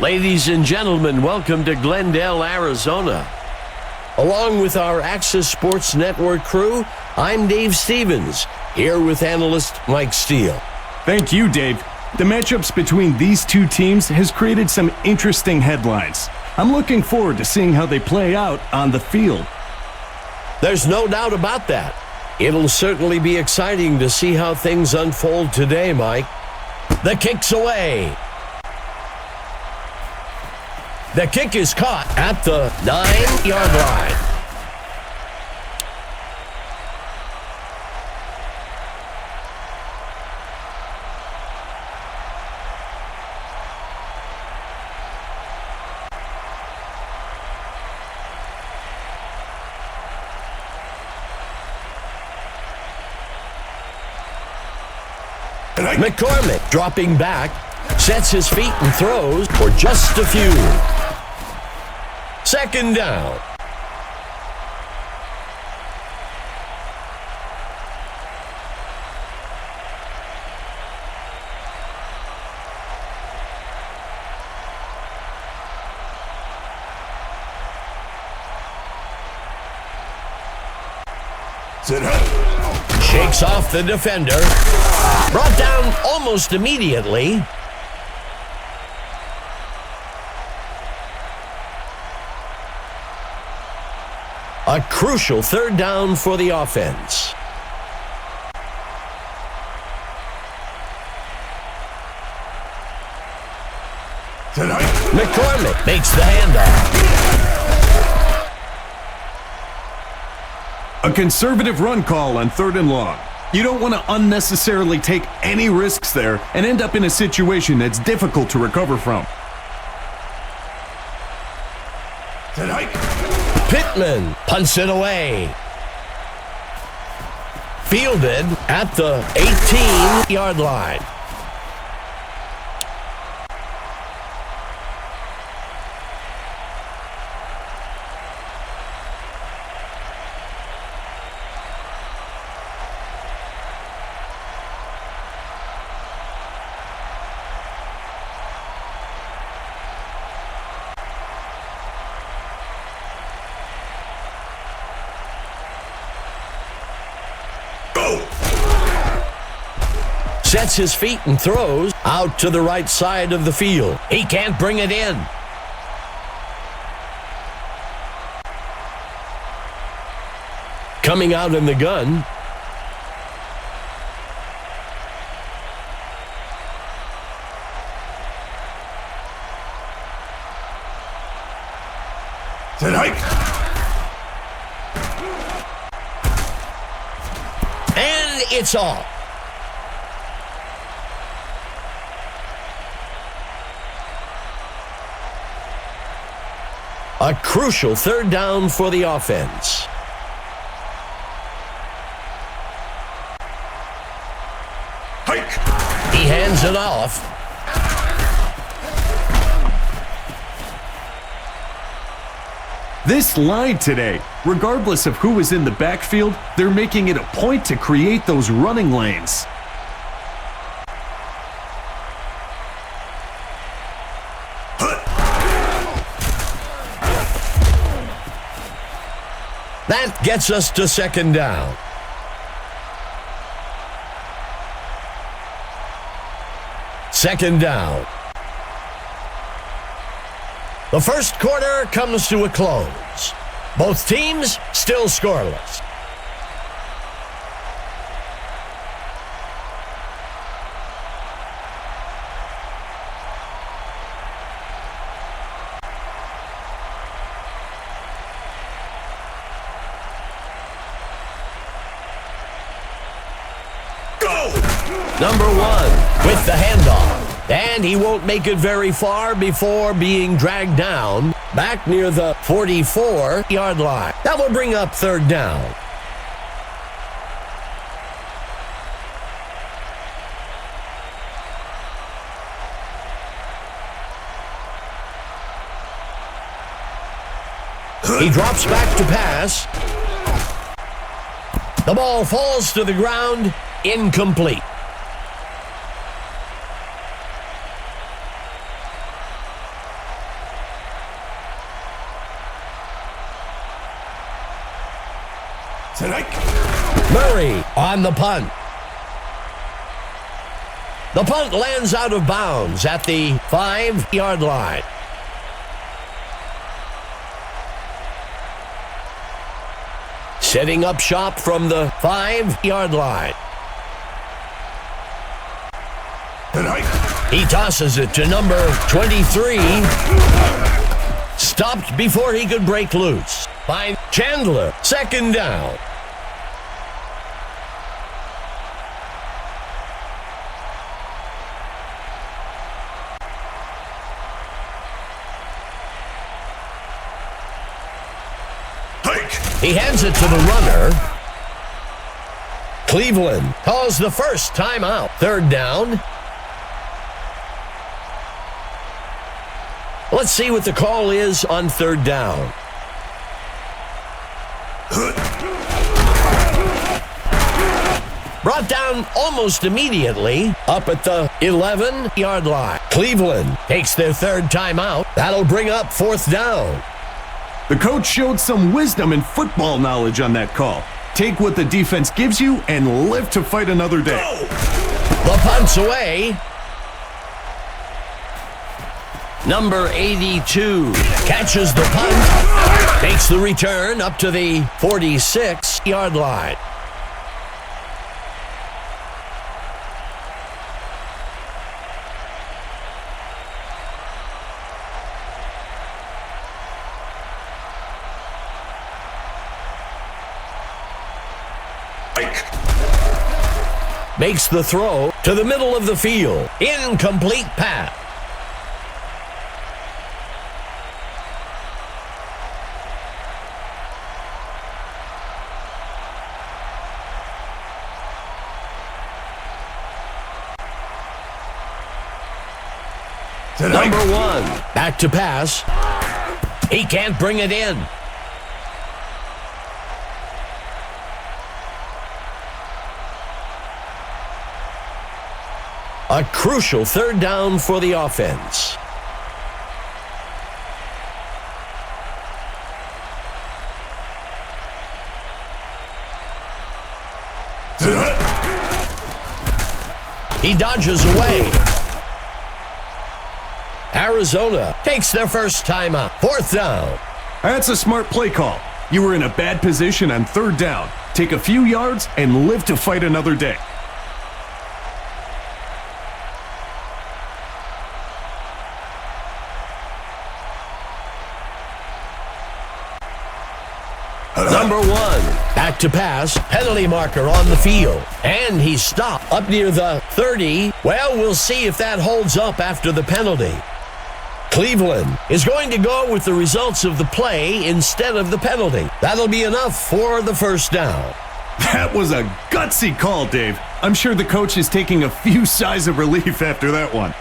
Ladies and gentlemen, welcome to Glendale, Arizona. Along with our Access Sports Network crew, I'm Dave Stevens, here with analyst Mike Steele. Thank you, Dave. The matchups between these two teams has created some interesting headlines. I'm looking forward to seeing how they play out on the field. There's no doubt about that. It'll certainly be exciting to see how things unfold today, Mike. The kick's away. The kick is caught at the 9-yard line. McCormick dropping back, sets his feet and throws for just a few. Second down. Shakes off the defender. Brought down almost immediately. A crucial third down for the offense. McCormick makes the handoff. A conservative run call on 3rd and long. You don't want to unnecessarily take any risks there and end up in a situation that's difficult to recover from. Pittman punts it away. Fielded at the 18-yard line. Sets his feet and throws out to the right side of the field. He can't bring it in. Coming out in the gun. And it's off. A crucial third down for the offense. He hands it off. This line today, regardless of who is in the backfield, they're making it a point to create those running lanes. That gets us to second down. Second down. The first quarter comes to a close. Both teams still scoreless. Number 1 with the handoff. And he won't make it very far before being dragged down back near the 44-yard line. That will bring up third down. He drops back to pass. The ball falls to the ground, incomplete. . Murray on the punt. The punt lands out of bounds at the 5-yard line. Setting up shop from the 5-yard line. He tosses it to number 23. Stopped before he could break loose. By Chandler, second down. He hands it to the runner. Cleveland calls the first timeout. Third down. Let's see what the call is on third down. Brought down almost immediately up at the 11-yard line. Cleveland takes their third timeout. That'll bring up fourth down. The coach showed some wisdom and football knowledge on that call. Take what the defense gives you and live to fight another day. The punt's away. Number 82 catches the punt, makes the return up to the 46-yard line. Makes the throw to the middle of the field. Incomplete pass. Number 1, back to pass. He can't bring it in. A crucial third down for the offense. He dodges away. Arizona takes their first timeout. Fourth down. That's a smart play call. You were in a bad position on third down. Take a few yards and live to fight another day. Number 1, back to pass, penalty marker on the field, and he's stopped up near the 30. Well, we'll see if that holds up after the penalty. Cleveland is going to go with the results of the play instead of the penalty. That'll be enough for the first down. That was a gutsy call, Dave. I'm sure the coach is taking a few sighs of relief after that one.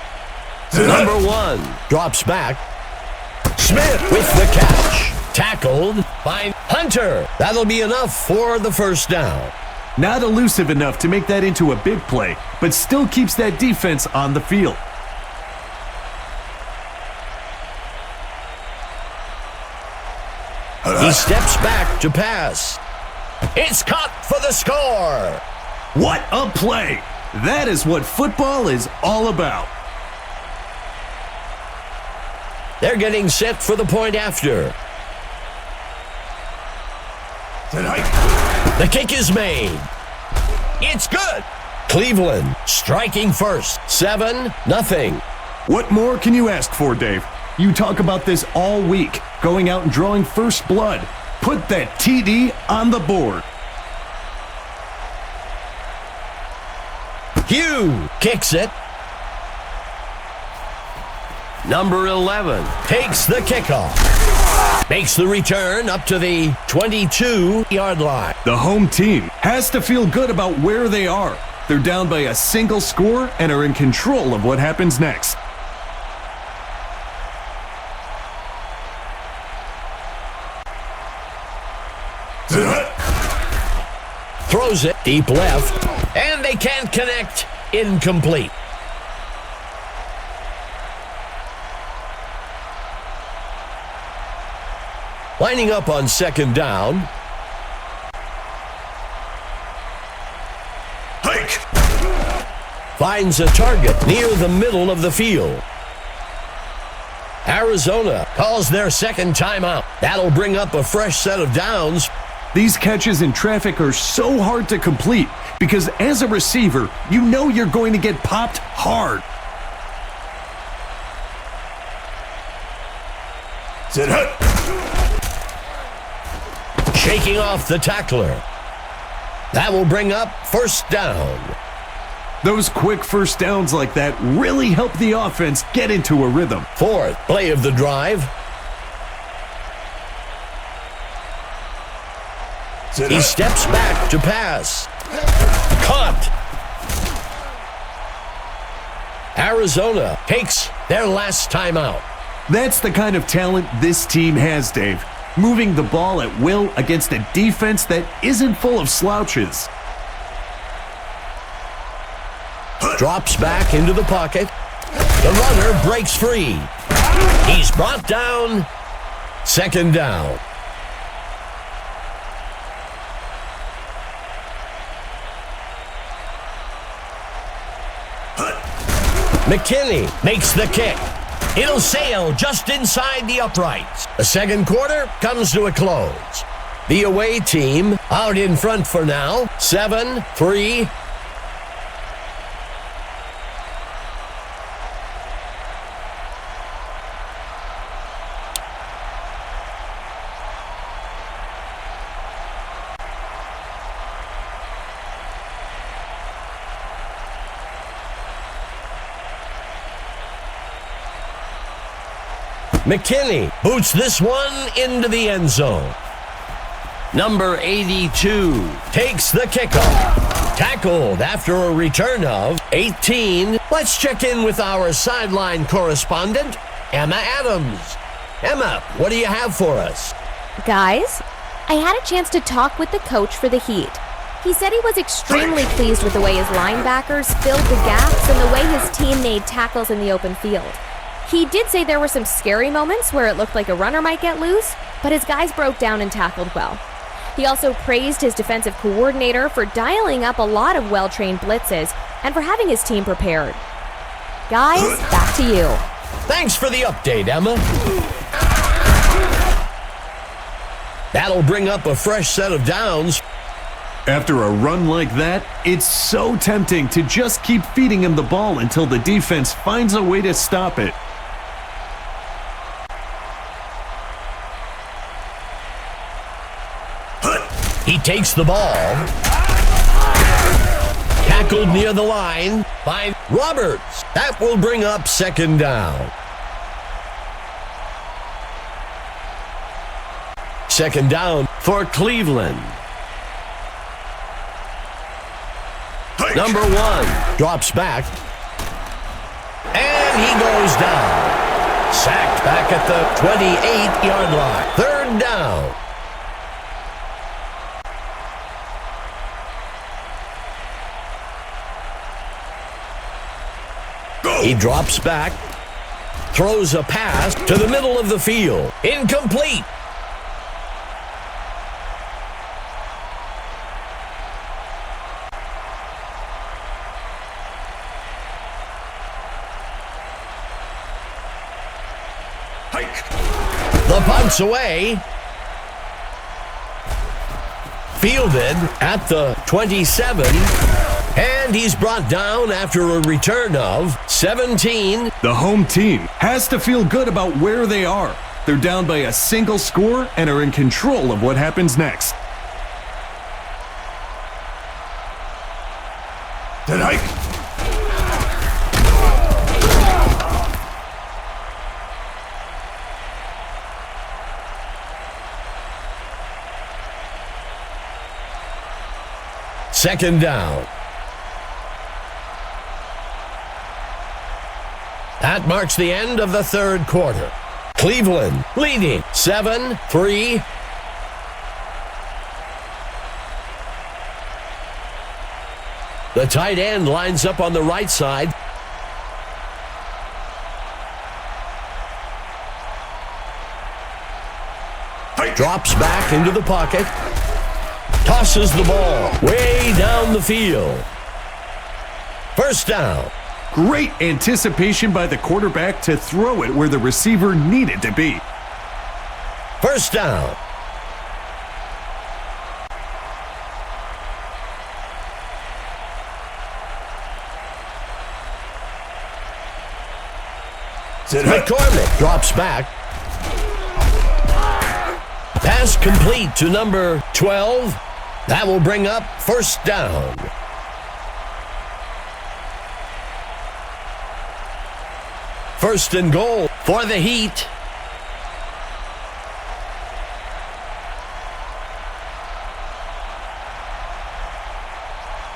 Number 1 drops back. Smith with the catch. Tackled by Hunter. That'll be enough for the first down. Not elusive enough to make that into a big play, but still keeps that defense on the field. He steps back to pass. It's caught for the score. What a play! That is what football is all about. They're getting set for the point after. The kick is made. It's good. Cleveland striking first. 7-0. What more can you ask for, Dave? You talk about this all week, going out and drawing first blood. Put that TD on the board. Hugh kicks it. Number 11 takes the kickoff. Makes the return up to the 22-yard line. The home team has to feel good about where they are. They're down by a single score and are in control of what happens next. Throws it deep left, and they can't connect. Incomplete. Lining up on second down. finds a target near the middle of the field. Arizona calls their second timeout. That'll bring up a fresh set of downs. These catches in traffic are so hard to complete because as a receiver, you know you're going to get popped hard. Sit up. Shaking off the tackler. That will bring up first down. Those quick first downs like that really help the offense get into a rhythm. Fourth play of the drive. He steps back to pass. Caught. Arizona takes their last timeout. That's the kind of talent this team has, Dave. Moving the ball at will against a defense that isn't full of slouches. Drops back into the pocket. The runner breaks free. He's brought down. Second down. McKinney makes the kick. It'll sail just inside the uprights. The second quarter comes to a close. The away team out in front for now. 7-3. McKinney boots this one into the end zone. Number 82 takes the kickoff. Tackled after a return of 18. Let's check in with our sideline correspondent, Emma Adams. Emma, what do you have for us? Guys, I had a chance to talk with the coach for the Heat. He said he was extremely pleased with the way his linebackers filled the gaps and the way his team made tackles in the open field. He did say there were some scary moments where it looked like a runner might get loose, but his guys broke down and tackled well. He also praised his defensive coordinator for dialing up a lot of well-trained blitzes and for having his team prepared. Guys, back to you. Thanks for the update, Emma. That'll bring up a fresh set of downs. After a run like that, it's so tempting to just keep feeding him the ball until the defense finds a way to stop it. He takes the ball. Tackled near the line by Roberts. That will bring up second down. Second down for Cleveland. Number 1 drops back. And he goes down. Sacked back at the 28-yard line. Third down. He drops back, throws a pass to the middle of the field. Incomplete. The punt's away. Fielded at the 27. And he's brought down after a return of 17. The home team has to feel good about where they are. They're down by a single score and are in control of what happens next. Second down. That marks the end of the third quarter. Cleveland leading 7-3. The tight end lines up on the right side. Drops back into the pocket. Tosses the ball way down the field. First down. Great anticipation by the quarterback to throw it where the receiver needed to be. First down. McCormick drops back. Pass complete to number 12. That will bring up first down. First and goal for the Heat.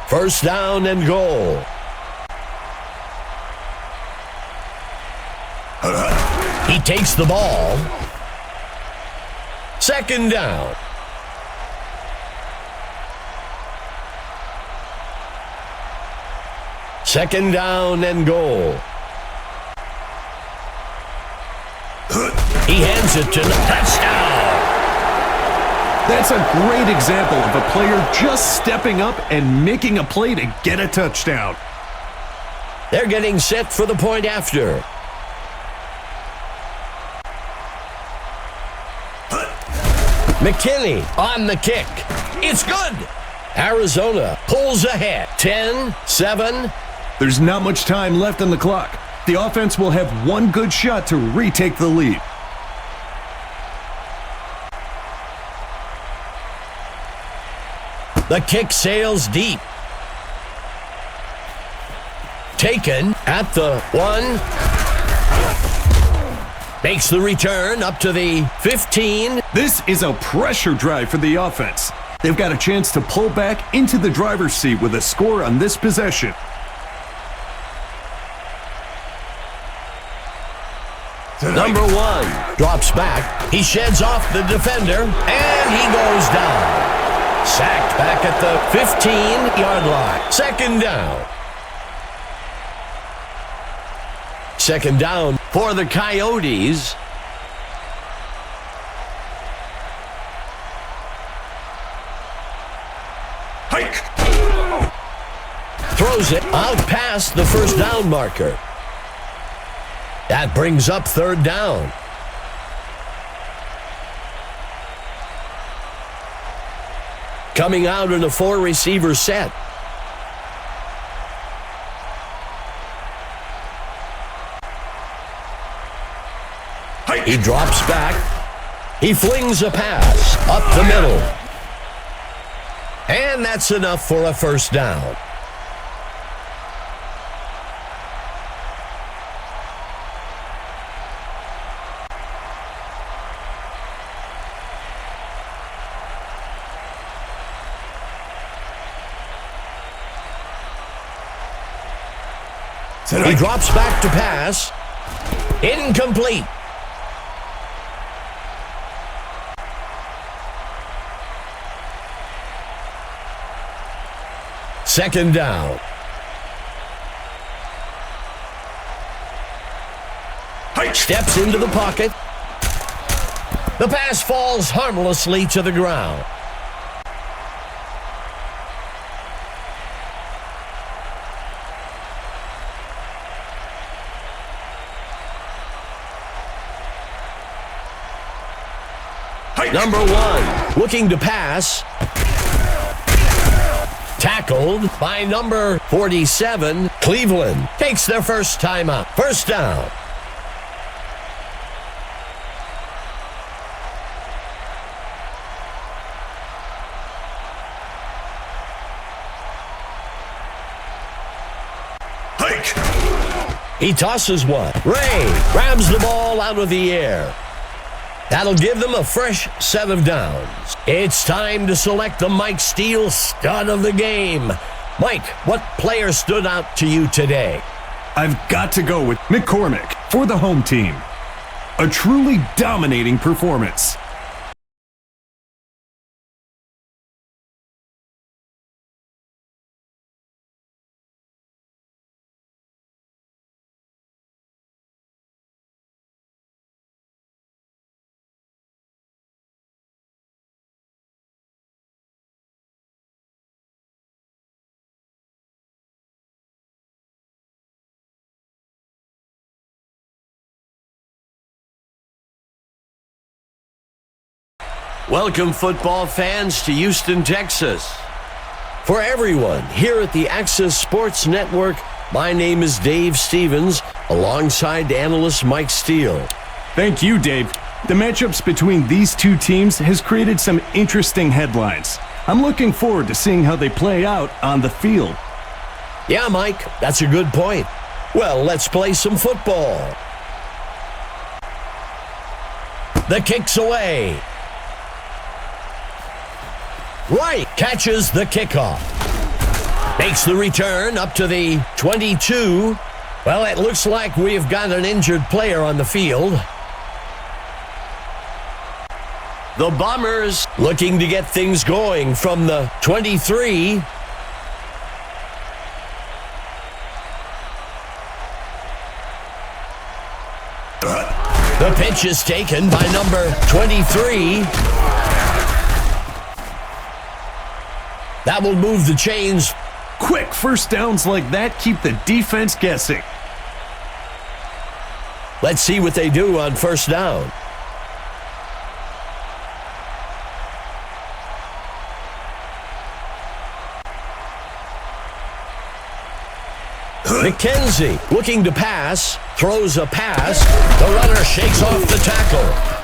First down and goal. He takes the ball. Second down. Second down and goal. He hands it to the touchdown. That's a great example of a player just stepping up and making a play to get a touchdown. They're getting set for the point after. McKinney on the kick. It's good. Arizona pulls ahead. 10-7. There's not much time left on the clock. The offense will have one good shot to retake the lead. The kick sails deep. Taken at the 1. Makes the return up to the 15. This is a pressure drive for the offense. They've got a chance to pull back into the driver's seat with a score on this possession. Number 1 drops back. He sheds off the defender, and he goes down. Sacked back at the 15-yard line. Second down. Second down for the Coyotes. Hike! Throws it out past the first down marker. That brings up third down. Coming out in a 4-receiver set. He drops back. He flings a pass up the middle. And that's enough for a first down. He drops back to pass. Incomplete. Second down. Steps into the pocket. The pass falls harmlessly to the ground. Number 1, looking to pass. Tackled by number 47. Cleveland takes their first time out. First down. Hike. He tosses one. Ray grabs the ball out of the air. That'll give them a fresh set of downs. It's time to select the Mike Steele stud of the game. Mike, what player stood out to you today? I've got to go with McCormick for the home team. A truly dominating performance. Welcome, football fans, to Houston, Texas. For everyone here at the Access Sports Network, my name is Dave Stevens, alongside analyst Mike Steele. Thank you, Dave. The matchups between these two teams has created some interesting headlines. I'm looking forward to seeing how they play out on the field. Yeah, Mike, that's a good point. Well, let's play some football. The kick's away. Right, catches the kickoff. Makes the return up to the 22. Well, it looks like we've got an injured player on the field. The Bombers looking to get things going from the 23. The pitch is taken by number 23. That will move the chains. Quick first downs like that keep the defense guessing. Let's see what they do on first down. McKenzie looking to pass, throws a pass. The runner shakes off the tackle.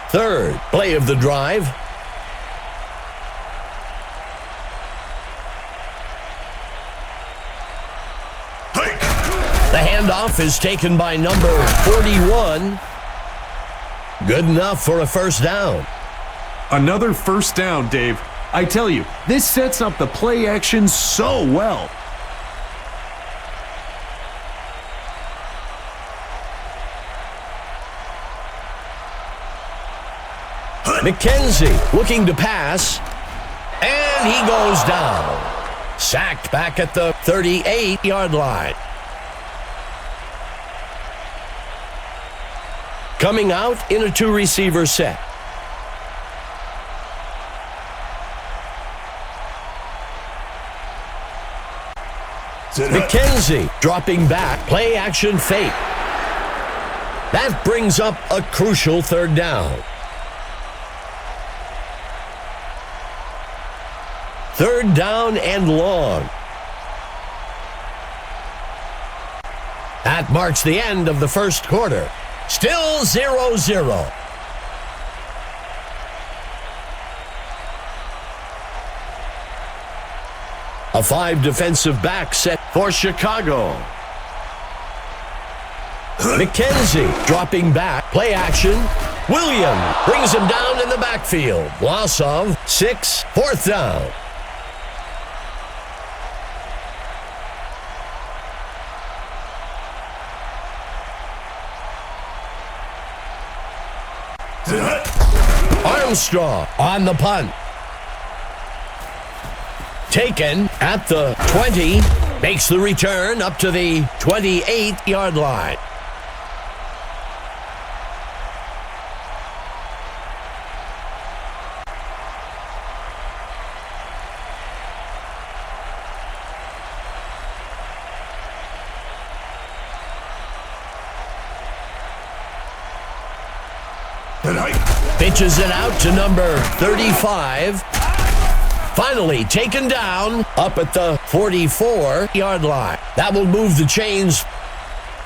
Third play of the drive. The handoff is taken by number 41. Good enough for a first down. Another first down, Dave. I tell you, this sets up the play action so well. McKenzie looking to pass, and he goes down. Sacked back at the 38-yard line. Coming out in a two-receiver set. McKenzie dropping back, play action fake. That brings up a crucial third down. Third down and long. That marks the end of the first quarter. Still 0-0. A 5 defensive back set for Chicago. McKenzie dropping back, play action. William brings him down in the backfield. Loss of 6, fourth down. Armstrong on the punt. Taken at the 20. Makes the return up to the 28-yard line. Pitches it out to number 35. Finally taken down up at the 44-yard line. That will move the chains.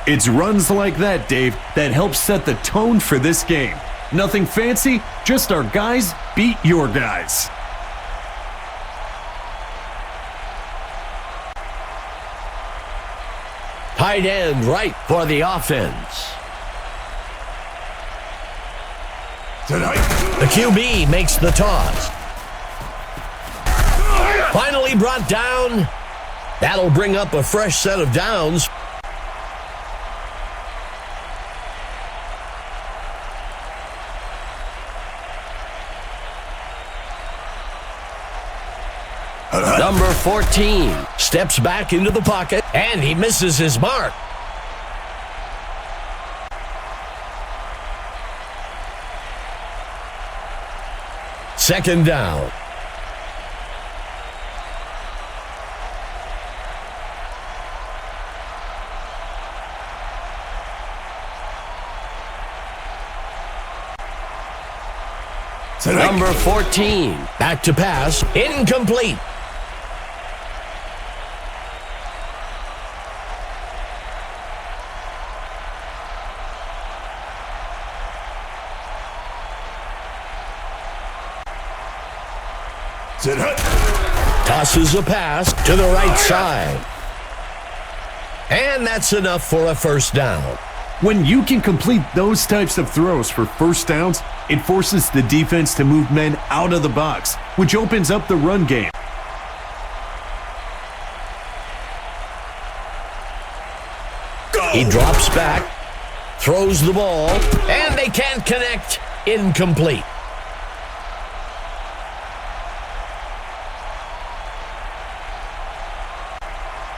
It's runs like that, Dave, that help set the tone for this game. Nothing fancy, just our guys beat your guys. Tight end right for the offense. The QB makes the toss. Finally brought down. That'll bring up a fresh set of downs. Number 14 steps back into the pocket, and he misses his mark. Second down. Number 14, back to pass, incomplete. Tosses a pass to the right side. And that's enough for a first down. When you can complete those types of throws for first downs, it forces the defense to move men out of the box, which opens up the run game. He drops back, throws the ball, and they can't connect. Incomplete.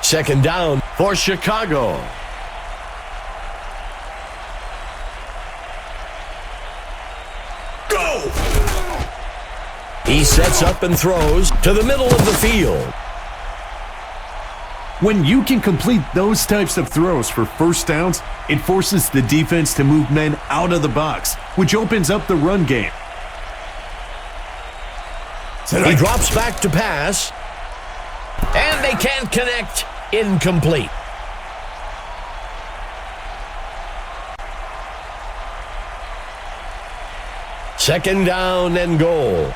Second down for Chicago. He sets up and throws to the middle of the field. When you can complete those types of throws for first downs, it forces the defense to move men out of the box, which opens up the run game. He drops back to pass, and they can't connect. Incomplete. Second down and goal.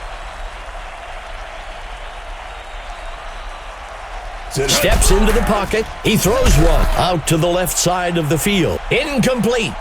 Steps into the pocket. He throws one out to the left side of the field. Incomplete.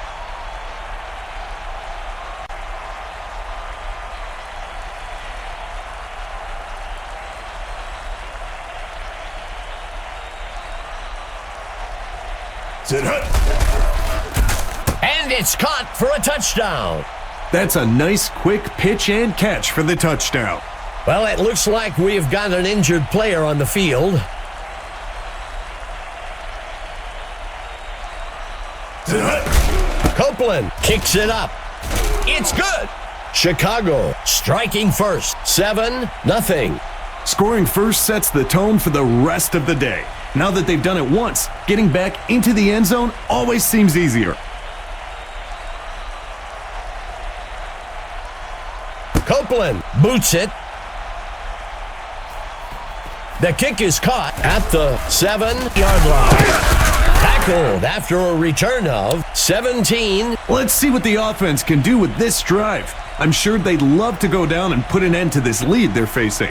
And it's caught for a touchdown. That's a nice, quick pitch and catch for the touchdown. Well, it looks like we've got an injured player on the field. Copeland kicks it up. It's good. Chicago striking first. 7-0. Scoring first sets the tone for the rest of the day. Now that they've done it once, getting back into the end zone always seems easier. Copeland boots it. The kick is caught at the 7-yard line. Tackled after a return of 17. Let's see what the offense can do with this drive. I'm sure they'd love to go down and put an end to this lead they're facing.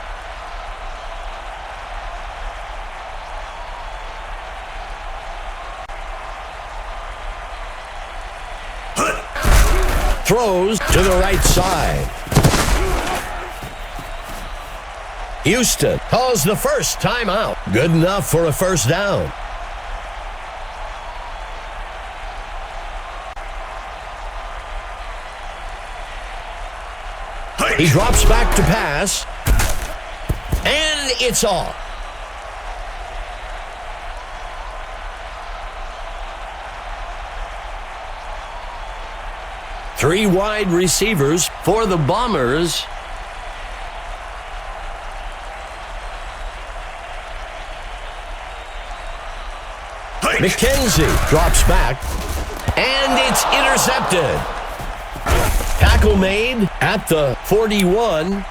Throws to the right side. Houston calls the first timeout. Good enough for a first down. He drops back to pass, and it's off. Three wide receivers for the Bombers. McKenzie drops back, and it's intercepted. Tackle made at the 41.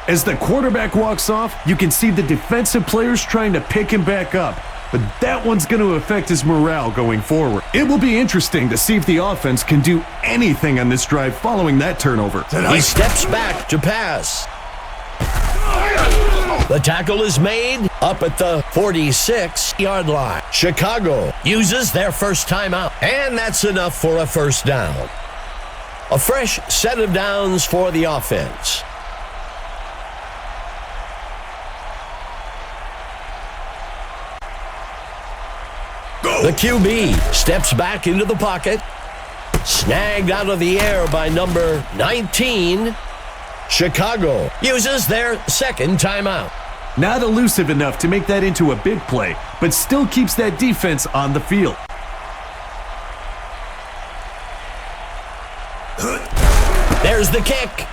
As the quarterback walks off, you can see the defensive players trying to pick him back up. But that one's going to affect his morale going forward. It will be interesting to see if the offense can do anything on this drive following that turnover. He steps back to pass. The tackle is made up at the 46-yard line. Chicago uses their first timeout, and that's enough for a first down. A fresh set of downs for the offense. The QB steps back into the pocket. Snagged out of the air by number 19. Chicago uses their second timeout. Not elusive enough to make that into a big play, but still keeps that defense on the field. There's the kick.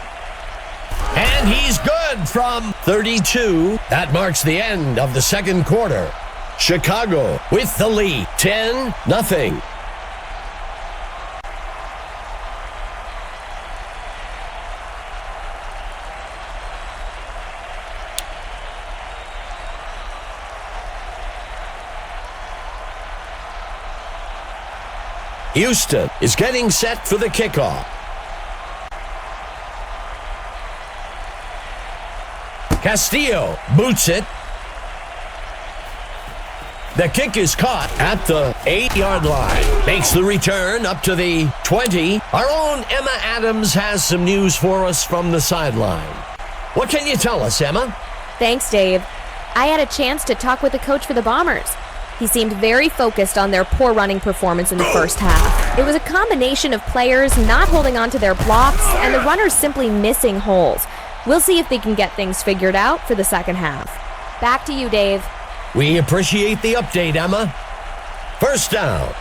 And he's good from 32. That marks the end of the second quarter. Chicago with the lead, 10-0. Houston is getting set for the kickoff. Castillo boots it. The kick is caught at the 8-yard line. Makes the return up to the 20. Our own Emma Adams has some news for us from the sideline. What can you tell us, Emma? Thanks, Dave. I had a chance to talk with the coach for the Bombers. He seemed very focused on their poor running performance in the first half. It was a combination of players not holding on to their blocks and the runners simply missing holes. We'll see if they can get things figured out for the second half. Back to you, Dave. We appreciate the update, Emma. First down.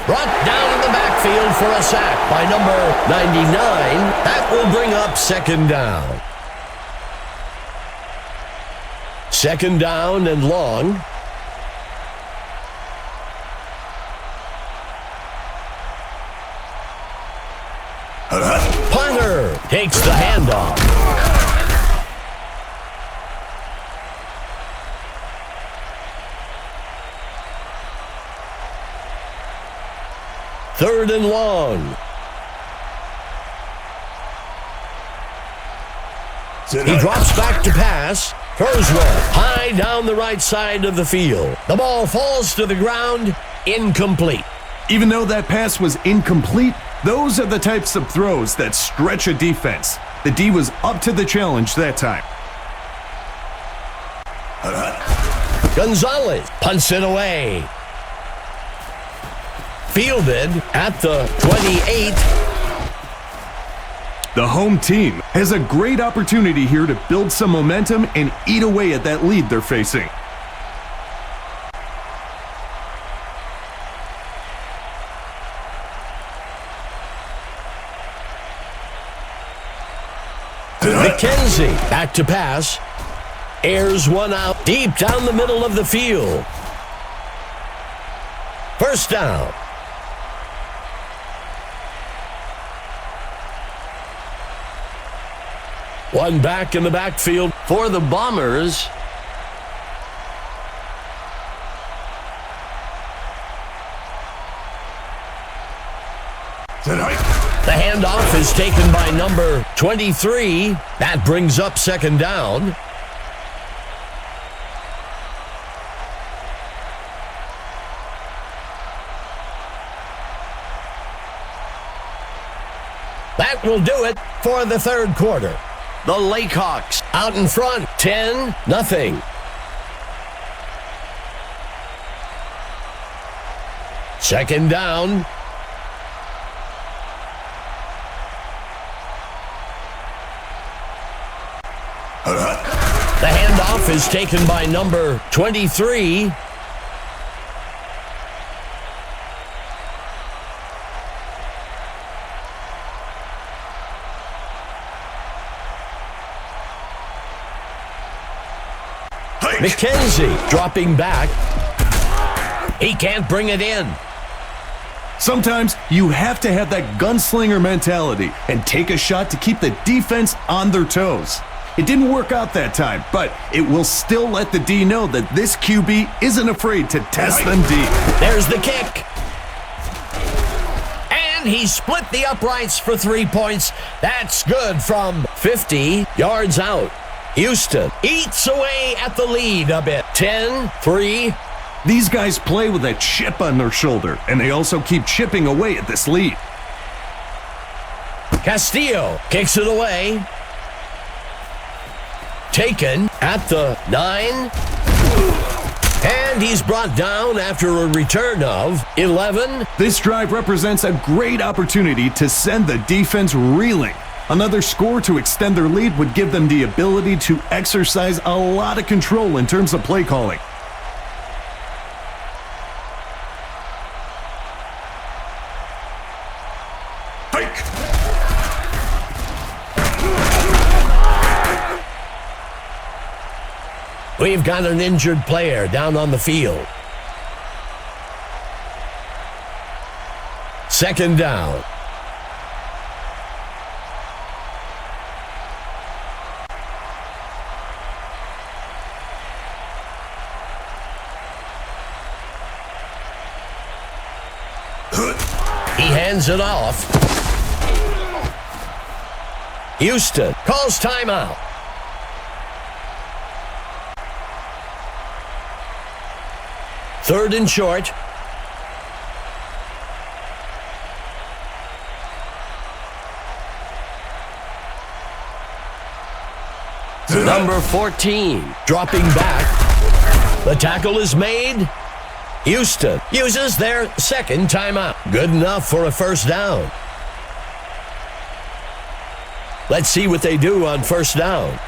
Brought down in the backfield for a sack by number 99. That will bring up second down. Second down and long. Punter takes the handoff. Third and long. He drops back to pass. Throws one high down the right side of the field. The ball falls to the ground. Incomplete. Even though that pass was incomplete, those are the types of throws that stretch a defense. The D was up to the challenge that time. Gonzalez punts it away. Fielded at the 28. The home team has a great opportunity here to build some momentum and eat away at that lead they're facing. McKenzie back to pass. Airs one out deep down the middle of the field. First down. One back in the backfield for the Bombers. The handoff is taken by number 23. That brings up second down. That will do it for the third quarter. The Lakehawks out in front, 10-0. Second down. The handoff is taken by number 23. McKenzie dropping back. He can't bring it in. Sometimes you have to have that gunslinger mentality and take a shot to keep the defense on their toes. It didn't work out that time, but it will still let the D know that this QB isn't afraid to test them deep. There's the kick. And he split the uprights for 3 points. That's good from 50 yards out. Houston eats away at the lead a bit. 10-3. These guys play with a chip on their shoulder, and they also keep chipping away at this lead. Castillo kicks it away. Taken at the 9. And he's brought down after a return of 11. This drive represents a great opportunity to send the defense reeling. Another score to extend their lead would give them the ability to exercise a lot of control in terms of play calling. We've got an injured player down on the field. Second down. hands it off. Houston calls timeout. Third and short. Number 14 dropping back. The tackle is made. Houston uses their second timeout. Good enough for a first down. Let's see what they do on first down.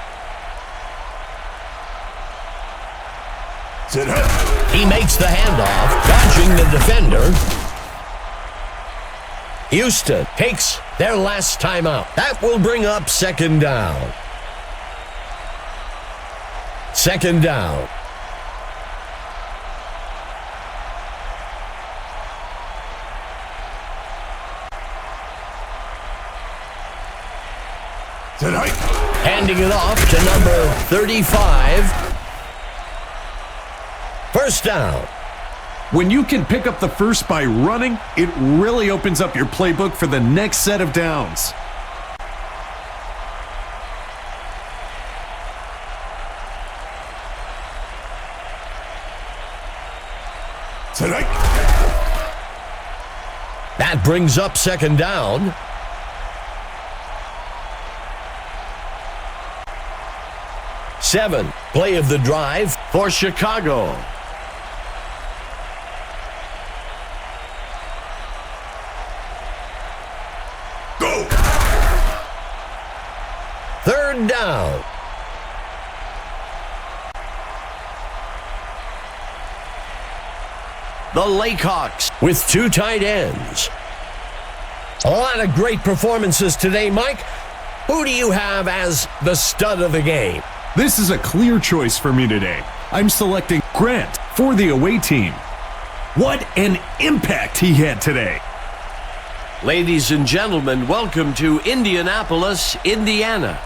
He makes the handoff, dodging the defender. Houston takes their last timeout. That will bring up second down. Second down. Handing it off to number 35. First down. When you can pick up the first by running, it really opens up your playbook for the next set of downs. That brings up second down. Seven, play of the drive for Chicago. Go! Third down. The Lakehawks with two tight ends. A lot of great performances today, Mike. Who do you have as the stud of the game? This is a clear choice for me today. I'm selecting Grant for the away team. What an impact he had today. Ladies and gentlemen, welcome to Indianapolis, Indiana.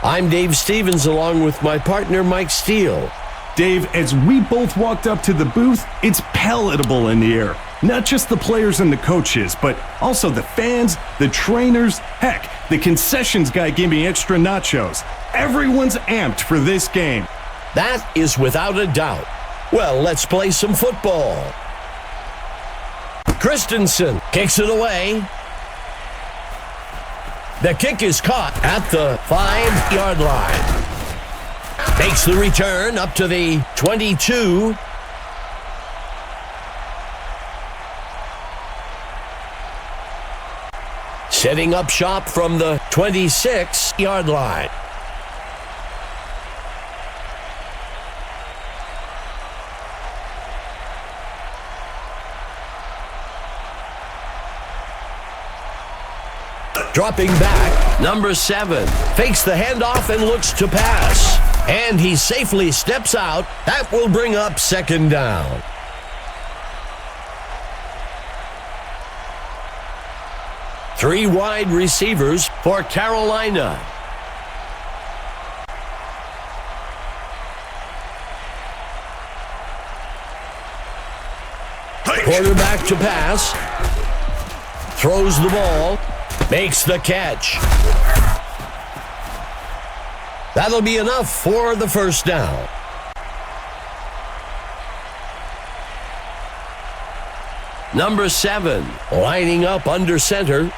I'm Dave Stevens along with my partner Mike Steele. Dave, as we both walked up to the booth, it's palatable in the air. Not just the players and the coaches, but also the fans, the trainers, heck, the concessions guy gave me extra nachos. Everyone's amped for this game. That is without a doubt. Well, let's play some football. Christensen kicks it away. The kick is caught at the 5-yard line. Takes the return up to the 22. Setting up shop from the 26-yard line. Dropping back, number 7 fakes the handoff and looks to pass. And he safely steps out. That will bring up second down. Three wide receivers for Carolina. Quarterback to pass. Throws the ball. Makes the catch. That'll be enough for the first down. Number 7 lining up under center.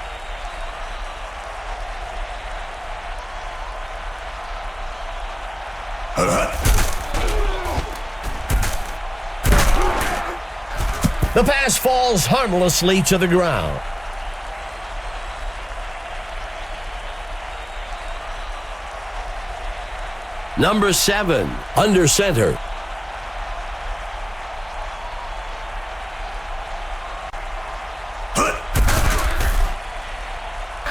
The pass falls harmlessly to the ground. Number 7 under center.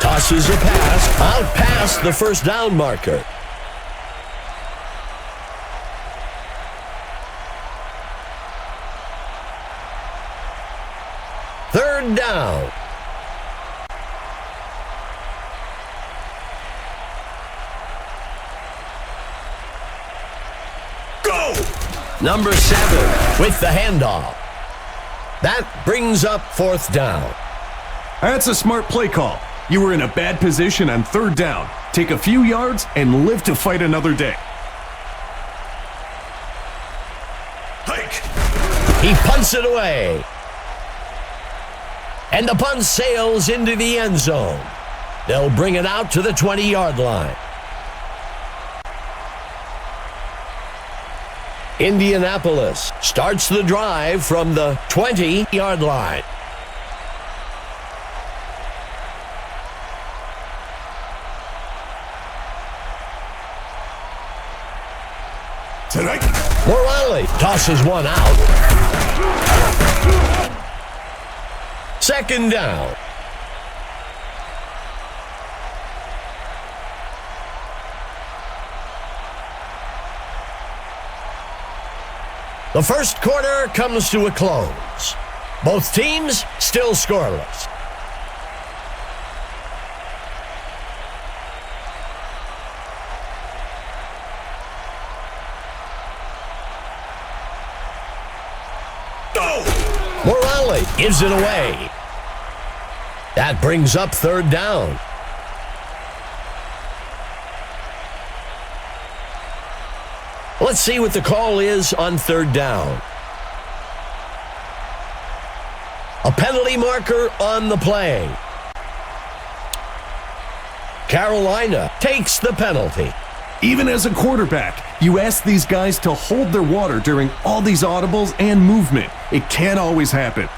Tosses a pass out past the first down marker. Third down. Go! Number 7 with the handoff. That brings up fourth down. That's a smart play call. You were in a bad position on third down. Take a few yards and live to fight another day. Hike. He punts it away. And the punt sails into the end zone. They'll bring it out to the 20-yard line. Indianapolis starts the drive from the 20-yard line. Tonight. Morale tosses one out. Second down. The first quarter comes to a close. Both teams still scoreless. Morale gives it away. That brings up third down. Let's see what the call is on third down. A penalty marker on the play. Carolina takes the penalty. Even as a quarterback, you ask these guys to hold their water during all these audibles and movement. It can't always happen.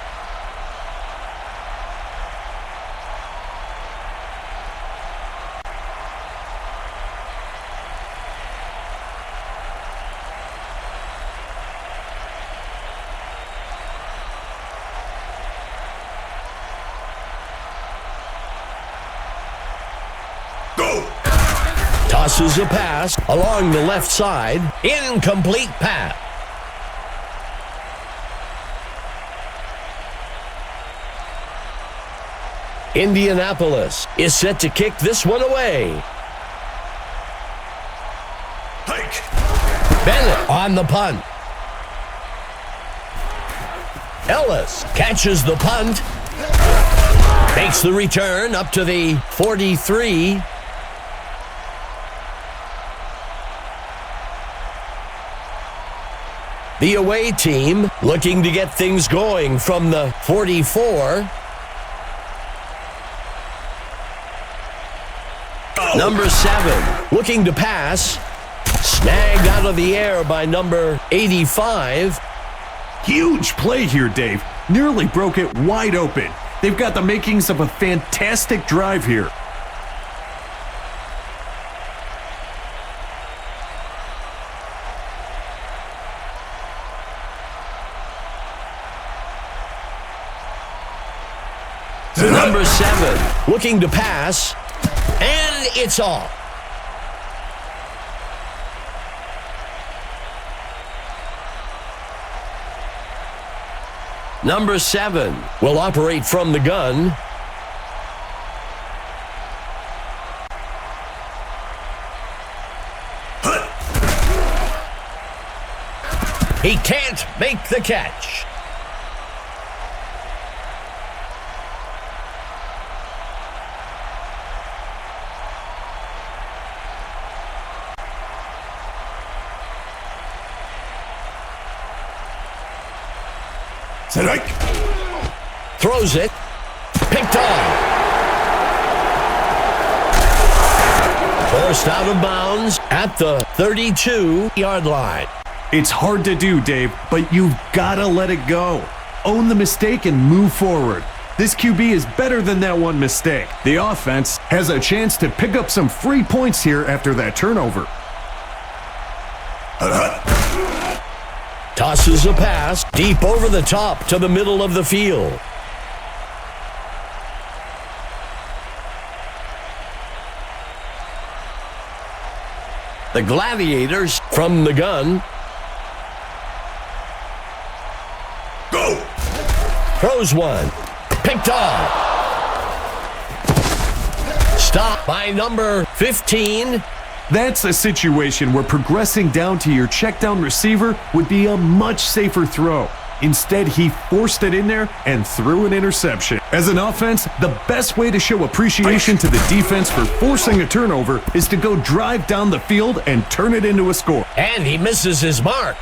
Tosses a pass along the left side. Incomplete pass. Indianapolis is set to kick this one away. Hike. Bennett on the punt. Ellis catches the punt. Makes the return up to the 43. The away team looking to get things going from the 44. Number 7 looking to pass. Snagged out of the air by number 85. Huge play here, Dave. Nearly broke it wide open. They've got the makings of a fantastic drive here. Number 7 looking to pass, and it's off. Number 7 will operate from the gun. He can't make the catch. Tonight. Throws it. Picked off. Forced out of bounds at the 32-yard line. It's hard to do, Dave, but you've got to let it go. Own the mistake and move forward. This QB is better than that one mistake. The offense has a chance to pick up some free points here after that turnover. Tosses a pass deep over the top to the middle of the field. The Gladiators from the gun. Go! Throws one. Picked off. Stopped by number 15. That's a situation where progressing down to your check down receiver would be a much safer throw. Instead, he forced it in there and threw an interception. As an offense, the best way to show appreciation to the defense for forcing a turnover is to go drive down the field and turn it into a score. And he misses his mark.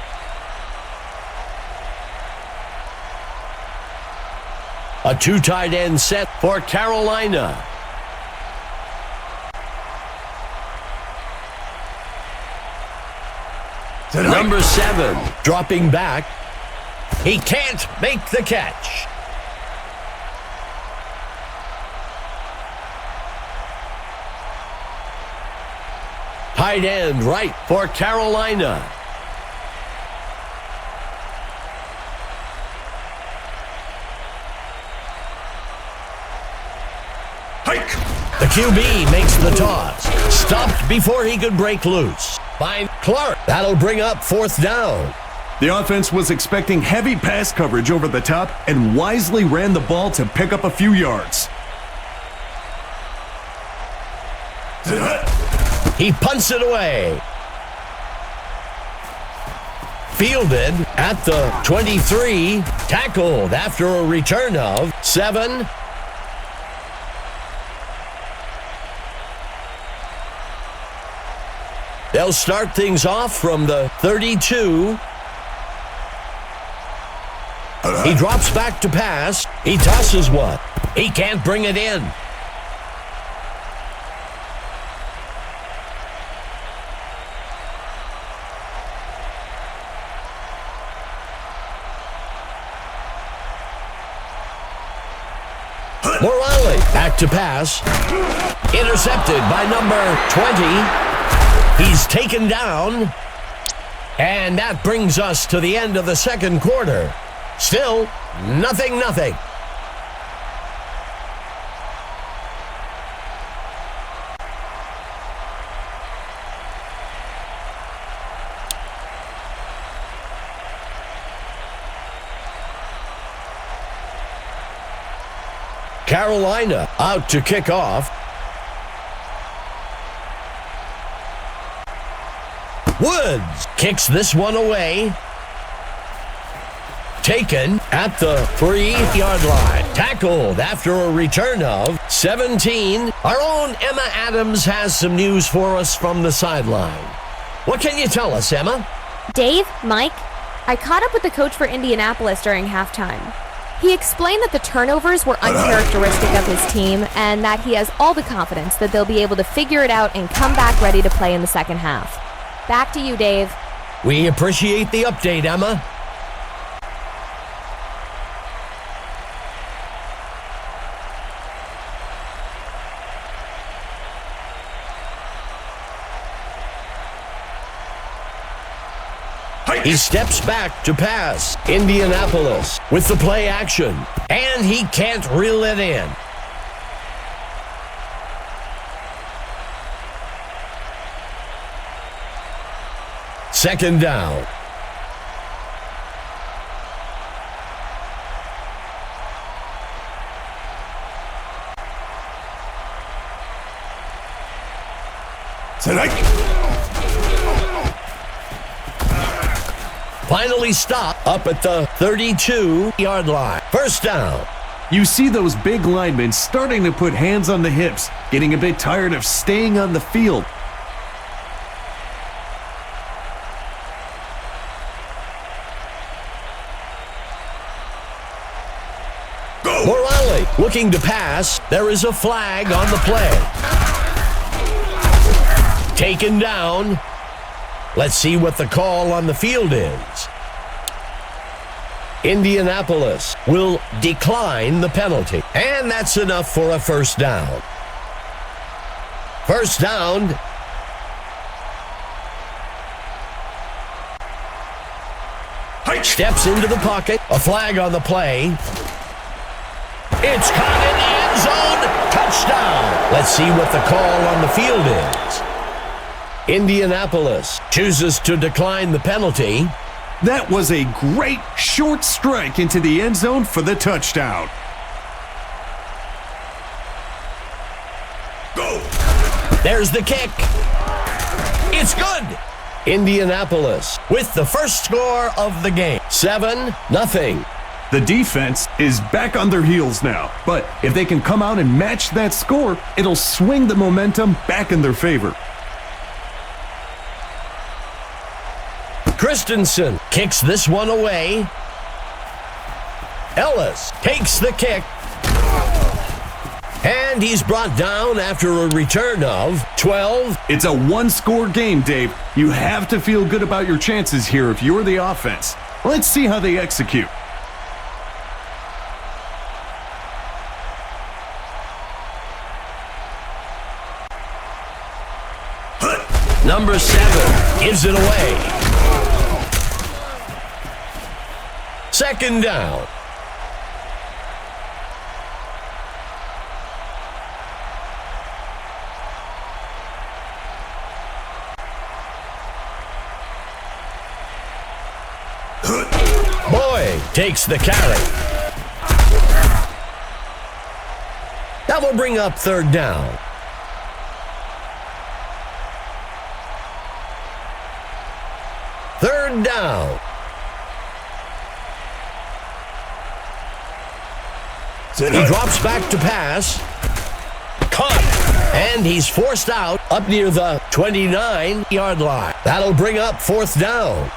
A two tight end set for Carolina. Number 7, dropping back. He can't make the catch. Tight end right for Carolina. The QB makes the toss. Stopped before he could break loose. By Clark. That'll bring up 4th down. The offense was expecting heavy pass coverage over the top and wisely ran the ball to pick up a few yards. He punts it away. Fielded at the 23. Tackled after a return of 7. They'll start things off from the 32. He drops back to pass. He tosses one. He can't bring it in. Morale back to pass. Intercepted by number 20. He's taken down. And that brings us to the end of the second quarter. Still, nothing. Carolina out to kick off. Woods kicks this one away. Taken at the 3-yard line. Tackled after a return of 17. Our own Emma Adams has some news for us from the sideline. What can you tell us, Emma? Dave, Mike, I caught up with the coach for Indianapolis during halftime. He explained that the turnovers were uncharacteristic of his team and that he has all the confidence that they'll be able to figure it out and come back ready to play in the second half. Back to you, Dave. We appreciate the update, Emma. He steps back to pass. Indianapolis with the play action. And he can't reel it in. Second down. Finally stopped up at the 32-yard line. First down. You see those big linemen starting to put hands on the hips, getting a bit tired of staying on the field. Morale looking to pass. There is a flag on the play. Taken down. Let's see what the call on the field is. Indianapolis will decline the penalty. And that's enough for a first down. First down. Steps into the pocket. A flag on the play. It's caught in the end zone. Touchdown. Let's see what the call on the field is. Indianapolis chooses to decline the penalty. That was a great short strike into the end zone for the touchdown. Go! There's the kick. It's good. Indianapolis with the first score of the game, 7-0. The defense is back on their heels now, but if they can come out and match that score, it'll swing the momentum back in their favor. Christensen kicks this one away. Ellis takes the kick. And he's brought down after a return of 12. It's a one-score game, Dave. You have to feel good about your chances here if you're the offense. Let's see how they execute. Number 7 gives it away. Second down. Boy takes the carry. That will bring up third down. Third down. He drops back to pass. Caught. And he's forced out up near the 29-yard line. That'll bring up fourth down.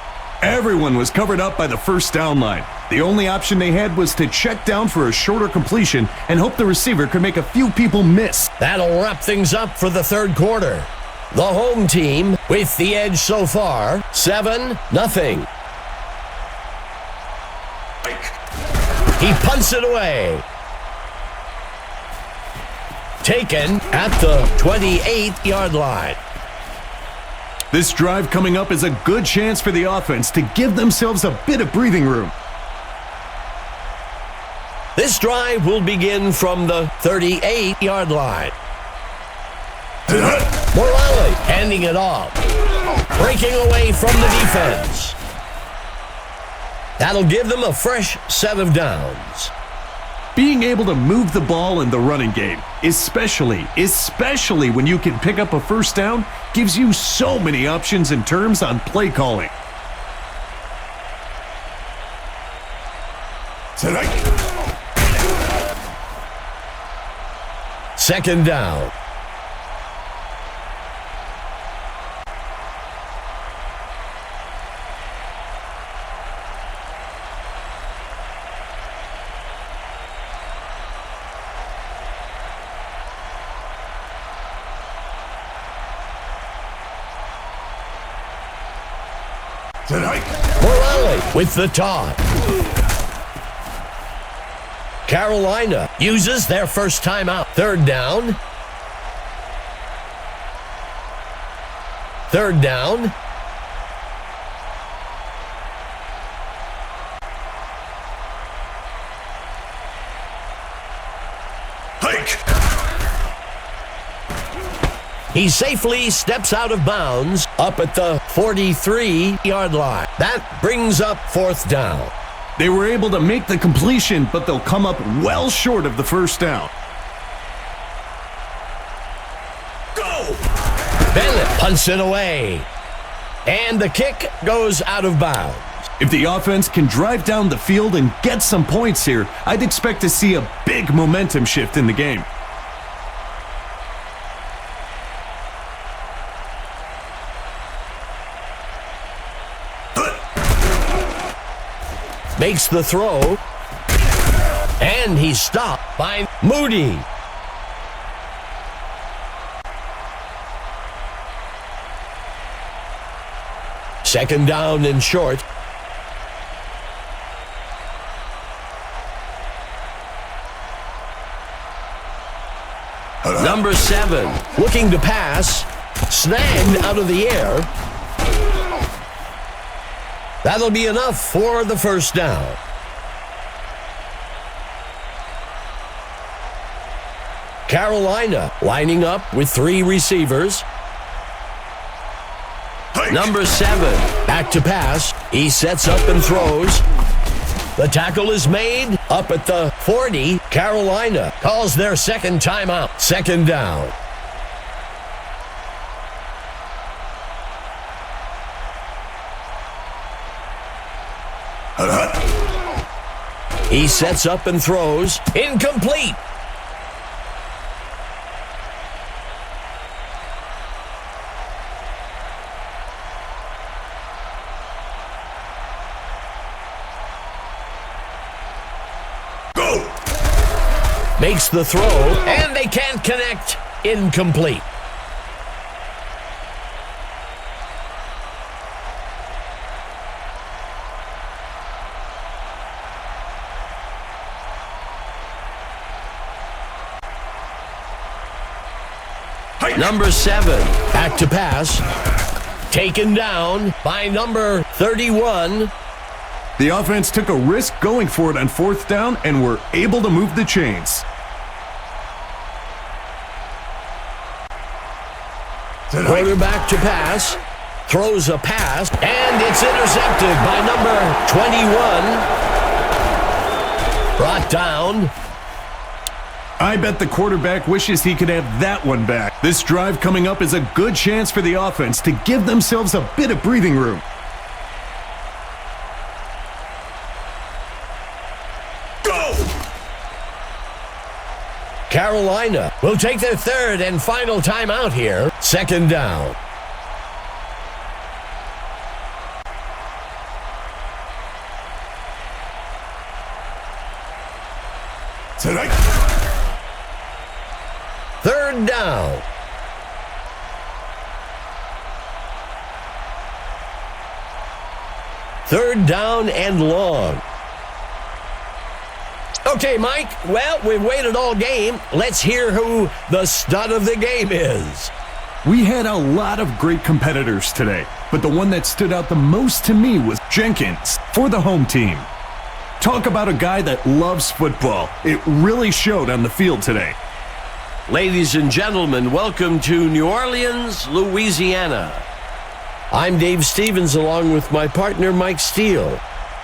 Everyone was covered up by the first down line. The only option they had was to check down for a shorter completion and hope the receiver could make a few people miss. That'll wrap things up for the third quarter. The home team with the edge so far, 7-0. He punts it away. Taken at the 28-yard line. This drive coming up is a good chance for the offense to give themselves a bit of breathing room. This drive will begin from the 38-yard line. Morale handing it off. Breaking away from the defense. That'll give them a fresh set of downs. Being able to move the ball in the running game, especially when you can pick up a first down, gives you so many options in terms on play calling. Second down. Morale with the toss. Carolina uses their first timeout. Third down. Third down. He safely steps out of bounds up at the 43-yard line. That brings up fourth down. They were able to make the completion, but they'll come up well short of the first down. Go! Bennett punts it away. And the kick goes out of bounds. If the offense can drive down the field and get some points here, I'd expect to see a big momentum shift in the game. Makes the throw, and he's stopped by Moody. Second down and short. Number 7, looking to pass, snagged out of the air. That'll be enough for the first down. Carolina lining up with 3 receivers. Number 7, back to pass. He sets up and throws. The tackle is made up at the 40. Carolina calls their second timeout. Second down. He sets up and throws. Incomplete. Go! Makes the throw, and they can't connect. Incomplete. Number 7, back to pass. Taken down by number 31. The offense took a risk going for it on 4th down and were able to move the chains. Quarterback to pass. Throws a pass, and it's intercepted by number 21. Brought down. I bet the quarterback wishes he could have that one back. This drive coming up is a good chance for the offense to give themselves a bit of breathing room. Go! Carolina will take their 3rd and final timeout here. 2nd down. Tonight. 3rd down. Third down and long. Okay, Mike, well, we've waited all game. Let's hear who the stud of the game is. We had a lot of great competitors today, but the one that stood out the most to me was Jenkins for the home team. Talk about a guy that loves football. It really showed on the field today. Ladies and gentlemen, welcome to New Orleans, Louisiana. I'm Dave Stevens along with my partner Mike Steele.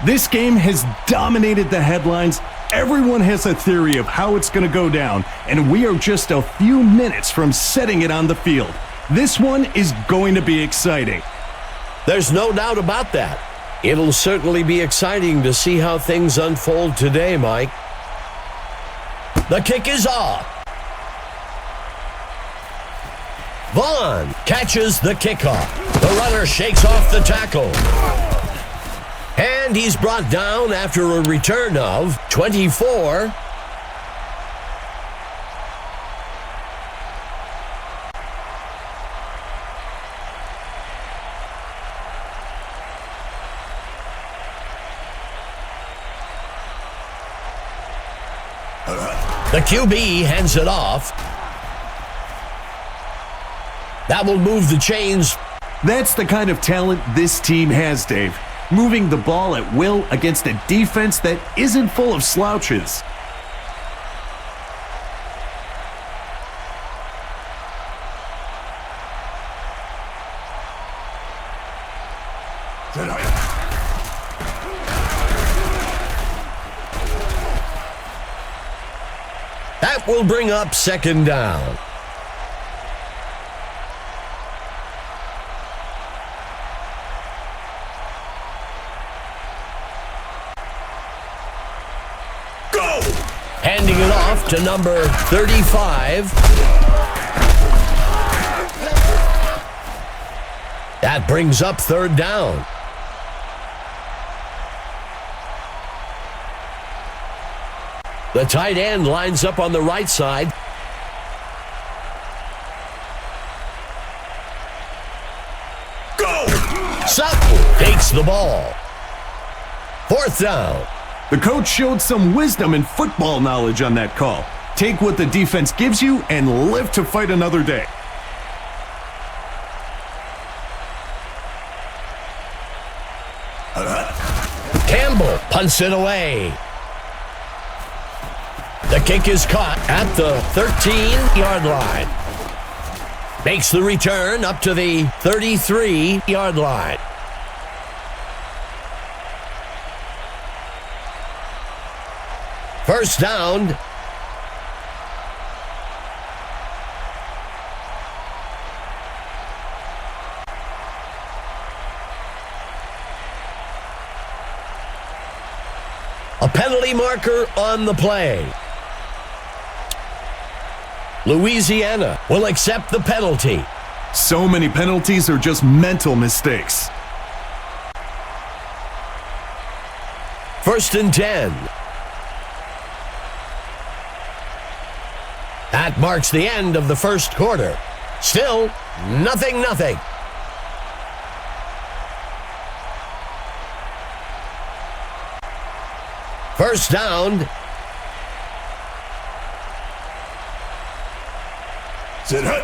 This game has dominated the headlines. Everyone has a theory of how it's going to go down, and we are just a few minutes from setting it on the field. This one is going to be exciting. There's no doubt about that. It'll certainly be exciting to see how things unfold today, Mike. The kick is off. Vaughn catches the kickoff. The runner shakes off the tackle. And he's brought down after a return of 24. The QB hands it off. That will move the chains. That's the kind of talent this team has, Dave. Moving the ball at will against a defense that isn't full of slouches. That will bring up 2nd down. Handing it off to number 35. That brings up 3rd down. The tight end lines up on the right side. Go! Sutton takes the ball. 4th down. The coach showed some wisdom and football knowledge on that call. Take what the defense gives you and live to fight another day. Campbell punts it away. The kick is caught at the 13-yard line. Makes the return up to the 33-yard line. First down. A penalty marker on the play. Louisiana will accept the penalty. So many penalties are just mental mistakes. 1st and 10. That marks the end of the first quarter. Still, 0-0. First down. Sit hut.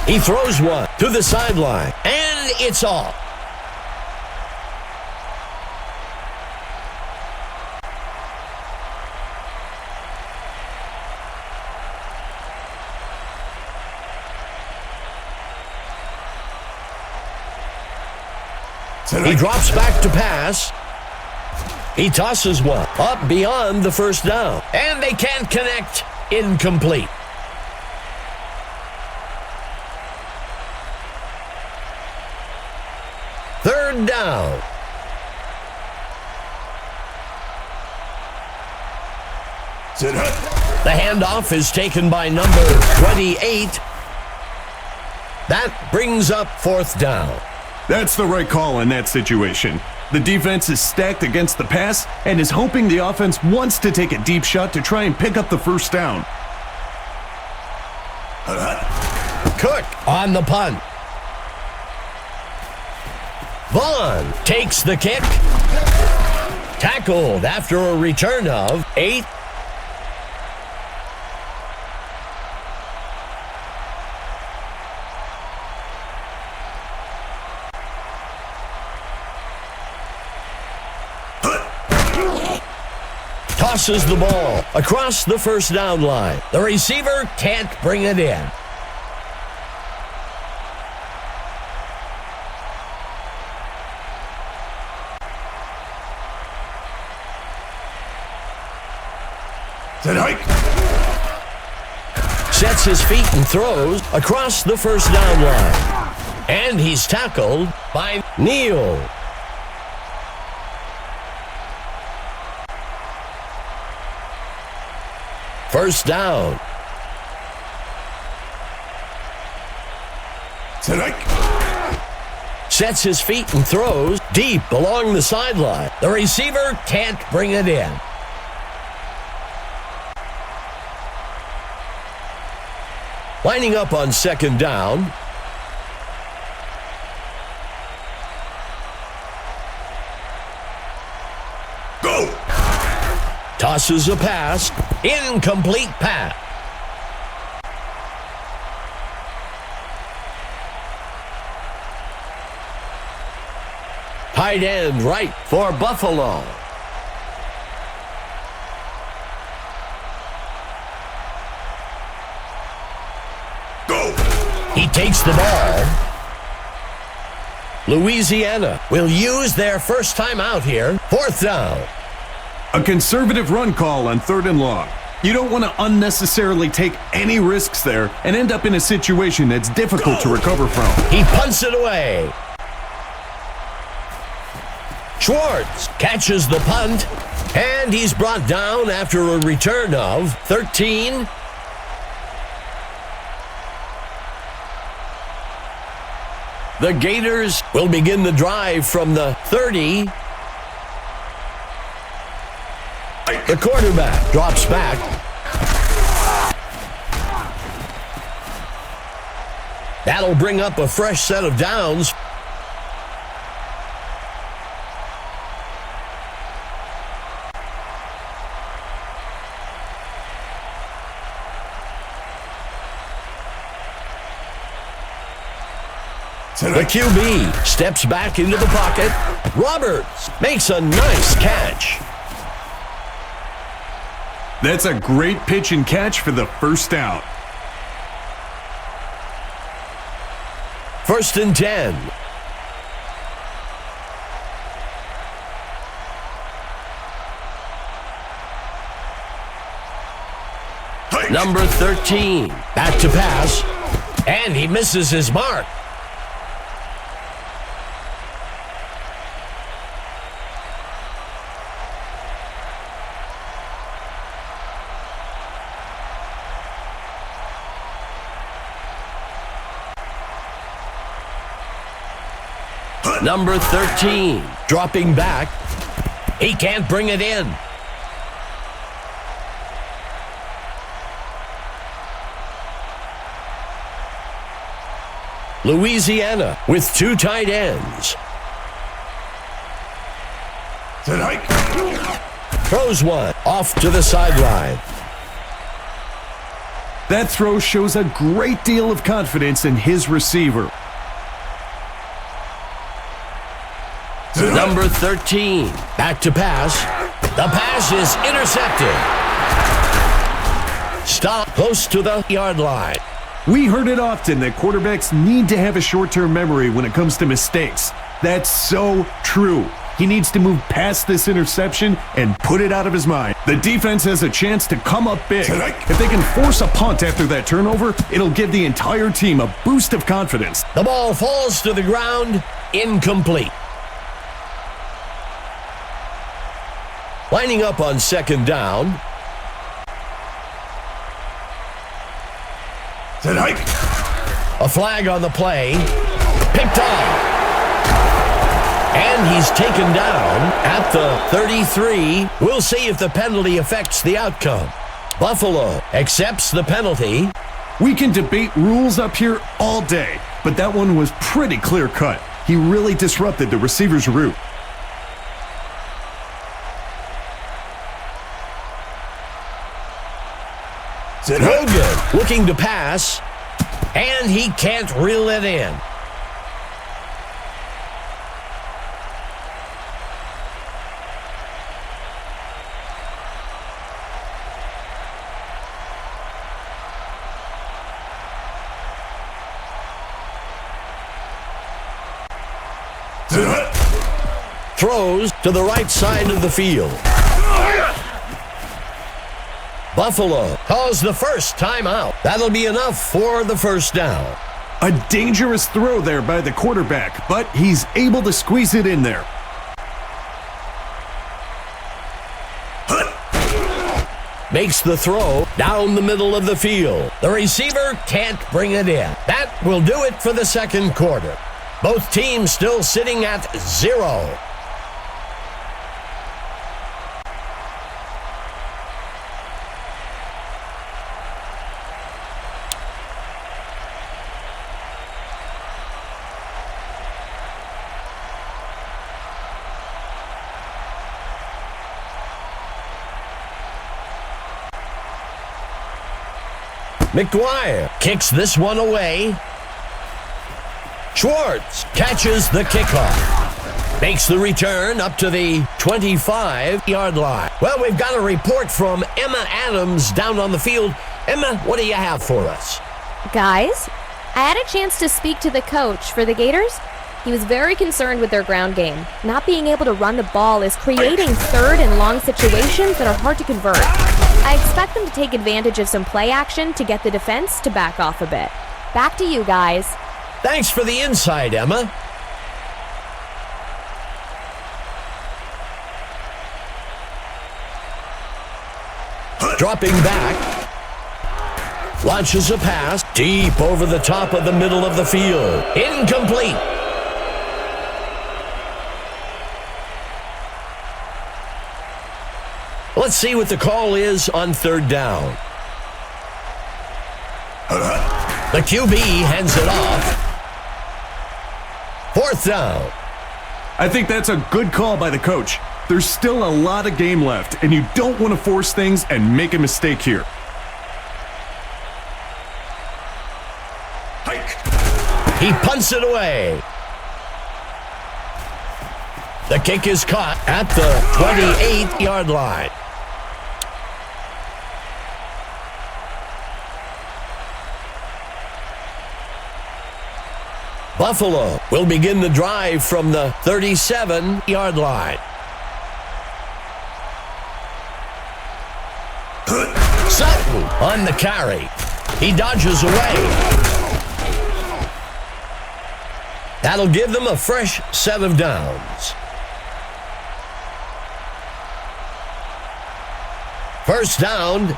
He throws one to the sideline, and it's off. He drops back to pass. He tosses one up beyond the first down, and they can't connect. Incomplete. Third down. Sit hut. The handoff is taken by number 28. That brings up 4th down. That's the right call in that situation. The defense is stacked against the pass and is hoping the offense wants to take a deep shot to try and pick up the first down. Cook on the punt. Vaughn takes the kick. Tackled after a return of 8. Tosses the ball across the first down line. The receiver can't bring it in. Sets his feet and throws across the first down line. And he's tackled by Neal. First down. Sets his feet and throws deep along the sideline. The receiver can't bring it in. Lining up on 2nd down. Go! Tosses a pass. Incomplete pass. Tight end right for Buffalo. He takes the ball. Louisiana will use their first time out here. 4th down. A conservative run call on 3rd and long. You don't want to unnecessarily take any risks there and end up in a situation that's difficult to recover from. He punts it away. Schwartz catches the punt, and he's brought down after a return of 13. The Gators will begin the drive from the 30. The quarterback drops back. That'll bring up a fresh set of downs. The QB steps back into the pocket. Roberts makes a nice catch. That's a great pitch and catch for the first down. 1st and 10. Number 13. Back to pass. And he misses his mark. Number 13, dropping back. He can't bring it in. Louisiana with two tight ends. Set hike. Throws one off to the sideline. That throw shows a great deal of confidence in his receiver. Number 13, back to pass. The pass is intercepted. Stop close to the yard line. We heard it often that quarterbacks need to have a short-term memory when it comes to mistakes. That's so true. He needs to move past this interception and put it out of his mind. The defense has a chance to come up big. If they can force a punt after that turnover, it'll give the entire team a boost of confidence. The ball falls to the ground, incomplete. Lining up on second down. Set hike. A flag on the play. Picked off. And he's taken down at the 33. We'll see if the penalty affects the outcome. Buffalo accepts the penalty. We can debate rules up here all day, but that one was pretty clear-cut. He really disrupted the receiver's route. Hogan looking to pass, and he can't reel it in. Throws to the right side of the field. Buffalo calls the first timeout. That'll be enough for the first down. A dangerous throw there by the quarterback, but he's able to squeeze it in there. Makes the throw down the middle of the field. The receiver can't bring it in. That will do it for the second quarter. Both teams still sitting at 0. McGuire kicks this one away. Schwartz catches the kickoff. Makes the return up to the 25-yard line. Well, we've got a report from Emma Adams down on the field. Emma, what do you have for us? Guys, I had a chance to speak to the coach for the Gators. He was very concerned with their ground game. Not being able to run the ball is creating third and long situations that are hard to convert. I expect them to take advantage of some play action to get the defense to back off a bit. Back to you guys. Thanks for the insight, Emma. Dropping back. Launches a pass deep over the top of the middle of the field. Incomplete. Let's see what the call is on third down. The QB hands it off. Fourth down. I think that's a good call by the coach. There's still a lot of game left, and you don't want to force things and make a mistake here. Hike. He punts it away. The kick is caught at the 28-yard line. Buffalo will begin the drive from the 37-yard line. Sutton on the carry. He dodges away. That'll give them a fresh set of downs. First down.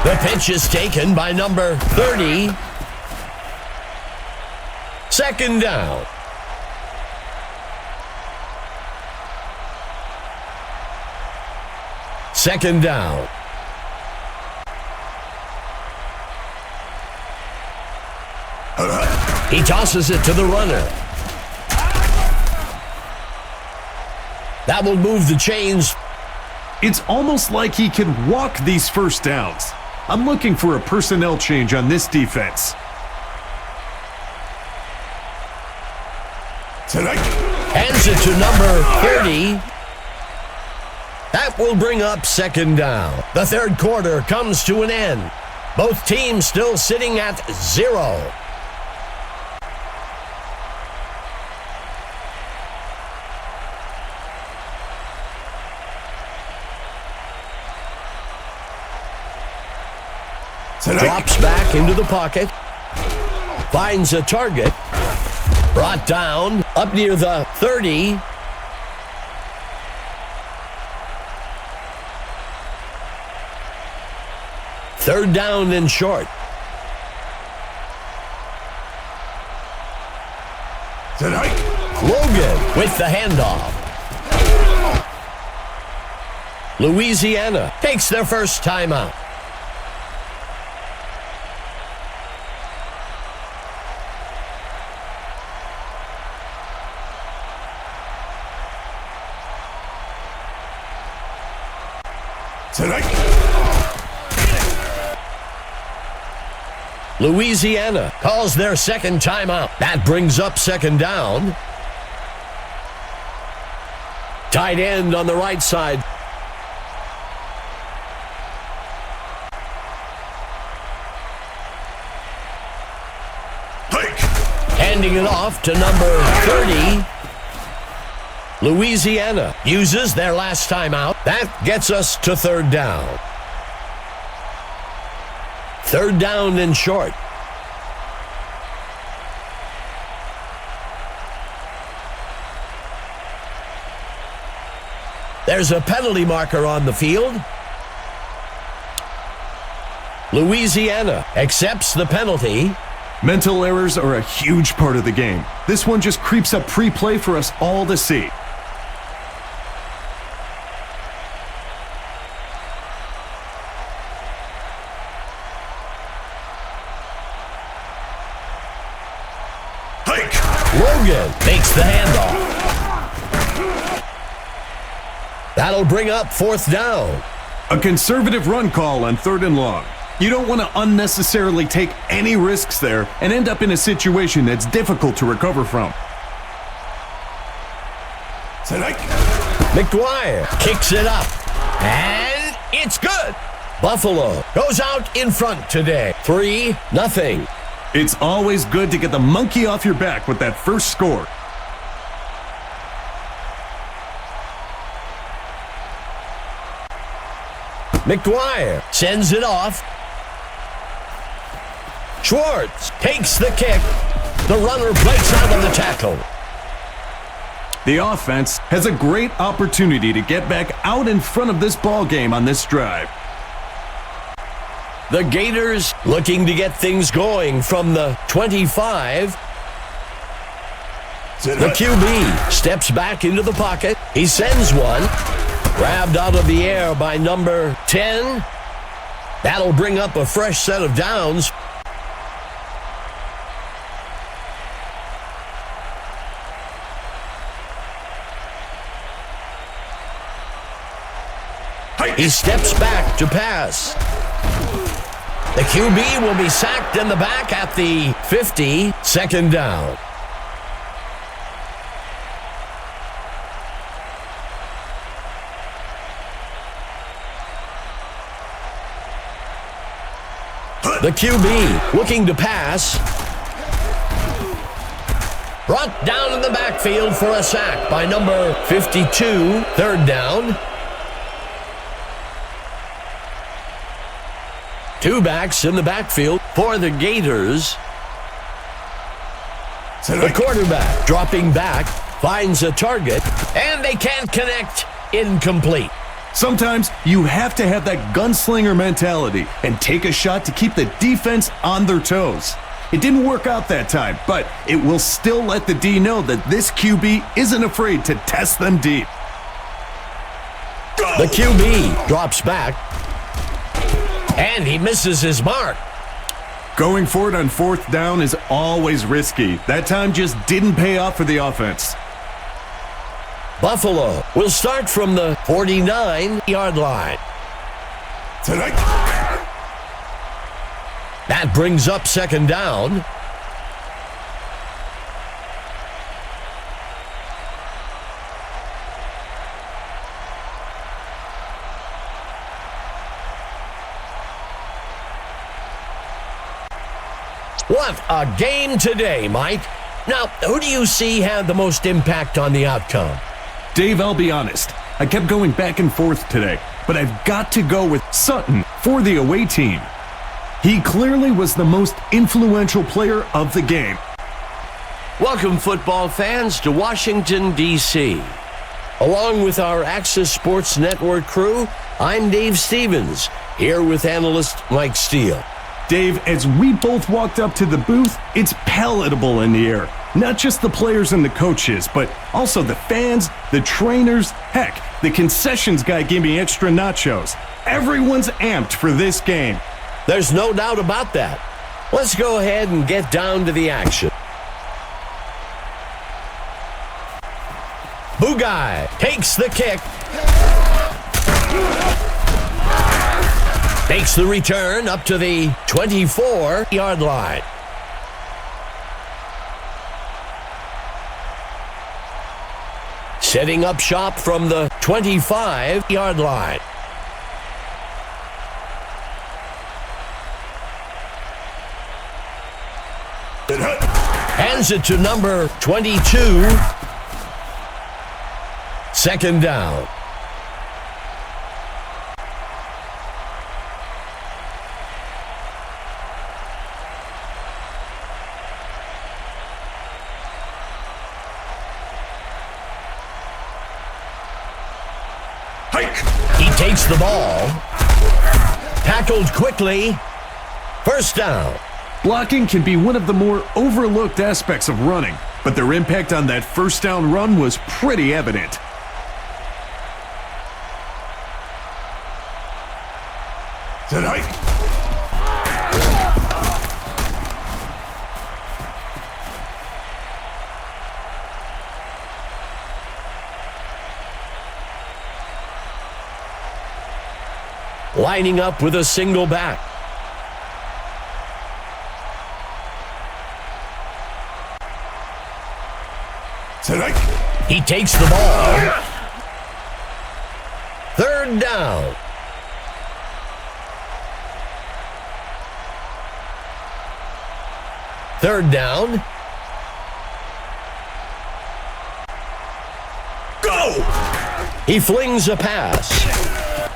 The pitch is taken by number 30. second down. Second down. He tosses it to the runner. That will move the chains. It's almost like he can walk these first downs. I'm looking for a personnel change on this defense. Hands it to number 30. That will bring up second down. The third quarter comes to an end. Both teams still sitting at 0. Drops back into the pocket. Finds a target. Brought down up near the 30. Third down and short. Logan with the handoff. Louisiana takes their first timeout. Louisiana calls their second timeout. That brings up second down. Tight end on the right side. Handing it off to number 30. Louisiana uses their last timeout. That gets us to third down. Third down and short. There's a penalty marker on the field. Louisiana accepts the penalty. Mental errors are a huge part of the game. This one just creeps up pre-play for us all to see. Logan takes the handoff. That'll bring up fourth down. A conservative run call on third and long. You don't want to unnecessarily take any risks there and end up in a situation that's difficult to recover from. McGuire kicks it up. And it's good. Buffalo goes out in front today. 3-0. It's always good to get the monkey off your back with that first score. McGuire sends it off. Schwartz takes the kick. The runner breaks out of the tackle. The offense has a great opportunity to get back out in front of this ball game on this drive. The Gators looking to get things going from the 25. The QB steps back into the pocket. He sends one. Grabbed out of the air by number 10. That'll bring up a fresh set of downs. He steps back to pass. The QB will be sacked in the back at the 50. Second down. The QB looking to pass. Brought down in the backfield for a sack by number 52. Third down. Two backs in the backfield for the Gators. The quarterback dropping back, finds a target, and they can't connect. Incomplete. Sometimes you have to have that gunslinger mentality and take a shot to keep the defense on their toes. It didn't work out that time, but it will still let the D know that this QB isn't afraid to test them deep. The QB drops back, and he misses his mark. Going for it on 4th down is always risky. That time just didn't pay off for the offense. Buffalo will start from the 49-yard line. Tonight. That brings up 2nd down. What a game today, Mike. Now, who do you see had the most impact on the outcome? Dave, I'll be honest. I kept going back and forth today, but I've got to go with Sutton for the away team. He clearly was the most influential player of the game. Welcome, football fans, to Washington, D.C. Along with our Access Sports Network crew, I'm Dave Stevens, here with analyst Mike Steele. Dave, as we both walked up to the booth, it's palatable in the air. Not just the players and the coaches, but also the fans, the trainers, heck, the concessions guy gave me extra nachos. Everyone's amped for this game. There's no doubt about that. Let's go ahead and get down to the action. Bugai takes the kick. Makes the return up to the 24-yard line. Setting up shop from the 25-yard line. Hands it to number 22. 2nd down. He takes the ball. Tackled quickly. 1st down. Blocking can be one of the more overlooked aspects of running, but their impact on that 1st down run was pretty evident. Tonight. Lining up with a single back. Tonight. He takes the ball. 3rd down. Third down. Go! He flings a pass.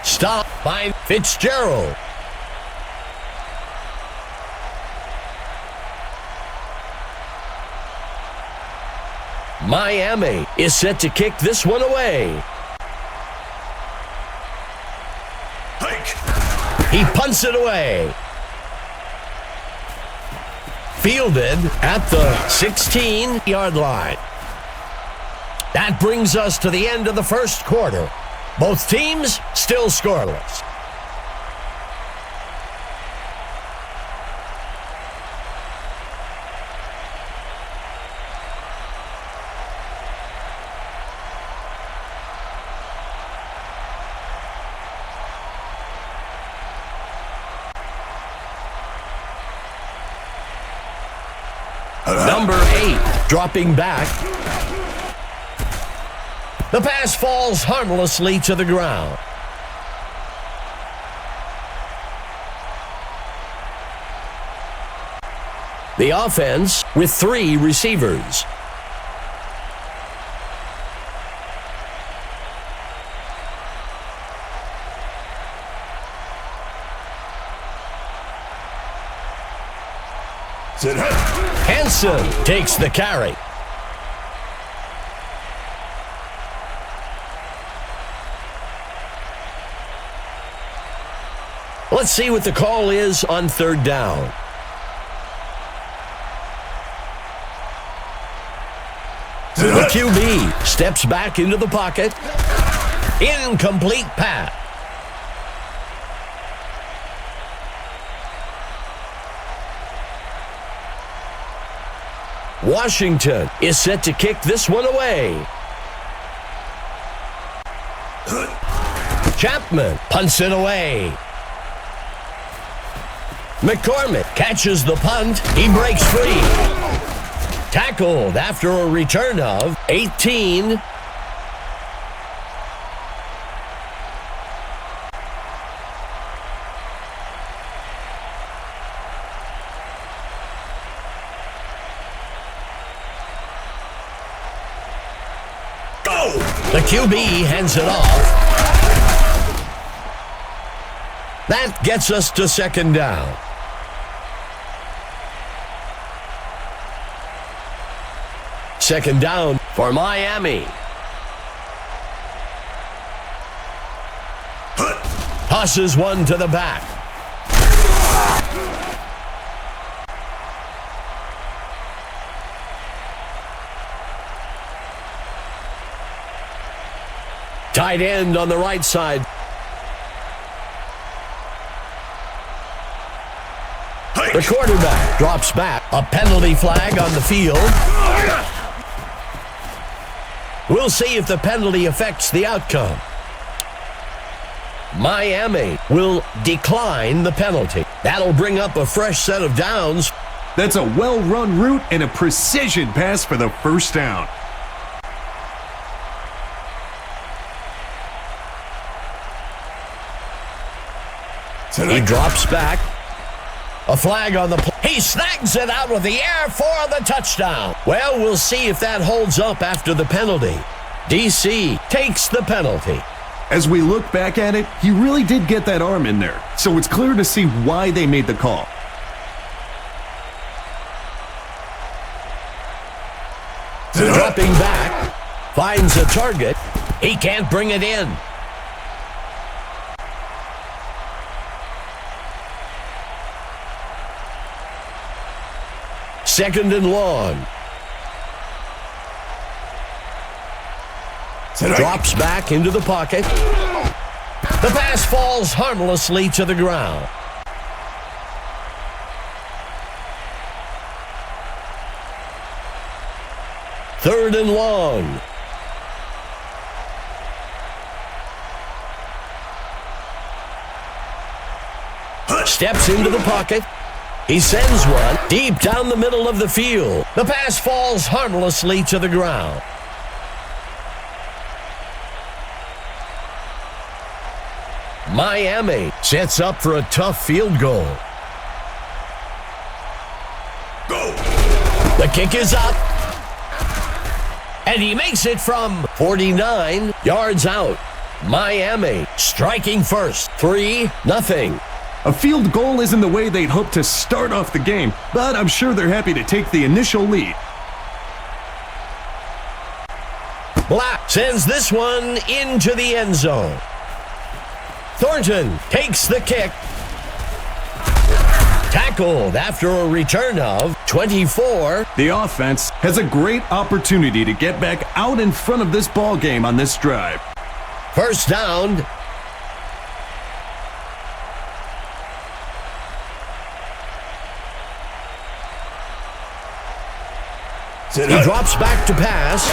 Stopped by Fitzgerald. Miami is set to kick this one away. Hike. He punts it away. Fielded at the 16-yard line. That brings us to the end of the 1st quarter. Both teams still scoreless. Number 8 dropping back. The pass falls harmlessly to the ground. The offense with 3 receivers. Hansen takes the carry. Let's see what the call is on 3rd down. Steps back into the pocket. Incomplete pass. Washington is set to kick this one away. Chapman punts it away. McCormick catches the punt. He breaks free. Tackled after a return of 18. The QB hands it off. That gets us to second down. Second down for Miami. Tosses one to the back. Tight end on the right side. The quarterback drops back. A penalty flag on the field. We'll see if the penalty affects the outcome. Miami will decline the penalty. That'll bring up a fresh set of downs. That's a well-run route and a precision pass for the first down. He drops back. A flag on the play. He snags it out of the air for the touchdown. Well, we'll see if that holds up after the penalty. DC takes the penalty. As we look back at it, he really did get that arm in there, so it's clear to see why they made the call. Dropping back, finds a target. He can't bring it in. Second and long. Drops back into the pocket. The pass falls harmlessly to the ground. Third and long. Steps into the pocket. He sends one deep down the middle of the field. The pass falls harmlessly to the ground. Miami sets up for a tough field goal. Go! The kick is up. And he makes it from 49 yards out. Miami striking first. 3-0. A field goal isn't the way they'd hoped to start off the game, but I'm sure they're happy to take the initial lead. Black sends this one into the end zone. Thornton takes the kick. Tackled after a return of 24. The offense has a great opportunity to get back out in front of this ball game on this drive. First down. He drops back to pass.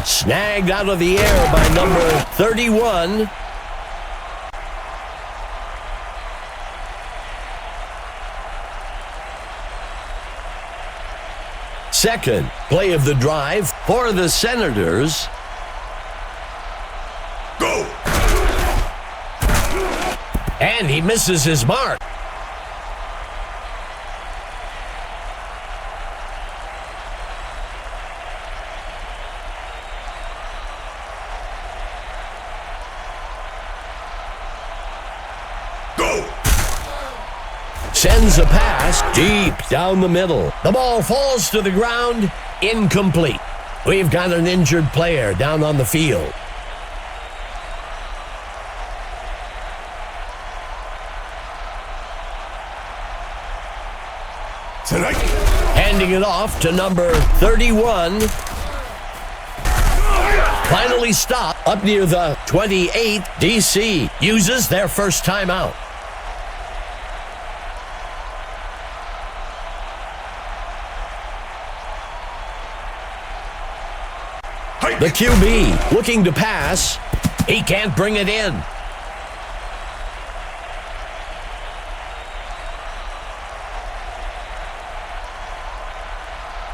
Snagged out of the air by number 31. Second play of the drive for the Senators. Go! And he misses his mark. Sends a pass deep down the middle. The ball falls to the ground, incomplete. We've got an injured player down on the field. Handing it off to number 31. finally stopped up near the 28. DC uses their first timeout. The QB looking to pass. He can't bring it in.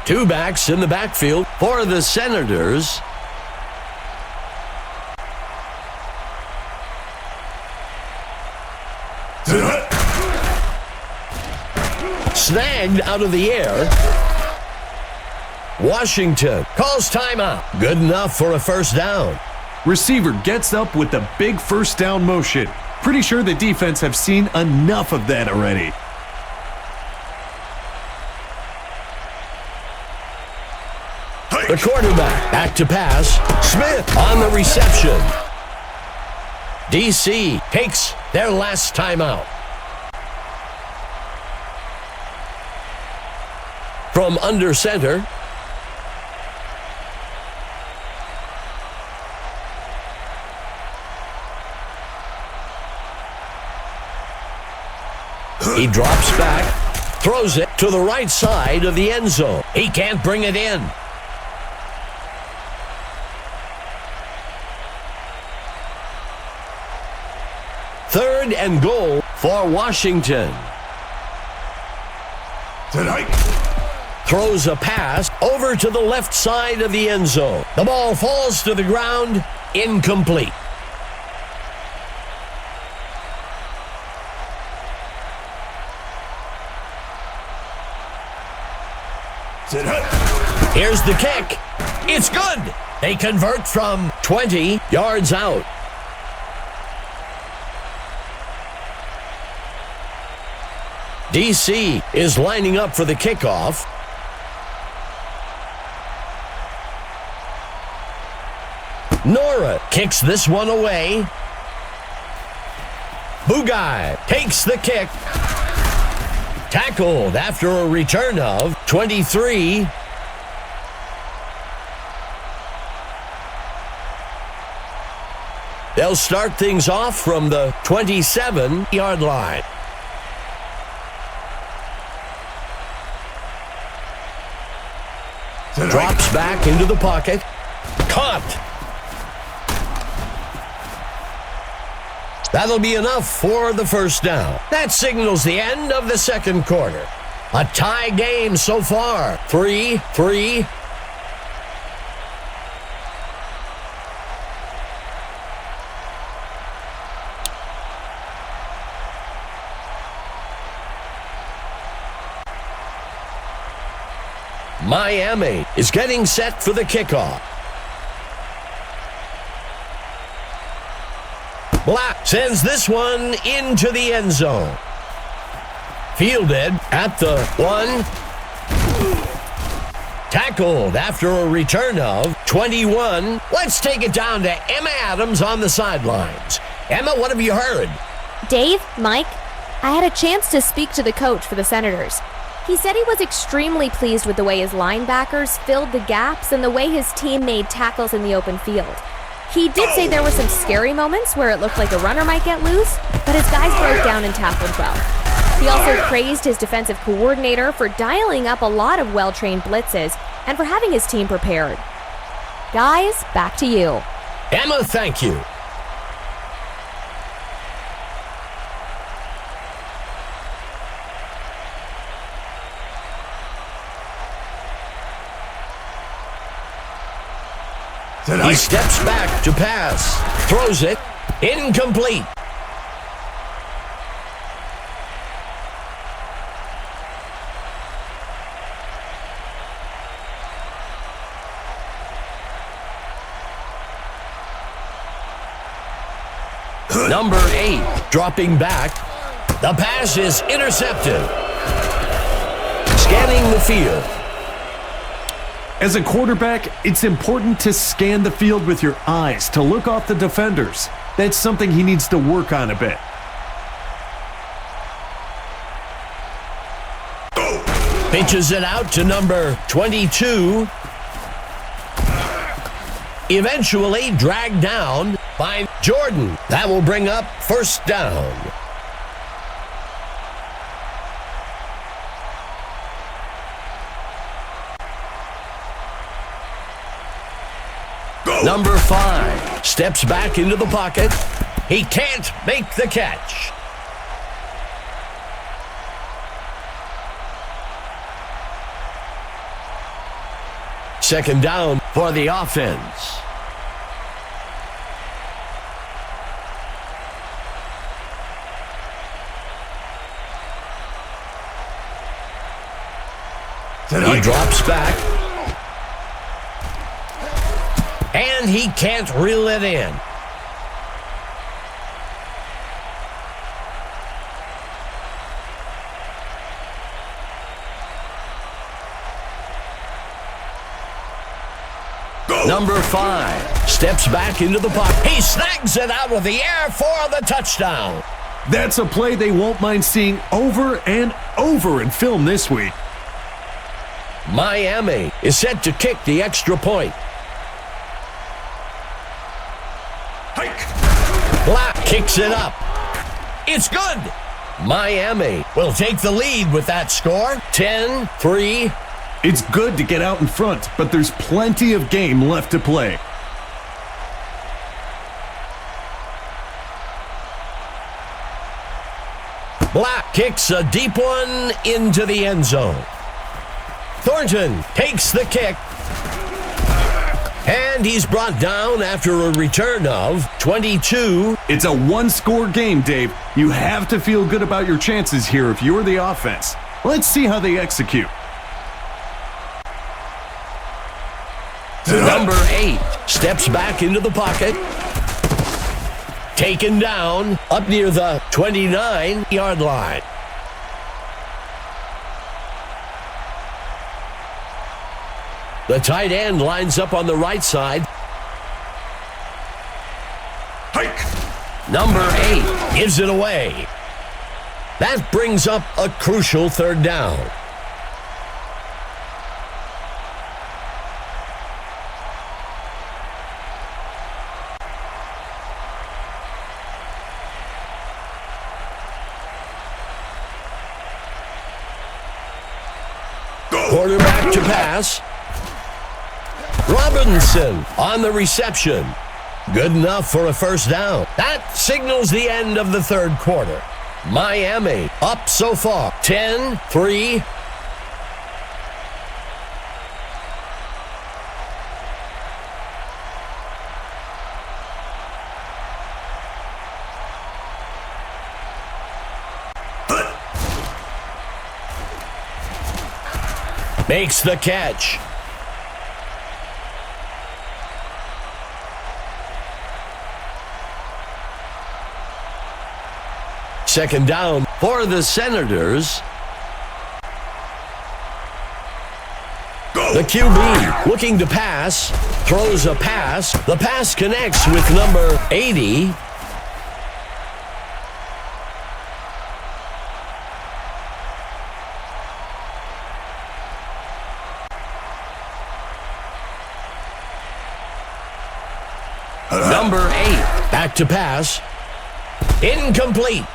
Two backs in the backfield for the Senators. Snagged out of the air. Washington calls timeout. Good enough for a first down. Receiver gets up with the big first down motion. Pretty sure the defense have seen enough of that already. The quarterback back to pass. Smith on the reception. DC takes their last timeout. From under center. He drops back, throws it to the right side of the end zone. He can't bring it in. Third and goal for Washington. Tonight. Throws a pass over to the left side of the end zone. The ball falls to the ground, incomplete. Here's the kick. It's good. They convert from 20 yards out. DC is lining up for the kickoff. Nora kicks this one away. Bugai takes the kick. Tackled after a return of 23. They'll start things off from the 27-yard line. Drops back into the pocket. Caught. That'll be enough for the first down. That signals the end of the second quarter. A tie game so far. 3-3. Miami is getting set for the kickoff. Black sends this one into the end zone. Fielded at the 1. Tackled after a return of 21. Let's take it down to Emma Adams on the sidelines. Emma, what have you heard? Dave, Mike, I had a chance to speak to the coach for the Senators. He said he was extremely pleased with the way his linebackers filled the gaps and the way his team made tackles in the open field. He did say there were some scary moments where it looked like a runner might get loose, but his guys broke down and tackled well. He also praised his defensive coordinator for dialing up a lot of well-trained blitzes and for having his team prepared. Guys, back to you. Emma, thank you. He steps back to pass. Throws it. Incomplete. Number 8 dropping back. The pass is intercepted. Scanning the field. As a quarterback, it's important to scan the field with your eyes to look off the defenders. That's something he needs to work on a bit. Pitches it out to number 22. eventually dragged down by Jordan. That will bring up first down. Go. Number 5 steps back into the pocket. He can't make the catch. Second down for the offense. He drops back. And he can't reel it in. Go. Number 5 steps back into the pocket. He snags it out of the air for the touchdown. That's a play they won't mind seeing over and over in film this week. Miami is set to kick the extra point. Hike. Black kicks it up. It's good. Miami will take the lead with that score. 10-3. It's good to get out in front, but there's plenty of game left to play. Black kicks a deep one into the end zone. Thornton takes the kick. And he's brought down after a return of 22. It's a one-score game, Dave. You have to feel good about your chances here if you're the offense. Let's see how they execute. Number 8 steps back into the pocket. Taken down up near the 29-yard line. The tight end lines up on the right side. Hike. Number 8 gives it away. That brings up a crucial third down. Quarterback to pass. Robinson on the reception. Good enough for a first down. That signals the end of the third quarter. Miami up so far. 10-3. Makes the catch. Second down for the Senators. Go. The QB looking to pass, throws a pass. The pass connects with number 80. Number 8 back to pass. Incomplete.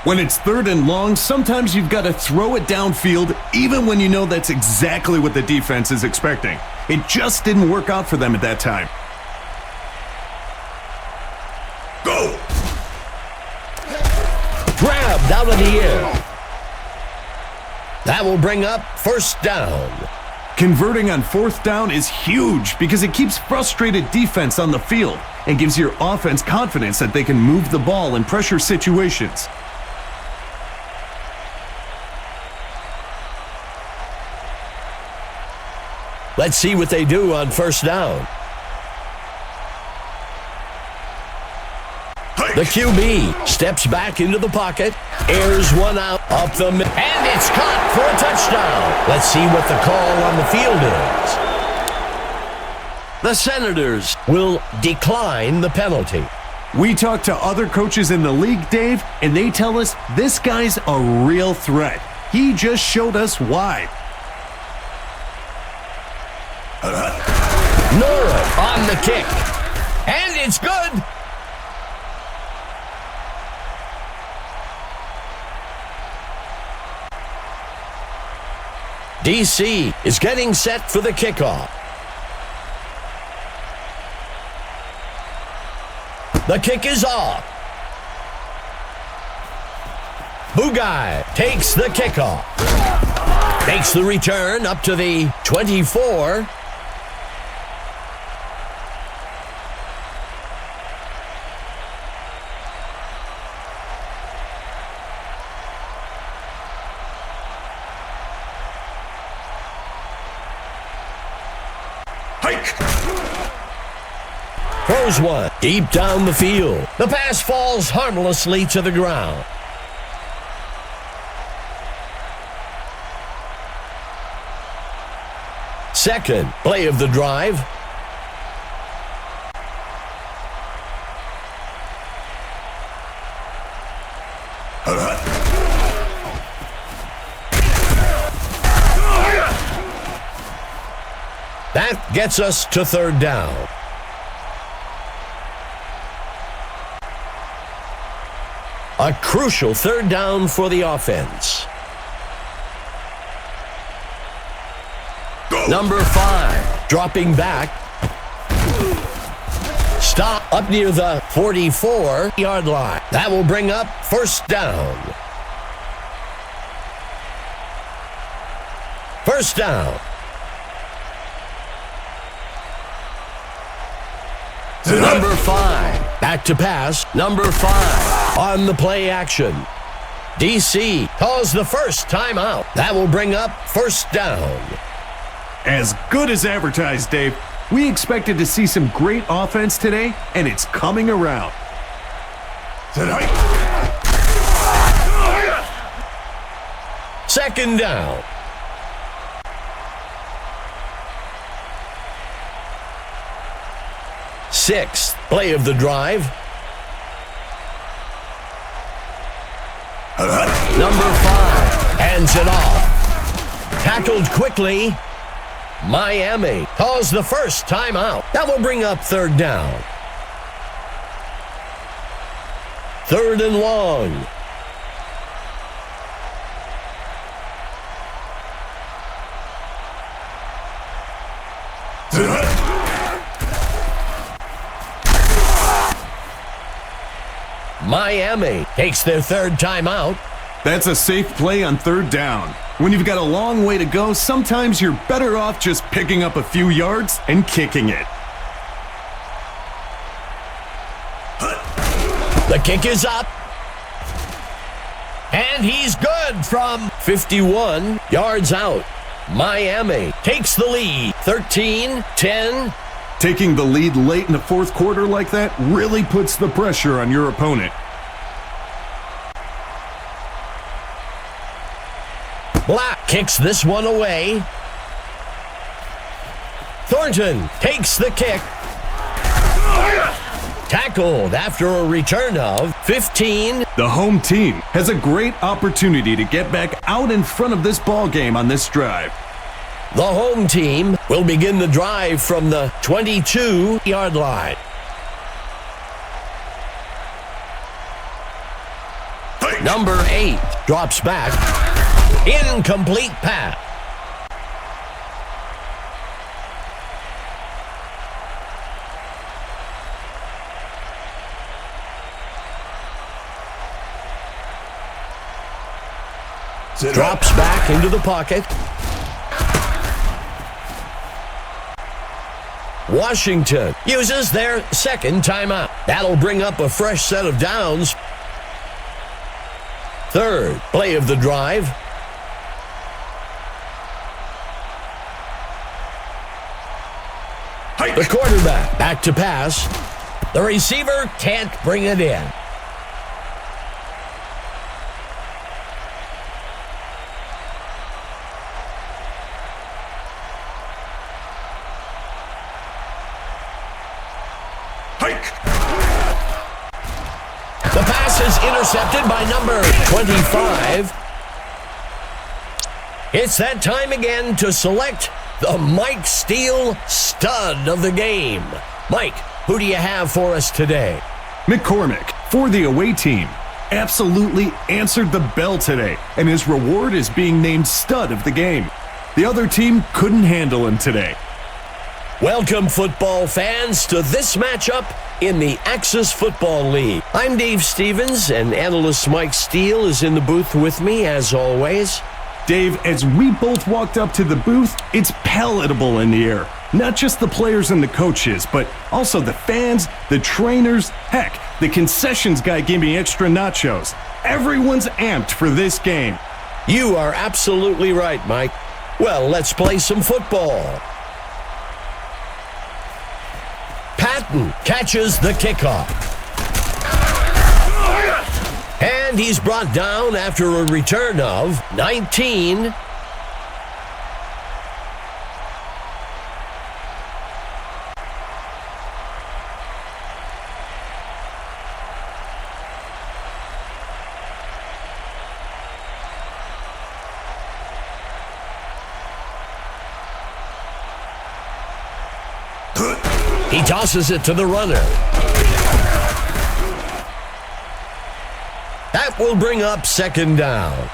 When it's third and long, sometimes you've got to throw it downfield, even when you know that's exactly what the defense is expecting. It just didn't work out for them at that time. Go. Grabbed out of the air. That will bring up first down. Converting on fourth down is huge because it keeps frustrated defense on the field and gives your offense confidence that they can move the ball in pressure situations. Let's see what they do on first down. The QB steps back into the pocket, airs one out up the middle, and it's caught for a touchdown. Let's see what the call on the field is. The Senators will decline the penalty. We talk to other coaches in the league, Dave, and they tell us this guy's a real threat. He just showed us why. Norris on the kick. And it's good. DC is getting set for the kickoff. The kick is off. Bugai takes the kickoff. Makes the return up to the 24. Throws one deep down the field. The pass falls harmlessly to the ground. Second play of the drive. That gets us to third down. A crucial third down for the offense. Number 5, dropping back. Stop up near the 44-yard line. That will bring up first down. First down. Number 5, back to pass. Number 5 on the play action. DC calls the first timeout. That will bring up first down. As good as advertised, Dave. We expected to see some great offense today, and it's coming around. Second down. Sixth play of the drive. Number 5 hands it off. Tackled quickly. Miami calls the first timeout. That will bring up third down. Third and long. Miami takes their third timeout. That's a safe play on third down. When you've got a long way to go, sometimes you're better off just picking up a few yards and kicking it. The kick is up. And he's good from 51 yards out. Miami takes the lead, 13-10. Taking the lead late in the fourth quarter like that really puts the pressure on your opponent. Black kicks this one away. Thornton takes the kick. Tackled after a return of 15. The home team has a great opportunity to get back out in front of this ball game on this drive. The home team will begin the drive from the 22-yard line. Number 8 drops back. Incomplete pass. Drops back into the pocket. Washington uses their second timeout. That'll bring up a fresh set of downs. Third play of the drive. The quarterback back to pass. The receiver can't bring it in. The pass is intercepted by number 25. It's that time again to select the Mike Steele stud of the game. Mike, who do you have for us today? McCormick, for the away team, absolutely answered the bell today, and his reward is being named stud of the game. The other team couldn't handle him today. Welcome, football fans, to this matchup in the Axis Football League. I'm Dave Stevens, and analyst Mike Steele is in the booth with me, as always. Dave, as we both walked up to the booth, it's palatable in the air. Not just the players and the coaches, but also the fans, the trainers, heck, the concessions guy gave me extra nachos. Everyone's amped for this game. You are absolutely right, Mike. Well, let's play some football. Patton catches the kickoff. And he's brought down after a return of 19. He tosses it to the runner. That will bring up second down.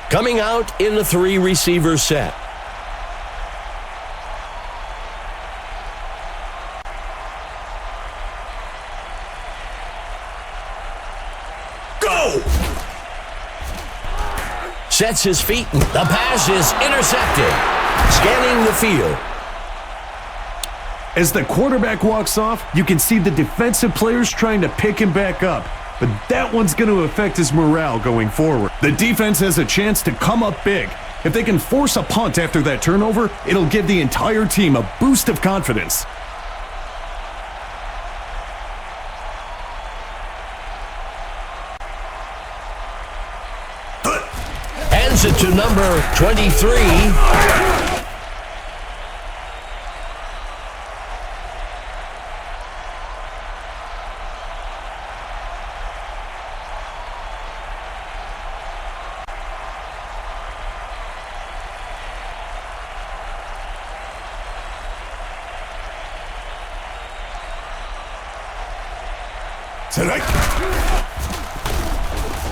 Coming out in the 3-receiver set. Go! Sets his feet. The pass is intercepted. Scanning the field. As the quarterback walks off, you can see the defensive players trying to pick him back up. But that one's going to affect his morale going forward. The defense has a chance to come up big. If they can force a punt after that turnover, it'll give the entire team a boost of confidence. Hands it to number 23.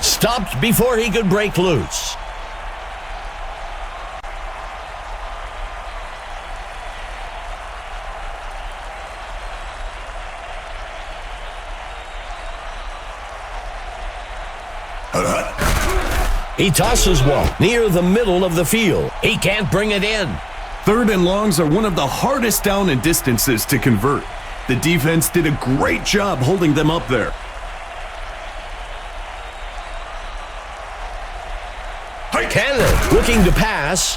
Stopped before he could break loose. He tosses one near the middle of the field. He can't bring it in. Third and longs are one of the hardest down and distances to convert. The defense did a great job holding them up there. Cannon looking to pass.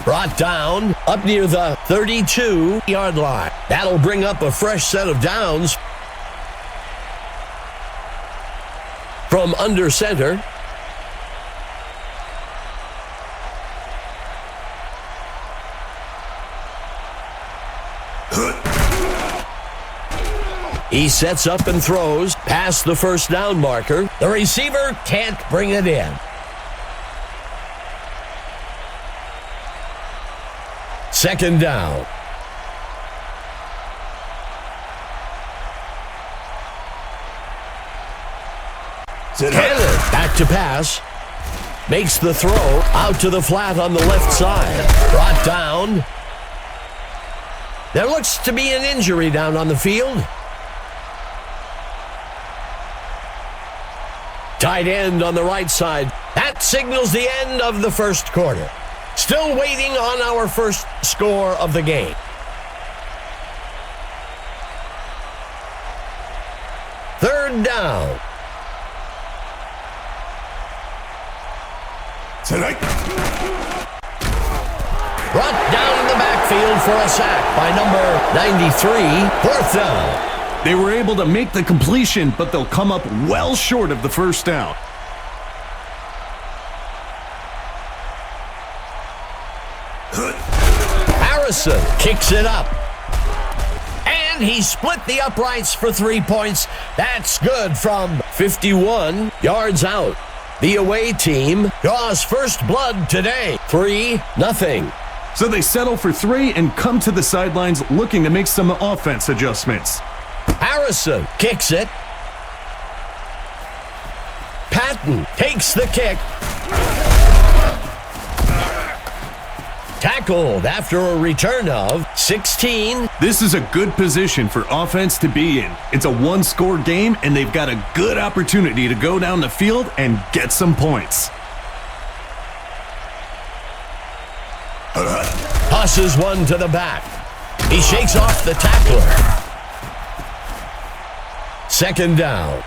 Brought down up near the 32-yard line. That'll bring up a fresh set of downs from under center. He sets up and throws past the first down marker. The receiver can't bring it in. Second down. Cannon back to pass. Makes the throw out to the flat on the left side. Brought down. There looks to be an injury down on the field. Tight end on the right side. That signals the end of the first quarter. Still waiting on our first score of the game. Third down. Brought down in the backfield for a sack by number 93. Fourth down. They were able to make the completion, but they'll come up well short of the first down. Harrison kicks it up. And he split the uprights for 3 points. That's good from 51 yards out. The away team draws first blood today, 3-0. So they settle for 3 and come to the sidelines looking to make some offense adjustments. Harrison kicks it. Patton takes the kick. Tackled after a return of 16. This is a good position for offense to be in. It's a one-score game, and they've got a good opportunity to go down the field and get some points. Tosses one to the back. He shakes off the tackler. Second down.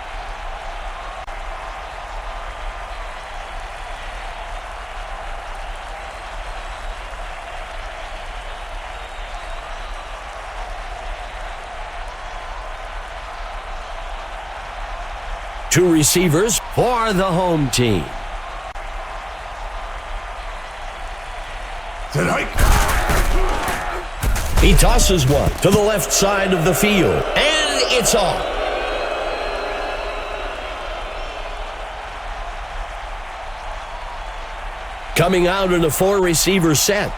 Two receivers for the home team. He tosses one to the left side of the field, and it's off. Coming out in a 4-receiver set.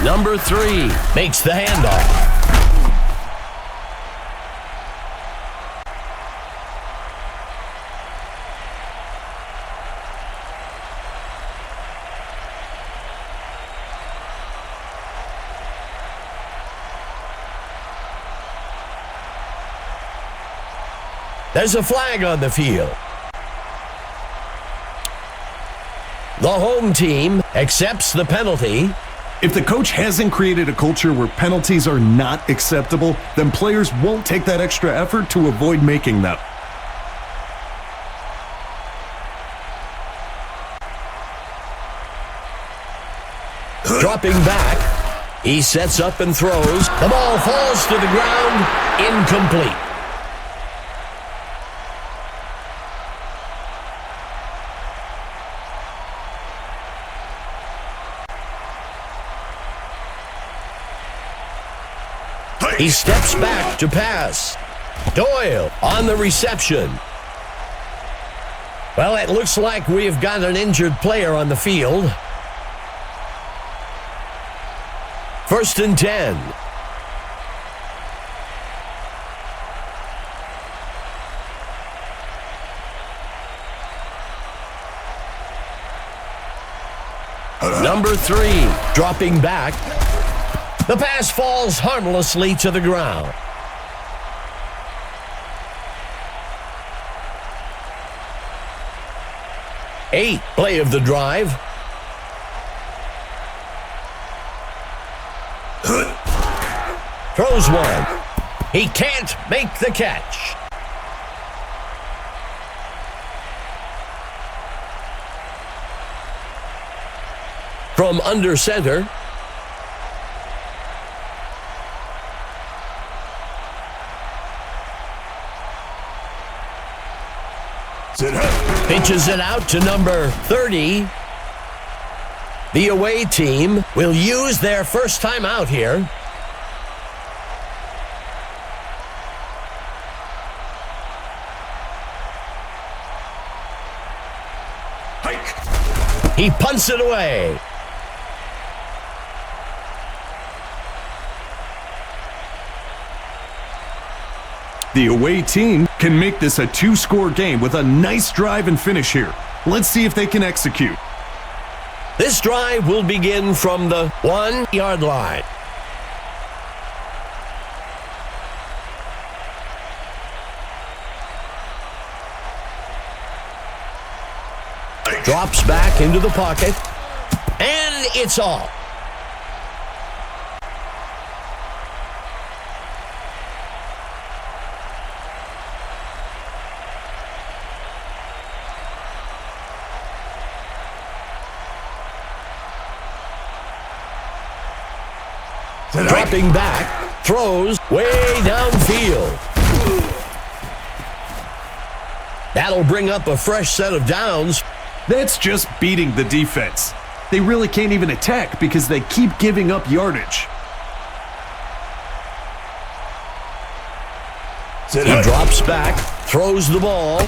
Number 3 makes the handoff. There's a flag on the field. The home team accepts the penalty. If the coach hasn't created a culture where penalties are not acceptable, then players won't take that extra effort to avoid making them. Dropping back, he sets up and throws. The ball falls to the ground, incomplete. He steps back to pass. Doyle on the reception. Well, it looks like we've got an injured player on the field. 1st and 10. Number 3 dropping back. The pass falls harmlessly to the ground. Eighth play of the drive. Throws one. He can't make the catch. From under center. Pitches it out to number 30. The away team will use their first time out here. Hike. He punts it away. The away team can make this a 2-score game with a nice drive and finish here. Let's see if they can execute. This drive will begin from the 1-yard line. Drops back into the pocket, and it's off. Dropping back, throws way downfield. That'll bring up a fresh set of downs. That's just beating the defense. They really can't even attack because they keep giving up yardage. He drops back, throws the ball.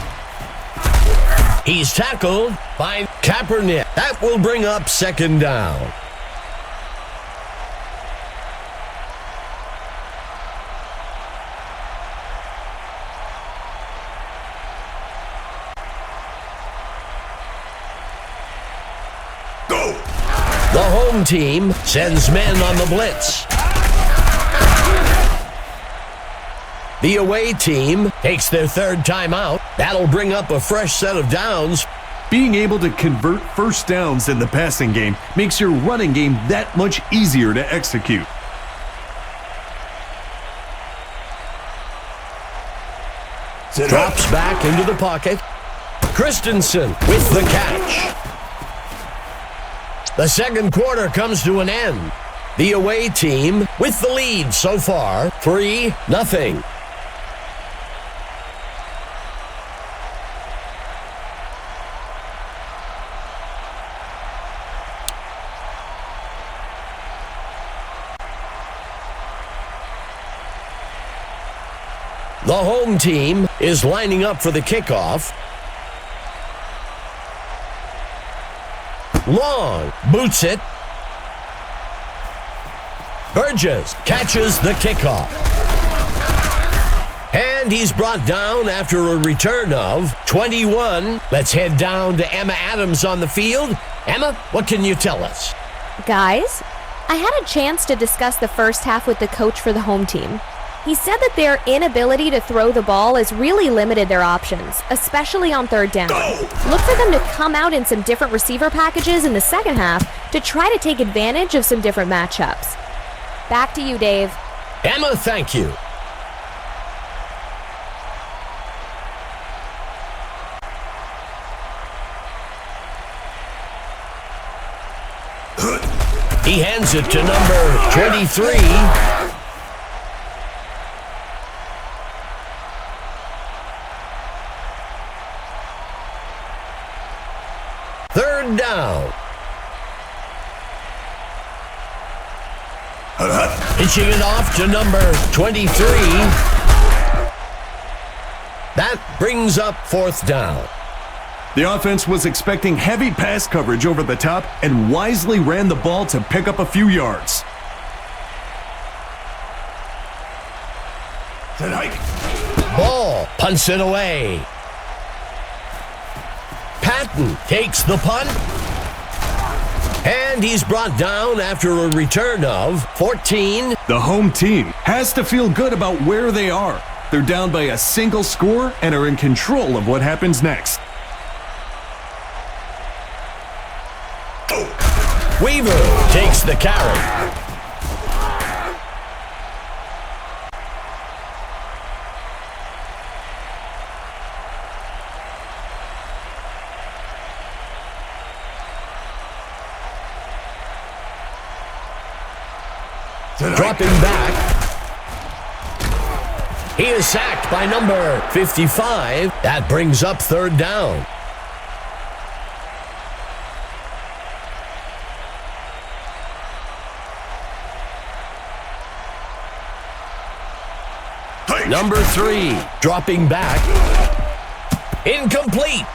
He's tackled by Kaepernick. That will bring up second down. Go! The home team sends men on the blitz. The away team takes their third timeout. That'll bring up a fresh set of downs. Being able to convert first downs in the passing game makes your running game that much easier to execute. Drops back into the pocket. Christensen with the catch. The second quarter comes to an end. The away team with the lead so far, 3-0. The home team is lining up for the kickoff. Long boots it. Burgess catches the kickoff. And he's brought down after a return of 21. Let's head down to Emma Adams on the field. Emma, what can you tell us? Guys, I had a chance to discuss the first half with the coach for the home team. He said that their inability to throw the ball has really limited their options, especially on third down. Look for them to come out in some different receiver packages in the second half to try to take advantage of some different matchups. Back to you, Dave. Emma, thank you. He hands it to number 23. Third down. Pitching it off to number 23. That brings up fourth down. The offense was expecting heavy pass coverage over the top and wisely ran the ball to pick up a few yards. Ball punts it away. Patton takes the punt. And he's brought down after a return of 14. The home team has to feel good about where they are. They're down by a single score and are in control of what happens next. Weaver takes the carry. Dropping back. He is sacked by number 55. That brings up third down. Number 3, dropping back. Incomplete.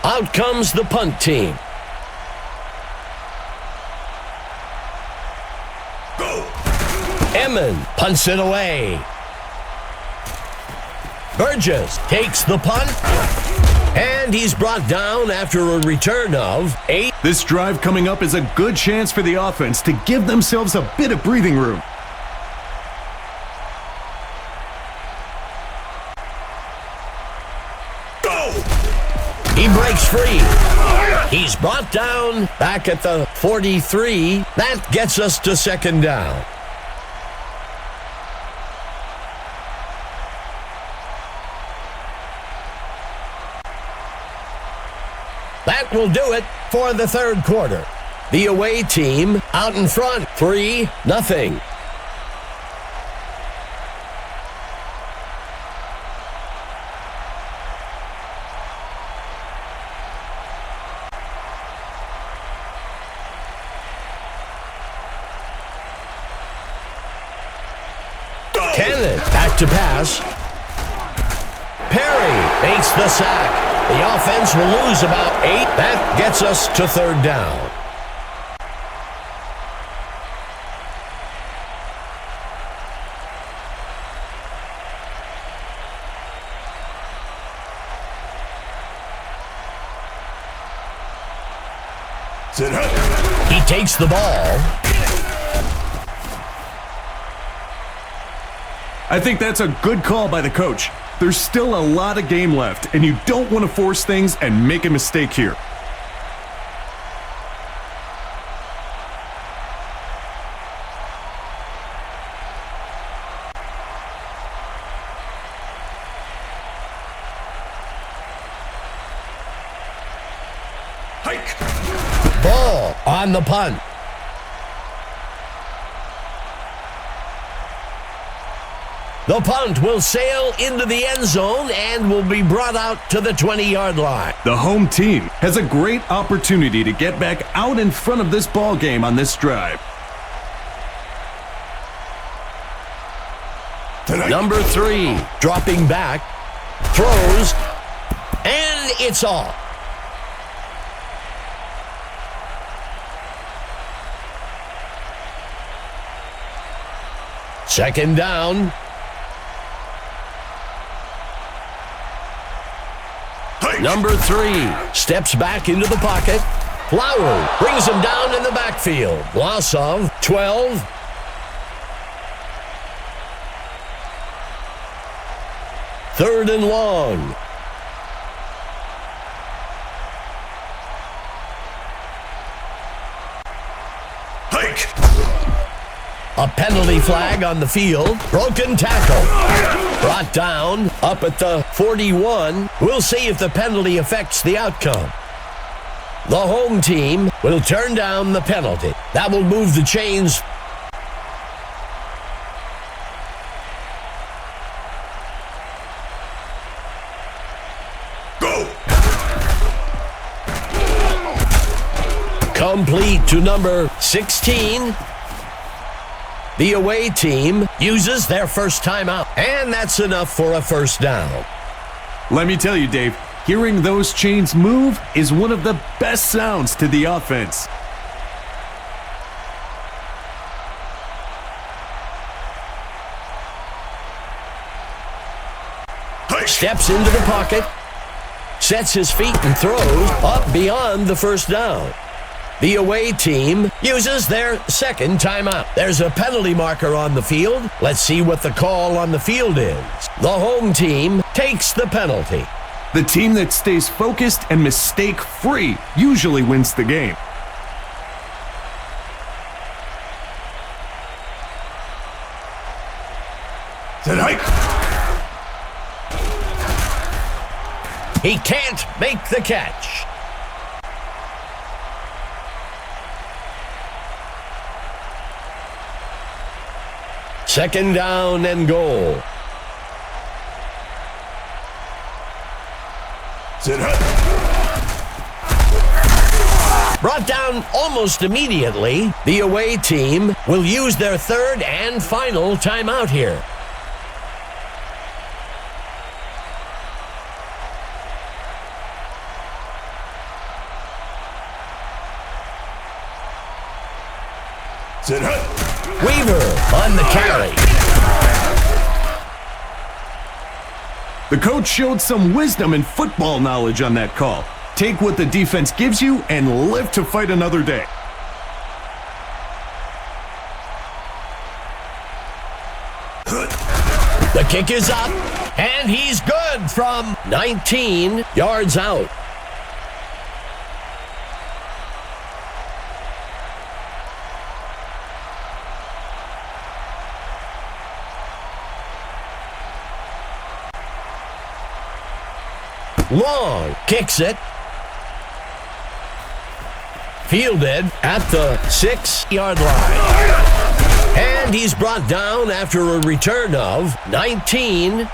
Out comes the punt team. Go! Emmon punts it away. Burgess takes the punt. And he's brought down after a return of 8. This drive coming up is a good chance for the offense to give themselves a bit of breathing room. Go! He breaks free. He's brought down back at the 43. That gets us to second down. That will do it for the third quarter. The away team out in front, 3-0. Cannon back to pass. Perry makes the sack. The offense will lose about 8. That gets us to third down. He takes the ball. I think that's a good call by the coach. There's still a lot of game left, and you don't want to force things and make a mistake here. Ball on the punt. The punt will sail into the end zone and will be brought out to the 20-yard line. The home team has a great opportunity to get back out in front of this ball game on this drive. Number 3, dropping back, throws, and it's off. Second down. Number 3 steps back into the pocket. Flower brings him down in the backfield. Loss of 12. Third and long. A penalty flag on the field. Broken tackle. Brought down up at the 41. We'll see if the penalty affects the outcome. The home team will turn down the penalty. That will move the chains. Complete to number 16. The away team uses their first timeout, and that's enough for a first down. Let me tell you, Dave, hearing those chains move is one of the best sounds to the offense. Steps into the pocket, sets his feet and throws up beyond the first down. The away team uses their second timeout. There's a penalty marker on the field. Let's see what the call on the field is. The home team takes the penalty. The team that stays focused and mistake-free usually wins the game. He can't make the catch. Second down and goal. Brought down almost immediately, the away team will use their third and final timeout here. Weaver on the carry. The coach showed some wisdom and football knowledge on that call. Take what the defense gives you and live to fight another day. The kick is up, and he's good from 19 yards out. Long kicks it. Fielded at the 6-yard line. And he's brought down after a return of 19.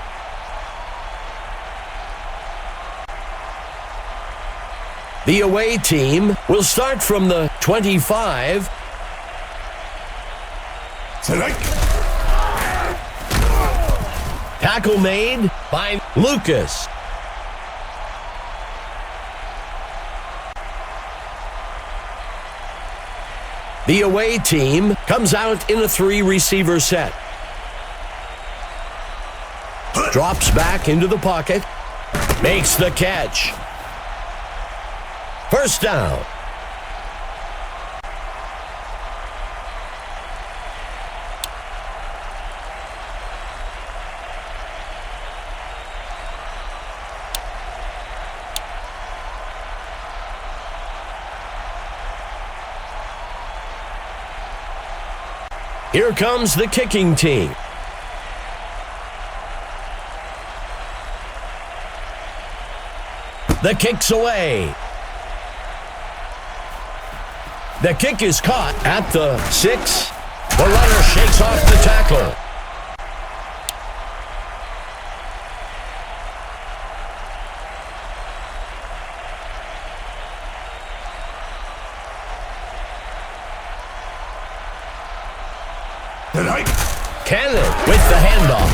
The away team will start from the 25. Tackle made by Lucas. The away team comes out in a 3-receiver set. Drops back into the pocket. Makes the catch. First down. Here comes the kicking team. The kick's away. The kick is caught at the 6. The runner shakes off the tackle. Cannon with the handoff.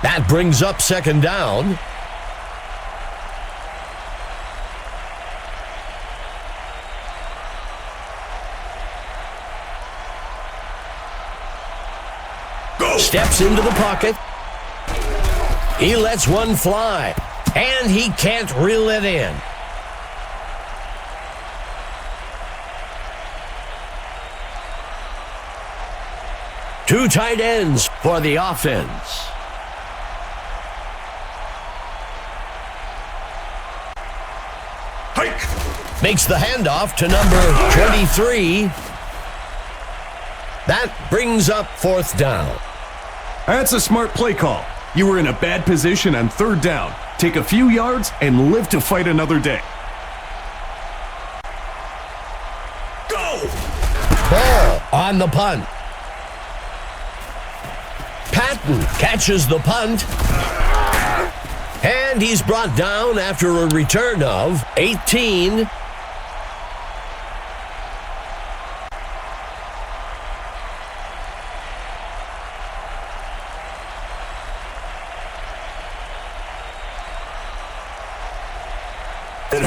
That brings up second down. Steps into the pocket. He lets one fly, and he can't reel it in. Two tight ends for the offense. Hike. Makes the handoff to number 23. That brings up fourth down. That's a smart play call. You were in a bad position on third down. Take a few yards and live to fight another day. Go. Ball on the punt. Patton catches the punt. And he's brought down after a return of 18.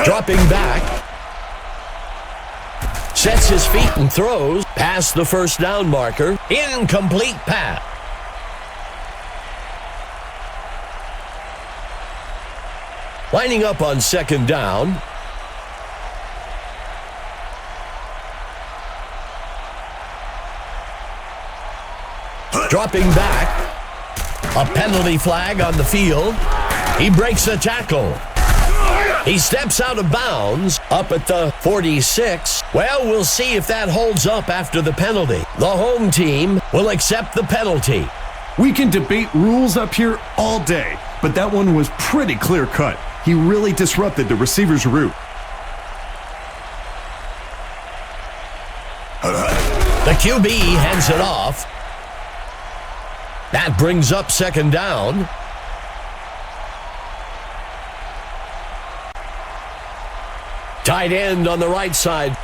Dropping back. Sets his feet and throws past the first down marker. Incomplete pass. Lining up on second down. Dropping back. A penalty flag on the field. He breaks a tackle. He steps out of bounds up at the 46. Well, we'll see if that holds up after the penalty. The home team will accept the penalty. We can debate rules up here all day, but that one was pretty clear-cut. He really disrupted the receiver's route. The QB hands it off. That brings up second down. Tight end on the right side.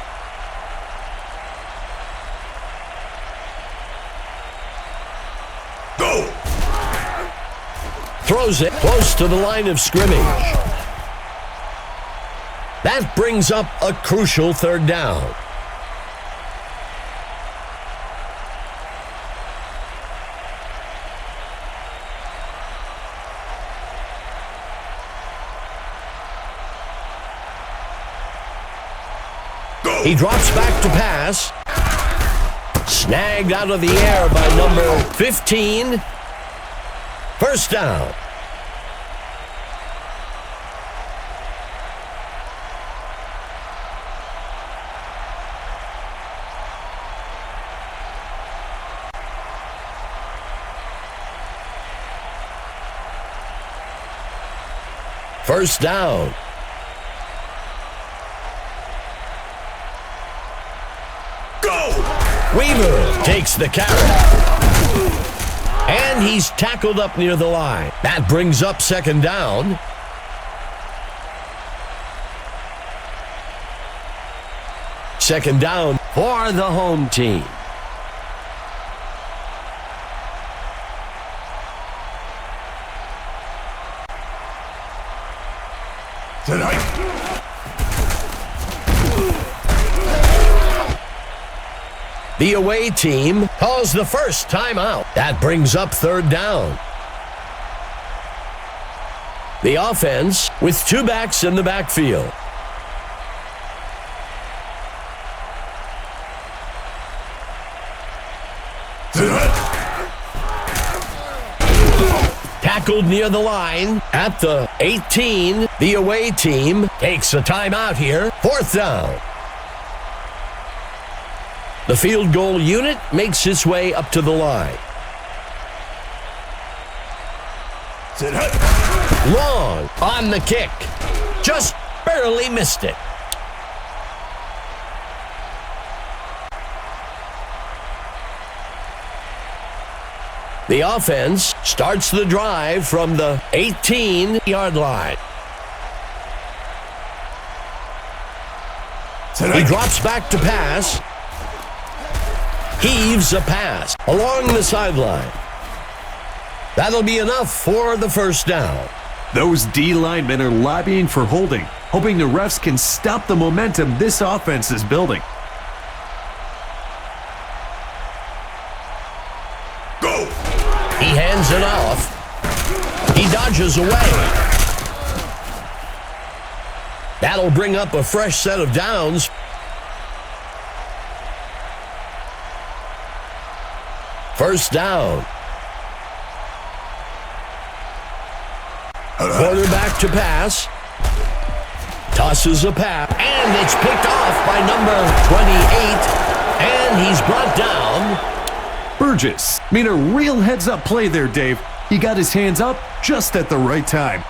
Go. Throws it close to the line of scrimmage. That brings up a crucial third down. He drops back to pass. Snagged out of the air by number 15. First down. First down. Weaver takes the carry. And he's tackled up near the line. That brings up second down. Second down for the home team. The away team calls the first timeout. That brings up third down. The offense with two backs in the backfield. Tackled near the line at the 18. The away team takes a timeout here. Fourth down. The field goal unit makes its way up to the line. Long on the kick. Just barely missed it. The offense starts the drive from the 18-yard line. He drops back to pass. Heaves a pass along the sideline. That'll be enough for the first down. Those D linemen are lobbying for holding, hoping the refs can stop the momentum this offense is building. Go! He hands it off. He dodges away. That'll bring up a fresh set of downs. First down. Quarterback to pass. Tosses a pass. And it's picked off by number 28. And he's brought down. Burgess made a real heads-up play there, Dave. He got his hands up just at the right time.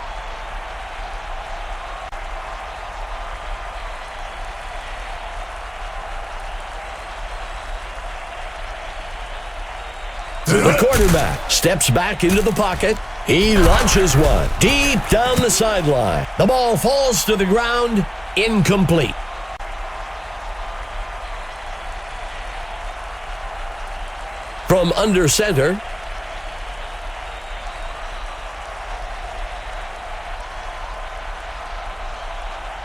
The quarterback steps back into the pocket. He launches one deep down the sideline. The ball falls to the ground, incomplete. From under center,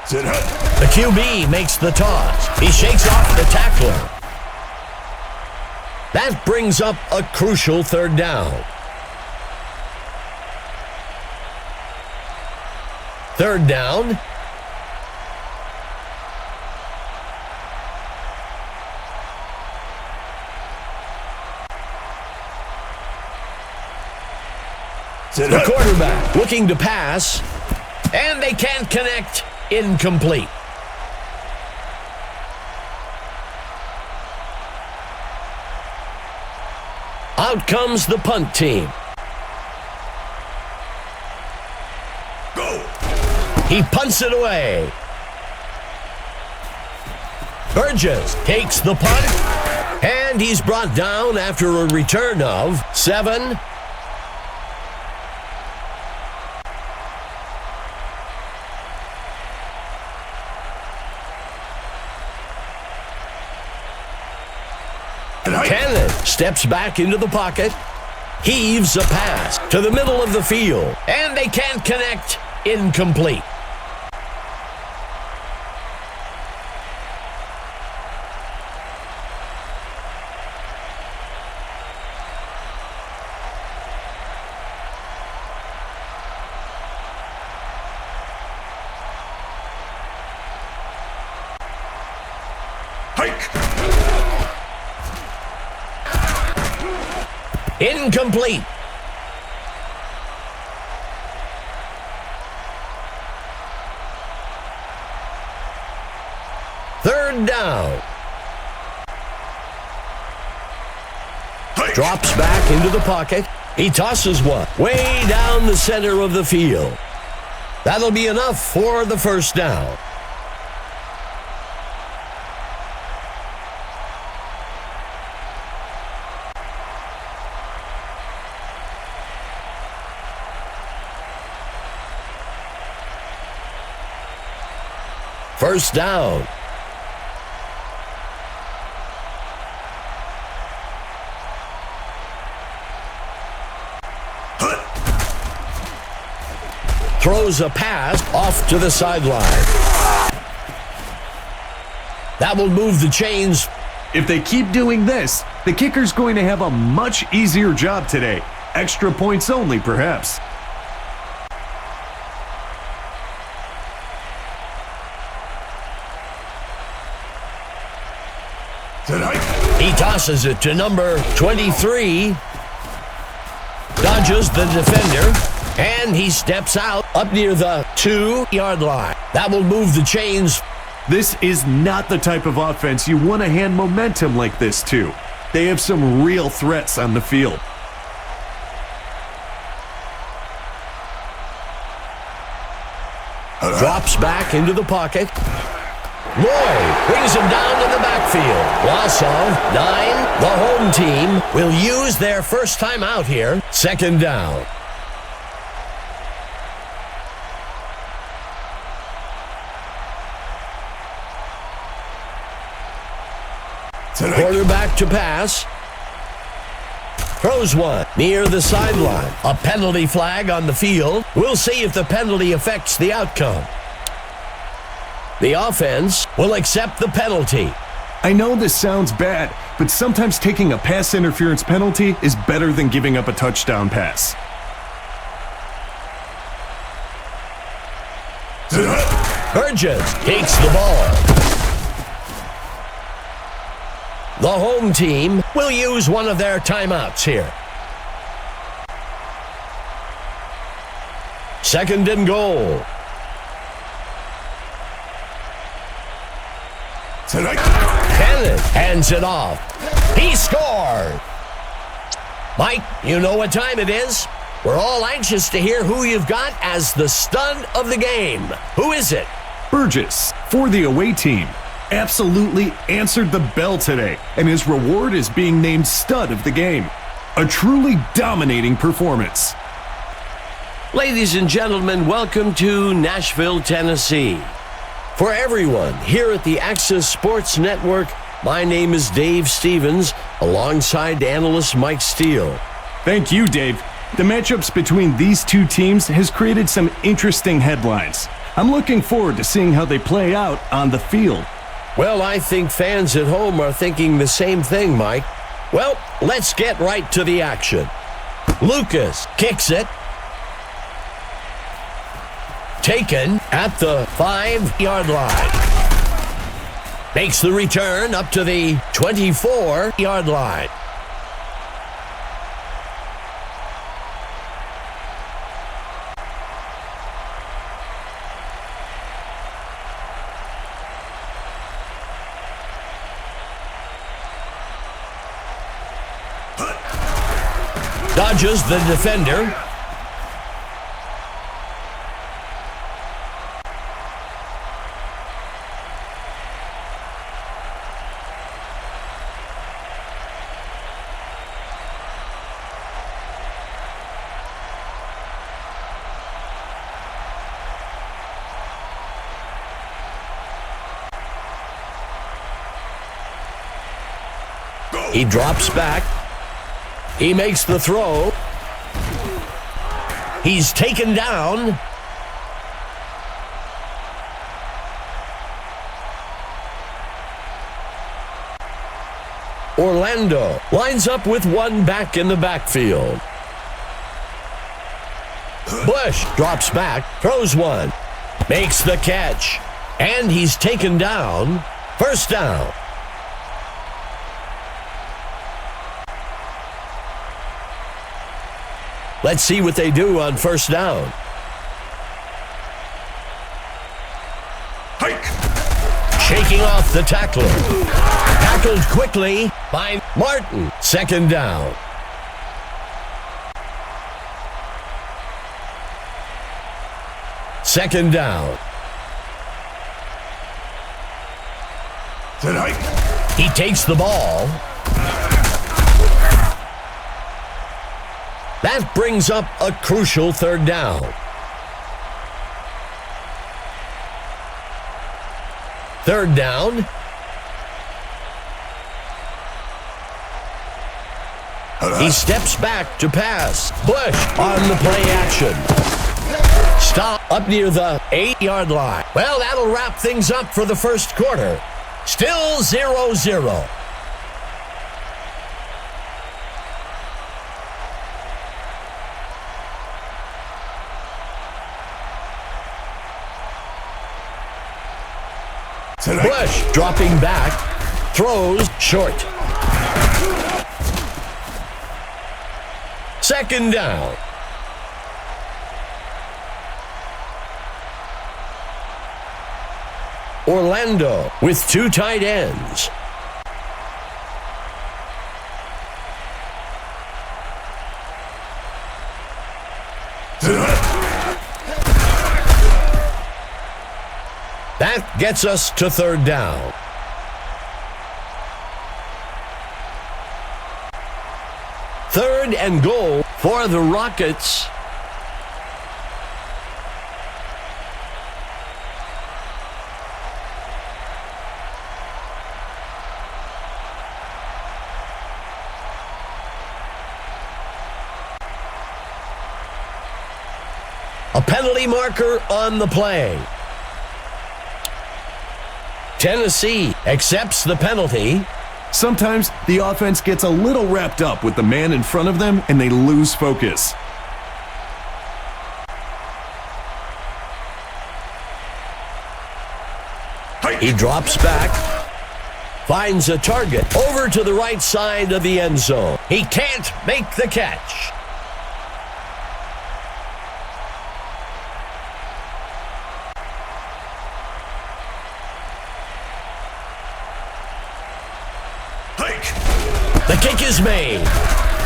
the QB makes the toss. He shakes off the tackler. That brings up a crucial third down. Third down. The quarterback looking to pass, and they can't connect. Incomplete. Out comes the punt team. Go! He punts it away. Burgess takes the punt, and he's brought down after a return of 7. Cannon steps back into the pocket, heaves a pass to the middle of the field, and they can't connect. Incomplete. Hike! Incomplete. Third down. Hike! Drops back into the pocket. He tosses one way down the center of the field. That'll be enough for the first down. First down. throws a pass off to the sideline. That will move the chains. If they keep doing this, the kicker's going to have a much easier job today. Extra points only, perhaps. He tosses it to number 23. Dodges the defender. And he steps out up near the 2-yard line. That will move the chains. This is not the type of offense you want to hand momentum like this to. They have some real threats on the field. Drops back into the pocket. Lloyd brings him down to the backfield. Loss of 9. The home team will use their first time out here. Second down. Quarterback to pass. Throws one near the sideline. A penalty flag on the field. We'll see if the penalty affects the outcome. The offense will accept the penalty. I know this sounds bad, but sometimes taking a pass interference penalty is better than giving up a touchdown pass. Burgess takes the ball. The home team will use one of their timeouts here. Second and goal. Kenneth hands it off. He scored. Mike, you know what time it is? We're all anxious to hear who you've got as the stud of the game. Who is it? Burgess, for the away team, absolutely answered the bell today, and his reward is being named stud of the game. A truly dominating performance. Ladies and gentlemen, welcome to Nashville, Tennessee. For everyone here at the Access Sports Network, my name is Dave Stevens, alongside analyst Mike Steele. Thank you, Dave. The matchups between these two teams has created some interesting headlines. I'm looking forward to seeing how they play out on the field. Well, I think fans at home are thinking the same thing, Mike. Well, let's get right to the action. Lucas kicks it. Taken at the 5-yard line. Makes the return up to the 24-yard line. Dodges the defender. He drops back. He makes the throw. He's taken down. Orlando lines up with one back in the backfield. Bush drops back, throws one, makes the catch, and he's taken down. First down. Let's see what they do on first down. Hike. Shaking off the tackler. Tackled quickly by Martin. Second down. Second down. He takes the ball. That brings up a crucial third down. Third down. He steps back to pass. Bush on the play action. Stop up near the 8-yard line. Well, that'll wrap things up for the first quarter. Still 0-0. Bush dropping back, throws short. Second down. Orlando with 2 tight ends. That gets us to third down. Third and goal for the Rockets. A penalty marker on the play. Tennessee accepts the penalty. Sometimes the offense gets a little wrapped up with the man in front of them and they lose focus. He drops back, finds a target over to the right side of the end zone. He can't make the catch. The kick is made,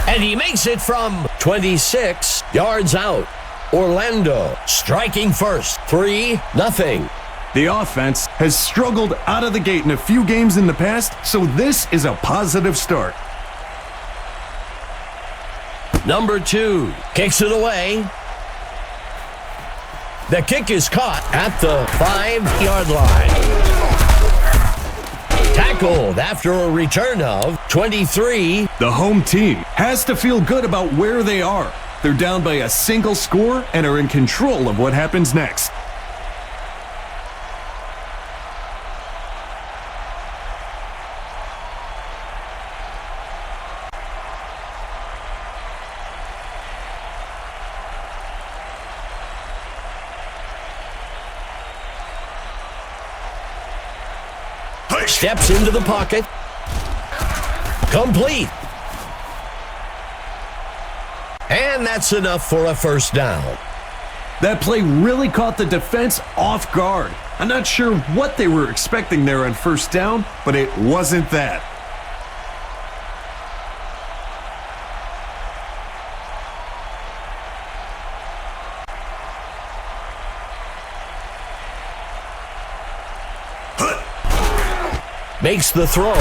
and he makes it from 26 yards out. Orlando striking first, 3-0. The offense has struggled out of the gate in a few games in the past, so this is a positive start. Number 2 kicks it away. The kick is caught at the 5-yard line. Tackled after a return of 23. The home team has to feel good about where they are. They're down by a single score and are in control of what happens next. Steps into the pocket. Complete. And that's enough for a first down. That play really caught the defense off guard. I'm not sure what they were expecting there on first down, but it wasn't that. Makes the throw.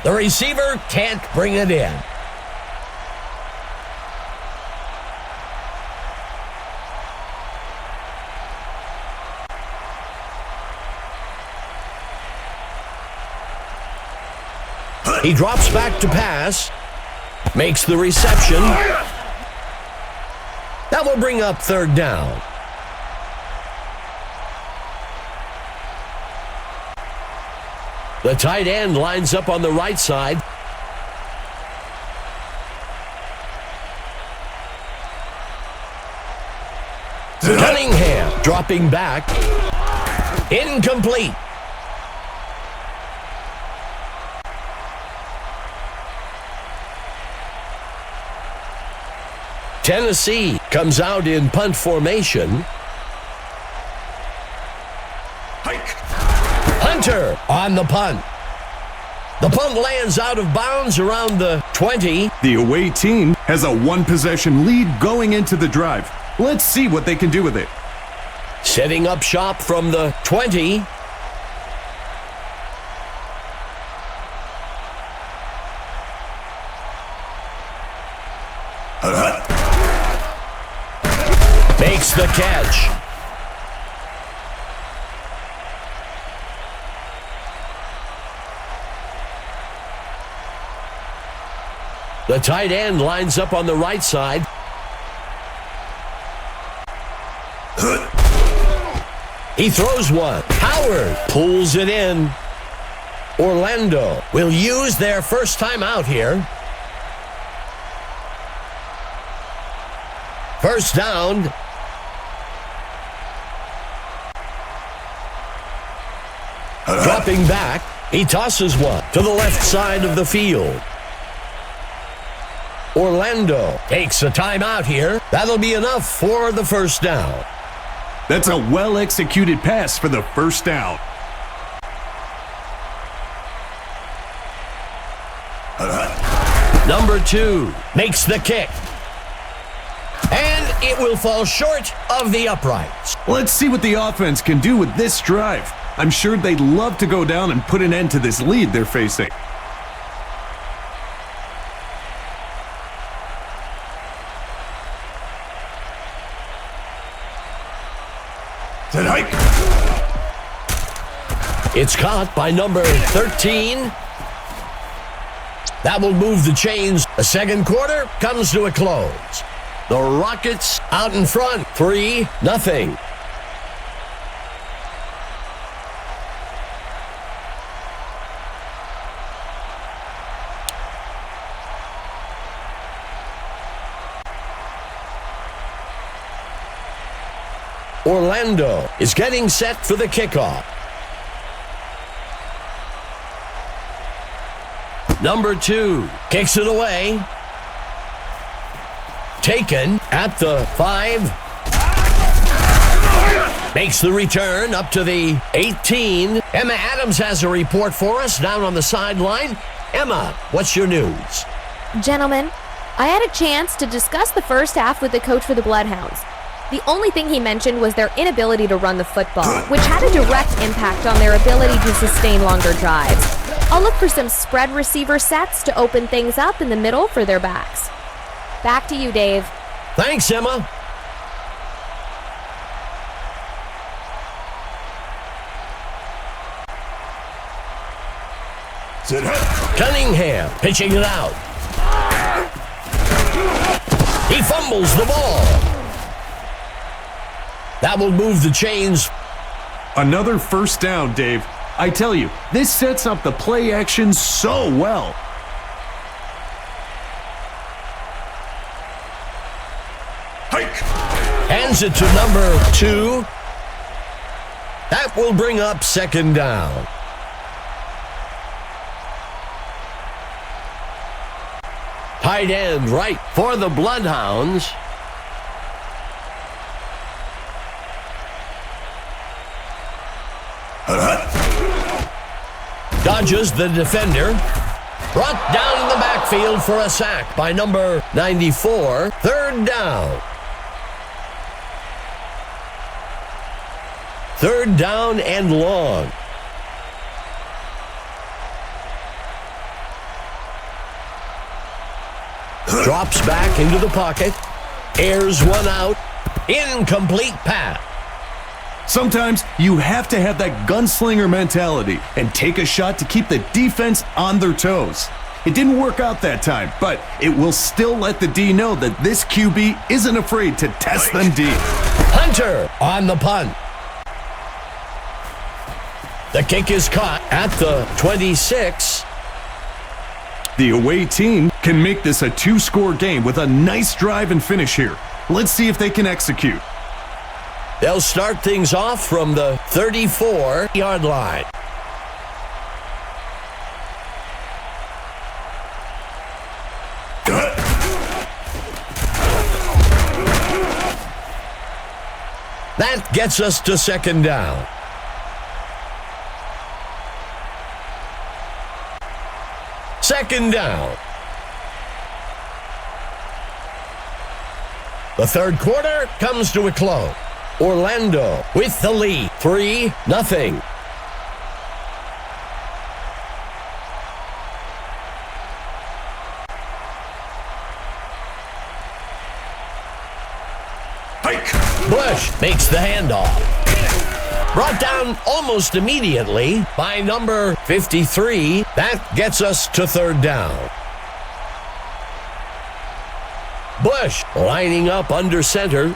The receiver can't bring it in. He drops back to pass. Makes the reception. That will bring up third down. The tight end lines up on the right side. Cunningham dropping back. Incomplete. Tennessee comes out in punt formation. Hunter on the punt. The punt lands out of bounds around the 20. The away team has a one-possession lead going into the drive. Let's see what they can do with it. Setting up shop from the 20. Makes the catch. The tight end lines up on the right side. He throws one. Howard pulls it in. Orlando will use their first time out here. First down. Dropping back, he tosses one to the left side of the field. Orlando takes a timeout here. That'll be enough for the first down. That's a well-executed pass for the first down. Number 2 makes the kick. And it will fall short of the uprights. Let's see what the offense can do with this drive. I'm sure they'd love to go down and put an end to this lead they're facing. It's caught by number 13. That will move the chains. The second quarter comes to a close. The Rockets out in front, 3-0. Orlando is getting set for the kickoff. Number 2 kicks it away. Taken at the 5. Makes the return up to the 18. Emma Adams has a report for us down on the sideline. Emma, what's your news? Gentlemen, I had a chance to discuss the first half with the coach for the Bloodhounds. The only thing he mentioned was their inability to run the football, which had a direct impact on their ability to sustain longer drives. I'll look for some spread receiver sets to open things up in the middle for their backs. Back to you, Dave. Thanks, Emma. Cunningham pitching it out. He fumbles the ball. That will move the chains. Another first down, Dave. I tell you, this sets up the play action so well. Hands it to number 2. That will bring up second down. Tight end right for the Bloodhounds. Dodges the defender. Brought down in the backfield for a sack by number 94. Third down. Third down and long. Drops back into the pocket. Airs one out. Incomplete pass. Sometimes you have to have that gunslinger mentality and take a shot to keep the defense on their toes. It didn't work out that time, but it will still let the D know that this QB isn't afraid to test them deep. Hunter on the punt. The kick is caught at the 26. The away team can make this a 2-score game with a nice drive and finish here. Let's see if they can execute. They'll start things off from the 34-yard line. That gets us to second down. Second down. The third quarter comes to a close. Orlando with the lead, 3-0. Bush makes the handoff. Brought down almost immediately by number 53. That gets us to third down. Bush lining up under center.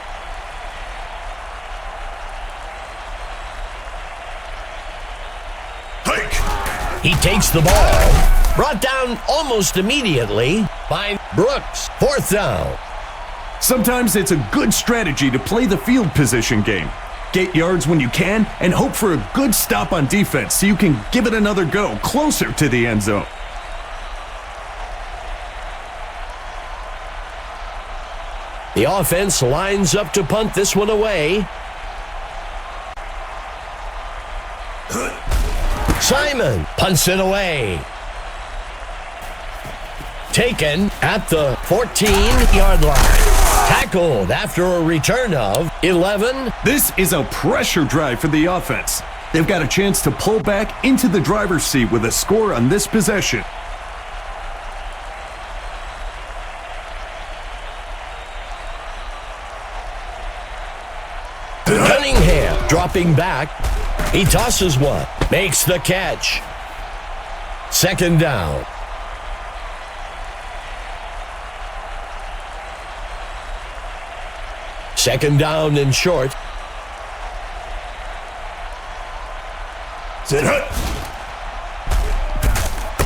He takes the ball. Brought down almost immediately by Brooks. 4th down. Sometimes it's a good strategy to play the field position game. Get yards when you can and hope for a good stop on defense so you can give it another go closer to the end zone. The offense lines up to punt this one away. Simon punts it away. Taken at the 14-yard line. Tackled after a return of 11. This is a pressure drive for the offense. They've got a chance to pull back into the driver's seat with a score on this possession. Cunningham dropping back. He tosses one. Makes the catch. 2nd down. Second down and short. Sit hut.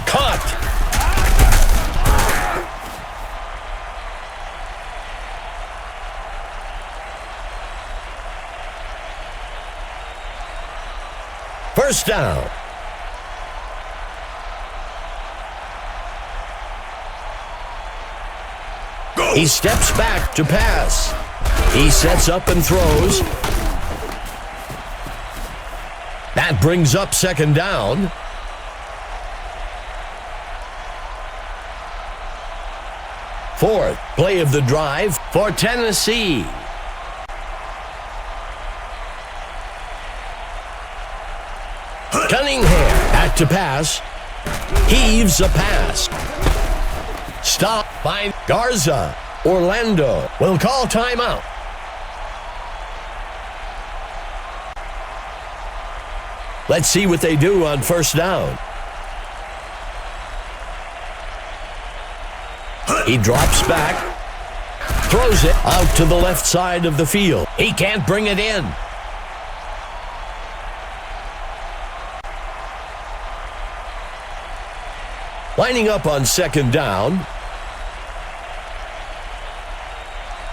Caught. First down. Go. He steps back to pass. He sets up and throws. That brings up 2nd down. Fourth play of the drive for Tennessee. Cunningham back to pass. Heaves a pass. Stop by Garza. Orlando will call timeout. Let's see what they do on 1st down. He drops back, throws it out to the left side of the field. He can't bring it in. Lining up on 2nd down.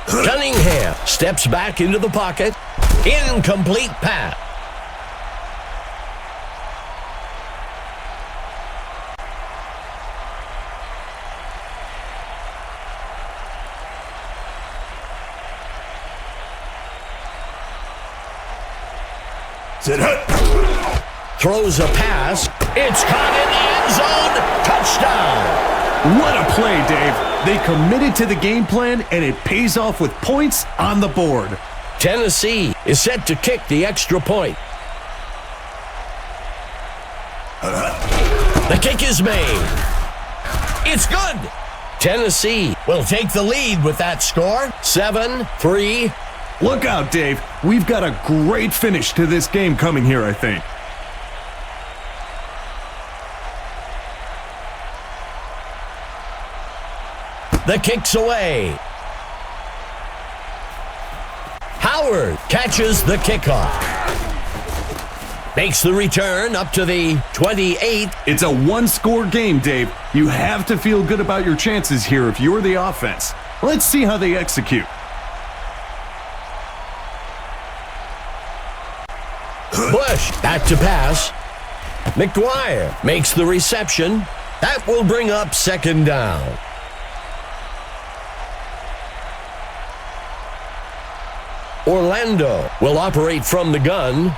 Cunningham steps back into the pocket. Incomplete pass. Sit hut. Throws a pass. It's caught in the end zone. Touchdown. What a play, Dave. They committed to the game plan, and it pays off with points on the board. Tennessee is set to kick the extra point. The kick is made. It's good. Tennessee will take the lead with that score. 7-3. Look out, Dave. We've got a great finish to this game coming here, I think. The kick's away. Howard catches the kickoff. Makes the return up to the 28. It's a one-score game, Dave. You have to feel good about your chances here if you're the offense. Let's see how they execute. Bush back to pass. McGuire makes the reception. That will bring up 2nd down. Orlando will operate from the gun.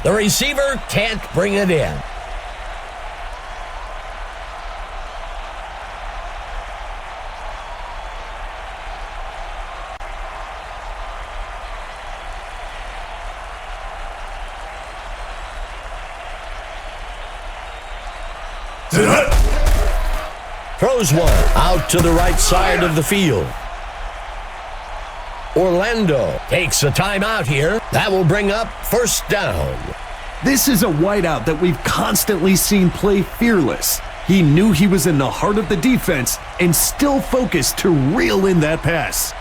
The receiver can't bring it in. Throws one out to the right side of the field. Orlando takes a timeout here. That will bring up 1st down. This is a wideout that we've constantly seen play fearless. He knew he was in the heart of the defense and still focused to reel in that pass.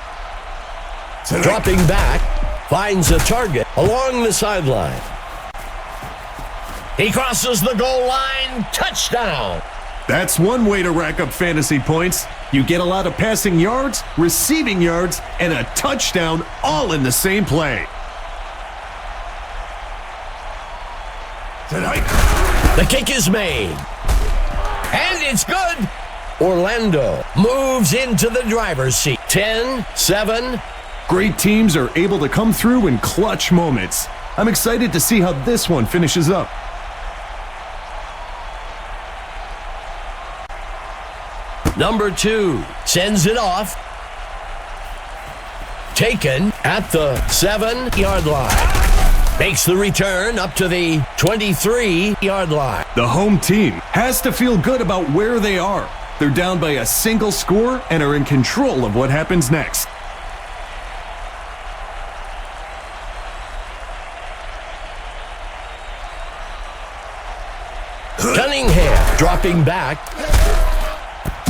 Dropping back, finds a target along the sideline. He crosses the goal line, touchdown. That's one way to rack up fantasy points. You get a lot of passing yards, receiving yards, and a touchdown all in the same play. The kick is made. And it's good. Orlando moves into the driver's seat. 10-7. Great teams are able to come through in clutch moments. I'm excited to see how this one finishes up. Number 2 sends it off. Taken at the 7-yard line. Makes the return up to the 23-yard line. The home team has to feel good about where they are. They're down by a single score and are in control of what happens next. Cunningham dropping back.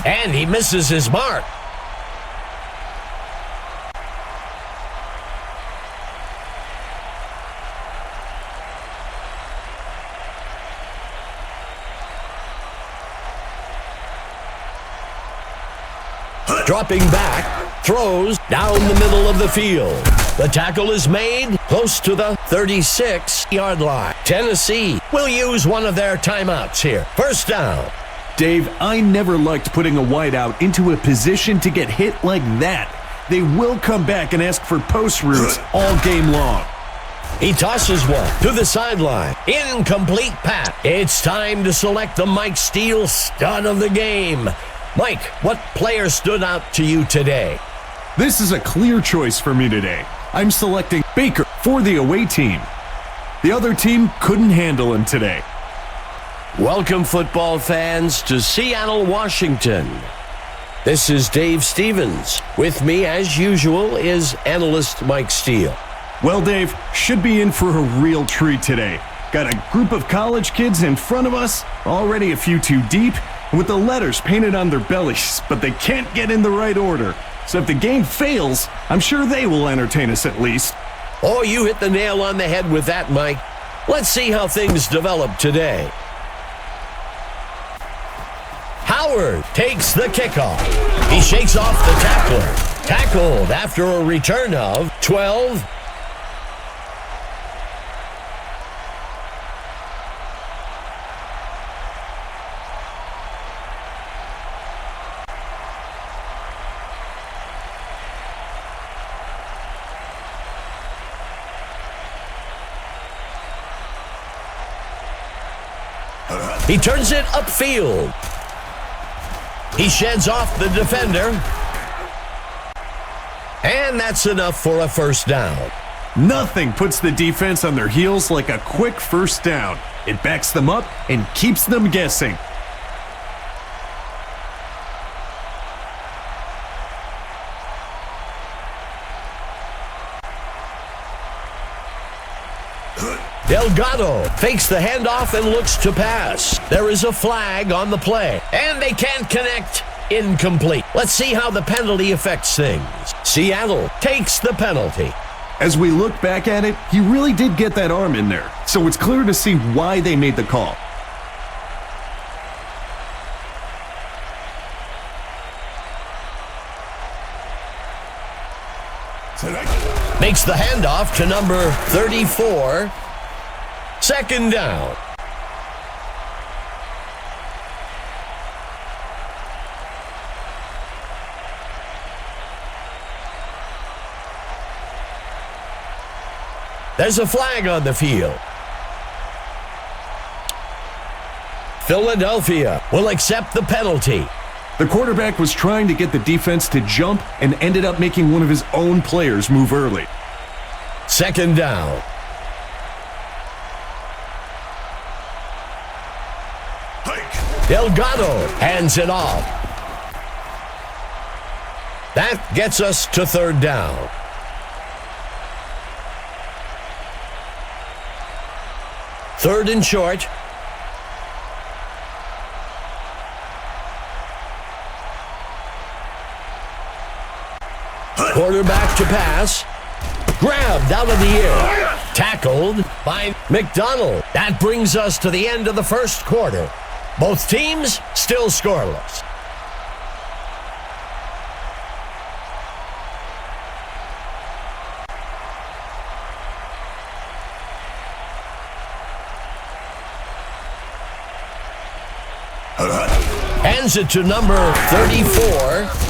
And he misses his mark. Dropping back, throws down the middle of the field. The tackle is made close to the 36-yard line. Tennessee will use one of their timeouts here. First down. Dave, I never liked putting a wideout into a position to get hit like that. They will come back and ask for post routes all game long. He tosses one to the sideline. Incomplete pass. It's time to select the Mike Steele stud of the game. Mike, what player stood out to you today? This is a clear choice for me today. I'm selecting Baker for the away team. The other team couldn't handle him today. Welcome, football fans, to Seattle, Washington. This is Dave Stevens. With me, as usual, is analyst Mike Steele. Well, Dave, should be in for a real treat today. Got a group of college kids in front of us, already a few too deep, and with the letters painted on their bellies, but they can't get in the right order. So if the game fails, I'm sure they will entertain us at least. Oh, you hit the nail on the head with that, Mike. Let's see how things develop today. Howard takes the kickoff. He shakes off the tackler. Tackled after a return of 12. He turns it upfield. He sheds off the defender. And that's enough for a first down. Nothing puts the defense on their heels like a quick first down. It backs them up and keeps them guessing. Delgado fakes the handoff and looks to pass. There is a flag on the play, and they can't connect. Incomplete. Let's see how the penalty affects things. Seattle takes the penalty. As we look back at it, he really did get that arm in there, so it's clear to see why they made the call. Makes the handoff to number 34. Second down. There's a flag on the field. Philadelphia will accept the penalty. The quarterback was trying to get the defense to jump and ended up making one of his own players move early. Second down. Delgado hands it off. That gets us to third down. Third and short. to pass. Grabbed out of the air. Tackled by McDonald. That brings us to the end of the first quarter. Both teams still scoreless. Hands it to number 34.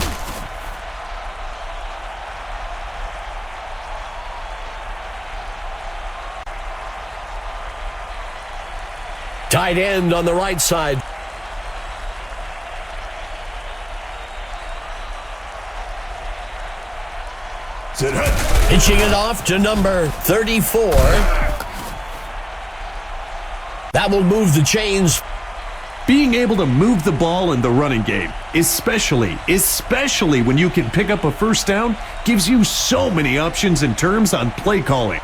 Tight end on the right side. Pitching it off to number 34. That will move the chains. Being able to move the ball in the running game, especially when you can pick up a first down, gives you so many options in terms on play calling.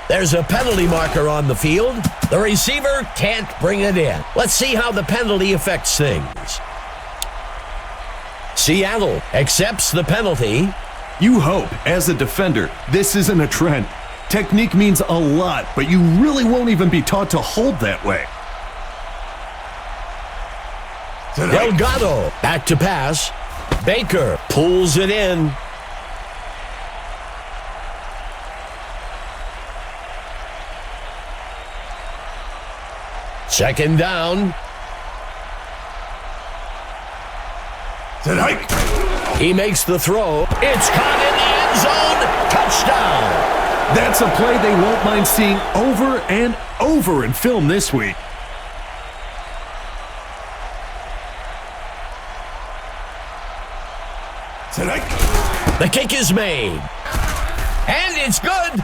There's a penalty marker on the field. The receiver can't bring it in. Let's see how the penalty affects things. Seattle accepts the penalty. You hope, as a defender, this isn't a trend. Technique means a lot, but you really won't even be taught to hold that way. Delgado back to pass. Baker pulls it in. Second down. He makes the throw. It's caught in the end zone. Touchdown. That's a play they won't mind seeing over and over in film this week. The kick is made. And it's good.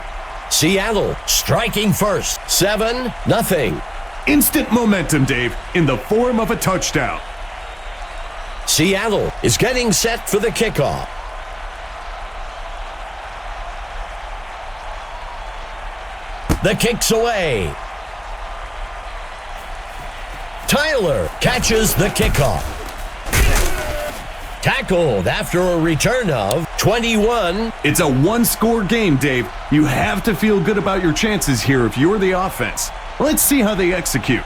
Seattle striking first. 7-0. Instant momentum, Dave, in the form of a touchdown. Seattle is getting set for the kickoff. The kick's away. Tyler catches the kickoff. Tackled after a return of 21. It's a one-score game, Dave. You have to feel good about your chances here if you're the offense. Let's see how they execute.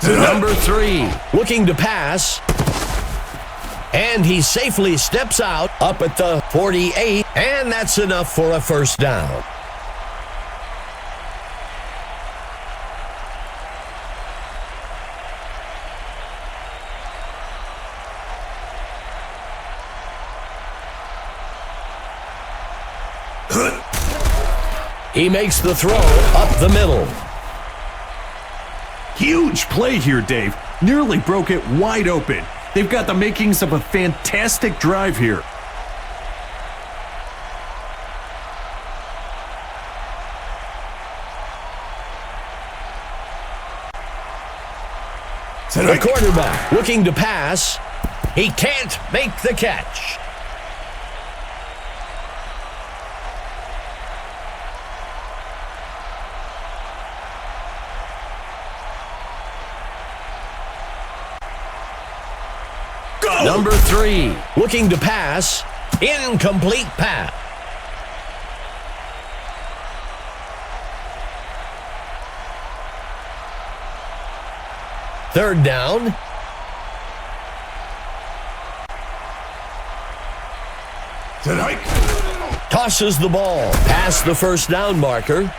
Number 3, looking to pass. And he safely steps out up at the 48. And that's enough for a first down. He makes the throw up the middle. Huge play here, Dave. Nearly broke it wide open. They've got the makings of a fantastic drive here. The quarterback looking to pass. He can't make the catch. Number 3, looking to pass. Incomplete pass. Third down. Tosses the ball past the first down marker.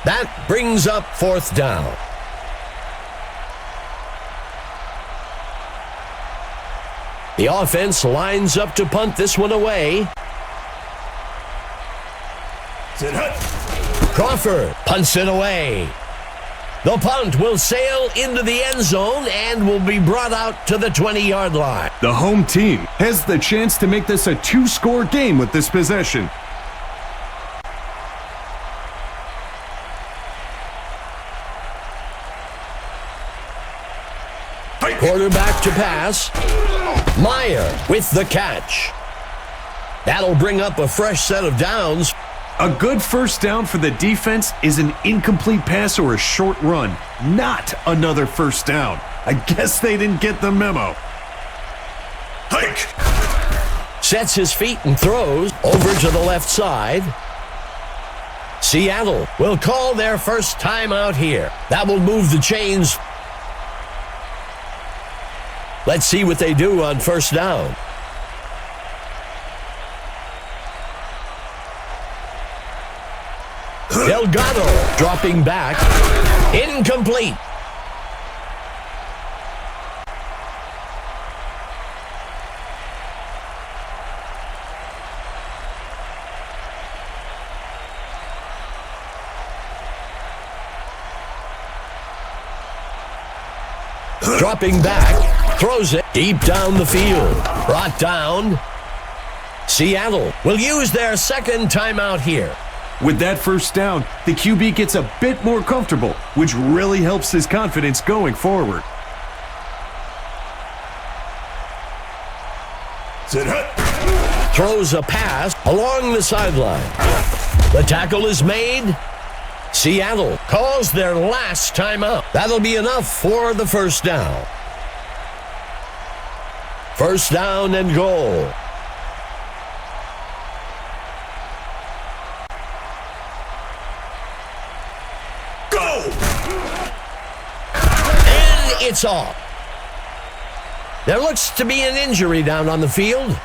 That brings up fourth down. The offense lines up to punt this one away. Crawford punts it away. The punt will sail into the end zone and will be brought out to the 20-yard line. The home team has the chance to make this a two-score game with this possession. Quarterback to pass. Meyer with the catch. That'll bring up a fresh set of downs. A good first down for the defense is an incomplete pass or a short run, not another first down. I guess they didn't get the memo. Hike! Sets his feet and throws over to the left side. Seattle will call their first timeout here. That will move the chains. Let's see what they do on first down. Delgado dropping back. Incomplete. Dropping back, throws it deep down the field. Brought down. Seattle will use their second timeout here. With that first down, the QB gets a bit more comfortable, which really helps his confidence going forward. Sit hut. Throws a pass along the sideline. The tackle is made. Seattle calls their last timeout. That'll be enough for the first down. First down and goal. Go! And it's off. There looks to be an injury down on the field.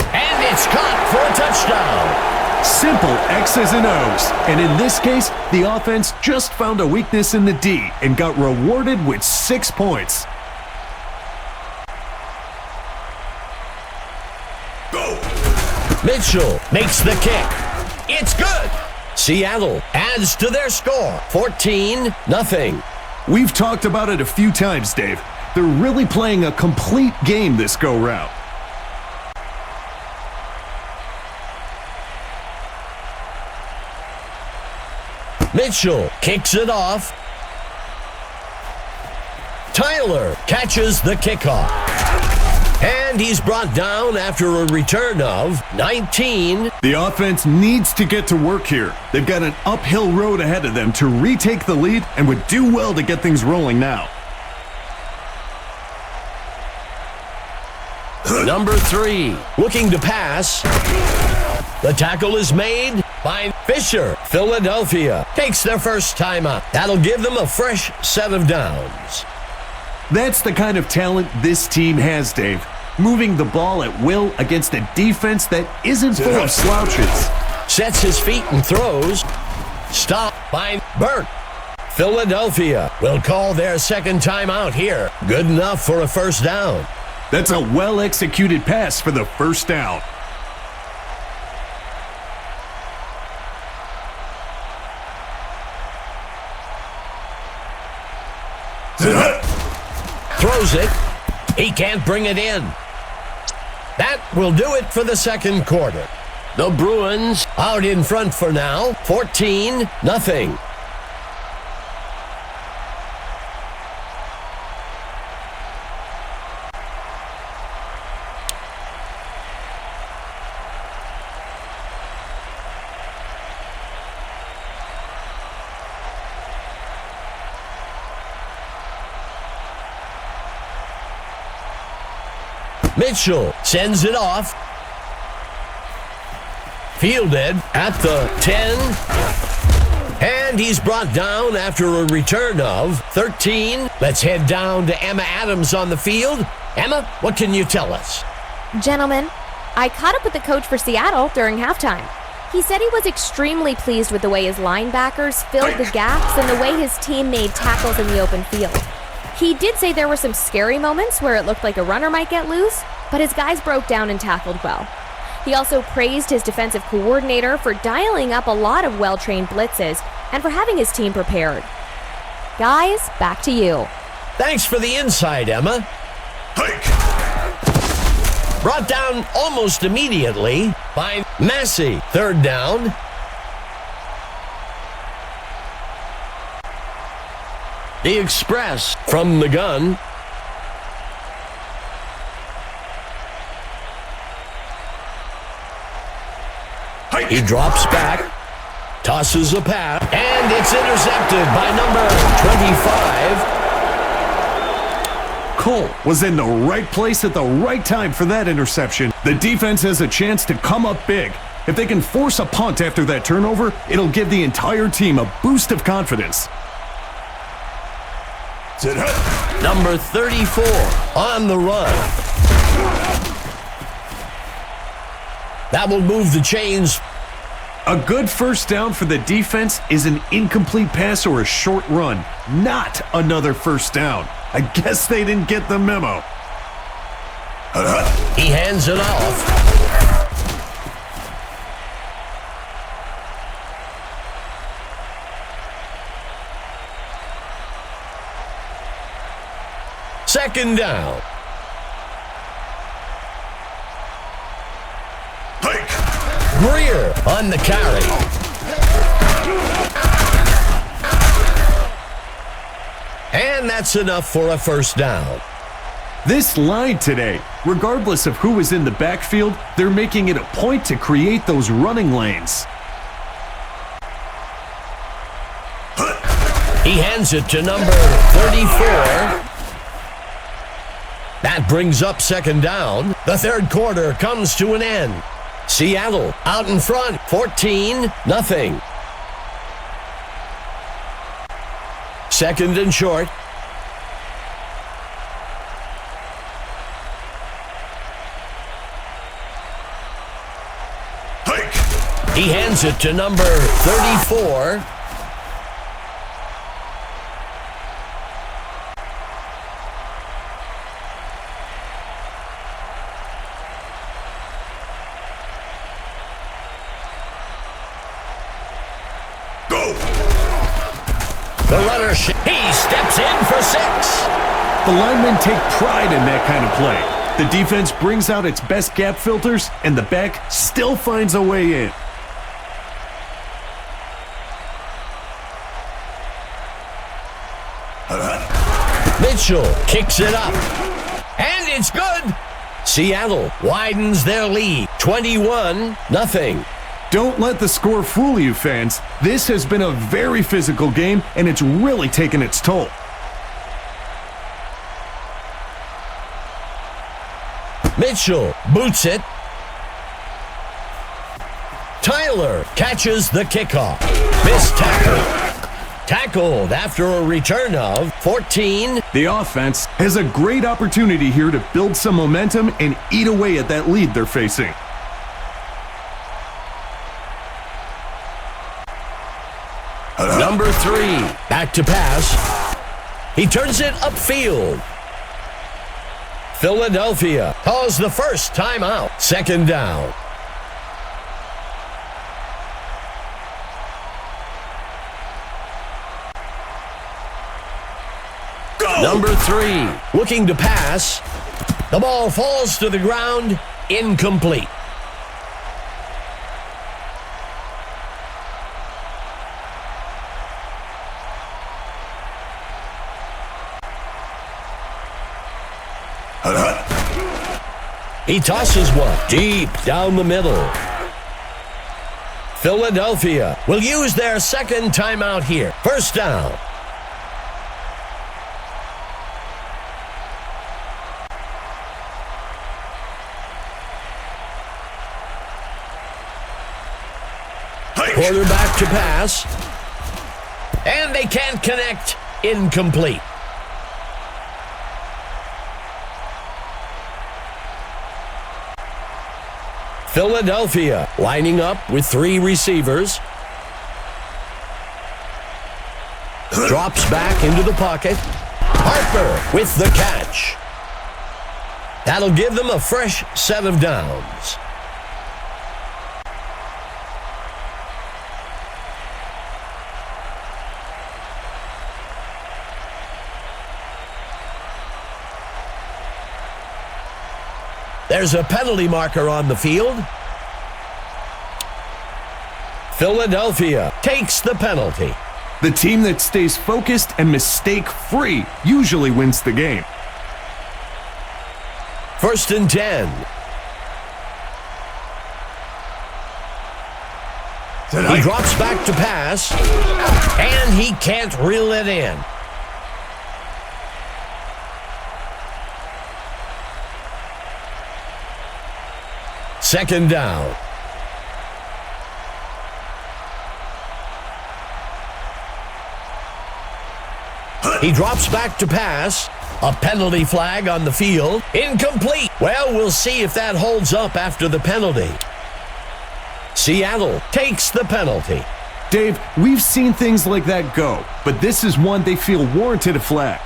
And it's caught for a touchdown. Simple X's and O's. And in this case, the offense just found a weakness in the D and got rewarded with 6 points. Go! Mitchell makes the kick. It's good. Seattle adds to their score, 14-0. We've talked about it a few times, Dave. They're really playing a complete game this go-round. Mitchell kicks it off. Tyler catches the kickoff. And he's brought down after a return of 19. The offense needs to get to work here. They've got an uphill road ahead of them to retake the lead and would do well to get things rolling now. Number 3, looking to pass. The tackle is made by Fisher. Philadelphia takes their first timeout. That'll give them a fresh set of downs. That's the kind of talent this team has, Dave. Moving the ball at will against a defense that isn't full of slouches. Sets his feet and throws. Stopped by Burt. Philadelphia will call their second timeout here. Good enough for a first down. That's a well-executed pass for the first down. Throws it. He can't bring it in. That will do it for the second quarter. The Bruins out in front for now, 14-0. Mitchell sends it off. Fielded at the 10. And he's brought down after a return of 13. Let's head down to Emma Adams on the field. Emma, what can you tell us? Gentlemen, I caught up with the coach for Seattle during halftime. He said he was extremely pleased with the way his linebackers filled the gaps and the way his team made tackles in the open field. He did say there were some scary moments where it looked like a runner might get loose, but his guys broke down and tackled well. He also praised his defensive coordinator for dialing up a lot of well-trained blitzes and for having his team prepared. Guys, back to you. Thanks for the insight, Emma. Hike! brought down almost immediately by Massey. Third down. The Express from the gun. He drops back, tosses a pass, and it's intercepted by number 25. Cole was in the right place at the right time for that interception. The defense has a chance to come up big. If they can force a punt after that turnover, it'll give the entire team a boost of confidence. Number 34 on the run. That will move the chains. A good first down for the defense is an incomplete pass or a short run, not another first down. I guess they didn't get the memo. He hands it off. Second down. Greer on the carry. And that's enough for a first down. This line today, regardless of who is in the backfield, they're making it a point to create those running lanes. He hands it to number 34. That brings up second down. The third quarter comes to an end. Seattle out in front, 14-0. Second and short. He hands it to number 34. The runner, he steps in for 6. The linemen take pride in that kind of play. The defense brings out its best gap filters, and the back still finds a way in. Mitchell kicks it up, and it's good. Seattle widens their lead, 21-0. Don't let the score fool you, fans. This has been a very physical game, and it's really taken its toll. Mitchell boots it. Tyler catches the kickoff. Missed tackle. Tackled after a return of 14. The offense has a great opportunity here to build some momentum and eat away at that lead they're facing. Number 3, back to pass. He turns it upfield. Philadelphia calls the first timeout. Second down. Go! Number 3, looking to pass. The ball falls to the ground, incomplete. He tosses one deep down the middle. Philadelphia will use their second timeout here. First down. Quarterback to pass. And they can't connect. Incomplete. Philadelphia lining up with 3 receivers. Drops back into the pocket. Harper with the catch. That'll give them a fresh set of downs. There's a penalty marker on the field. Philadelphia takes the penalty. The team that stays focused and mistake-free usually wins the game. 1st and 10. He drops back to pass, and he can't reel it in. Second down. He drops back to pass. A penalty flag on the field. Incomplete. Well, we'll see if that holds up after the penalty. Seattle takes the penalty. Dave, we've seen things like that go, but this is one they feel warranted a flag.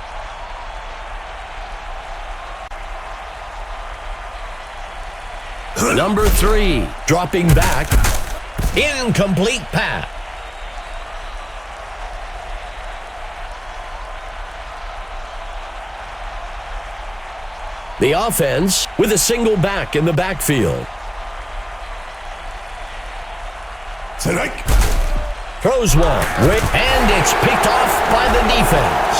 Number 3, dropping back. Incomplete pass. The offense with a single back in the backfield. Tonight. Throws one, and it's picked off by the defense.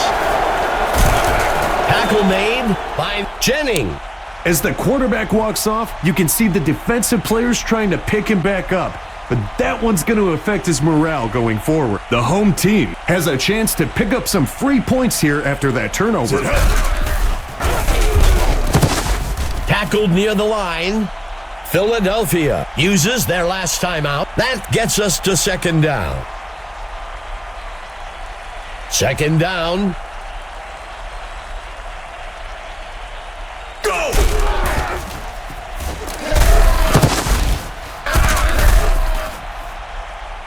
Tackle made by Jennings. As the quarterback walks off, you can see the defensive players trying to pick him back up. But that one's going to affect his morale going forward. The home team has a chance to pick up some free points here after that turnover. Tackled near the line. Philadelphia uses their last time out. That gets us to second down. Second down. Go!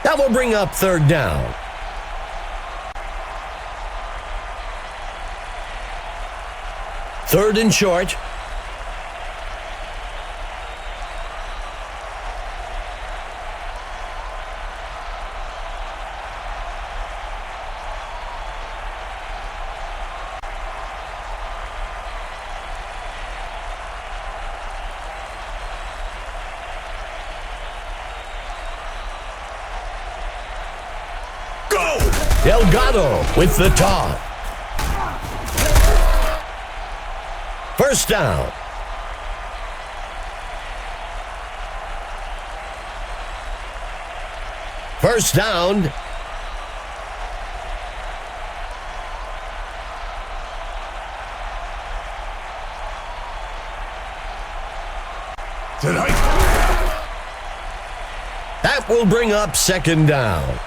That will bring up third down. Third and short. Delgado with the toss. First down. First down. Tonight. That will bring up second down.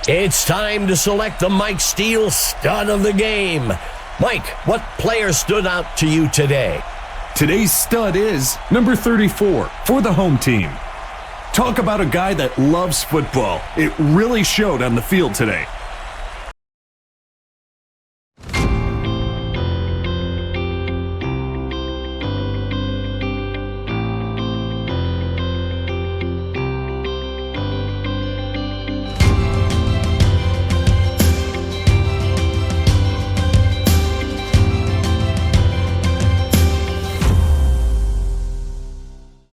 It's time to select the Mike Steele stud of the game. Mike, what player stood out to you today? Today's stud is number 34 for the home team. Talk about a guy that loves football. It really showed on the field today.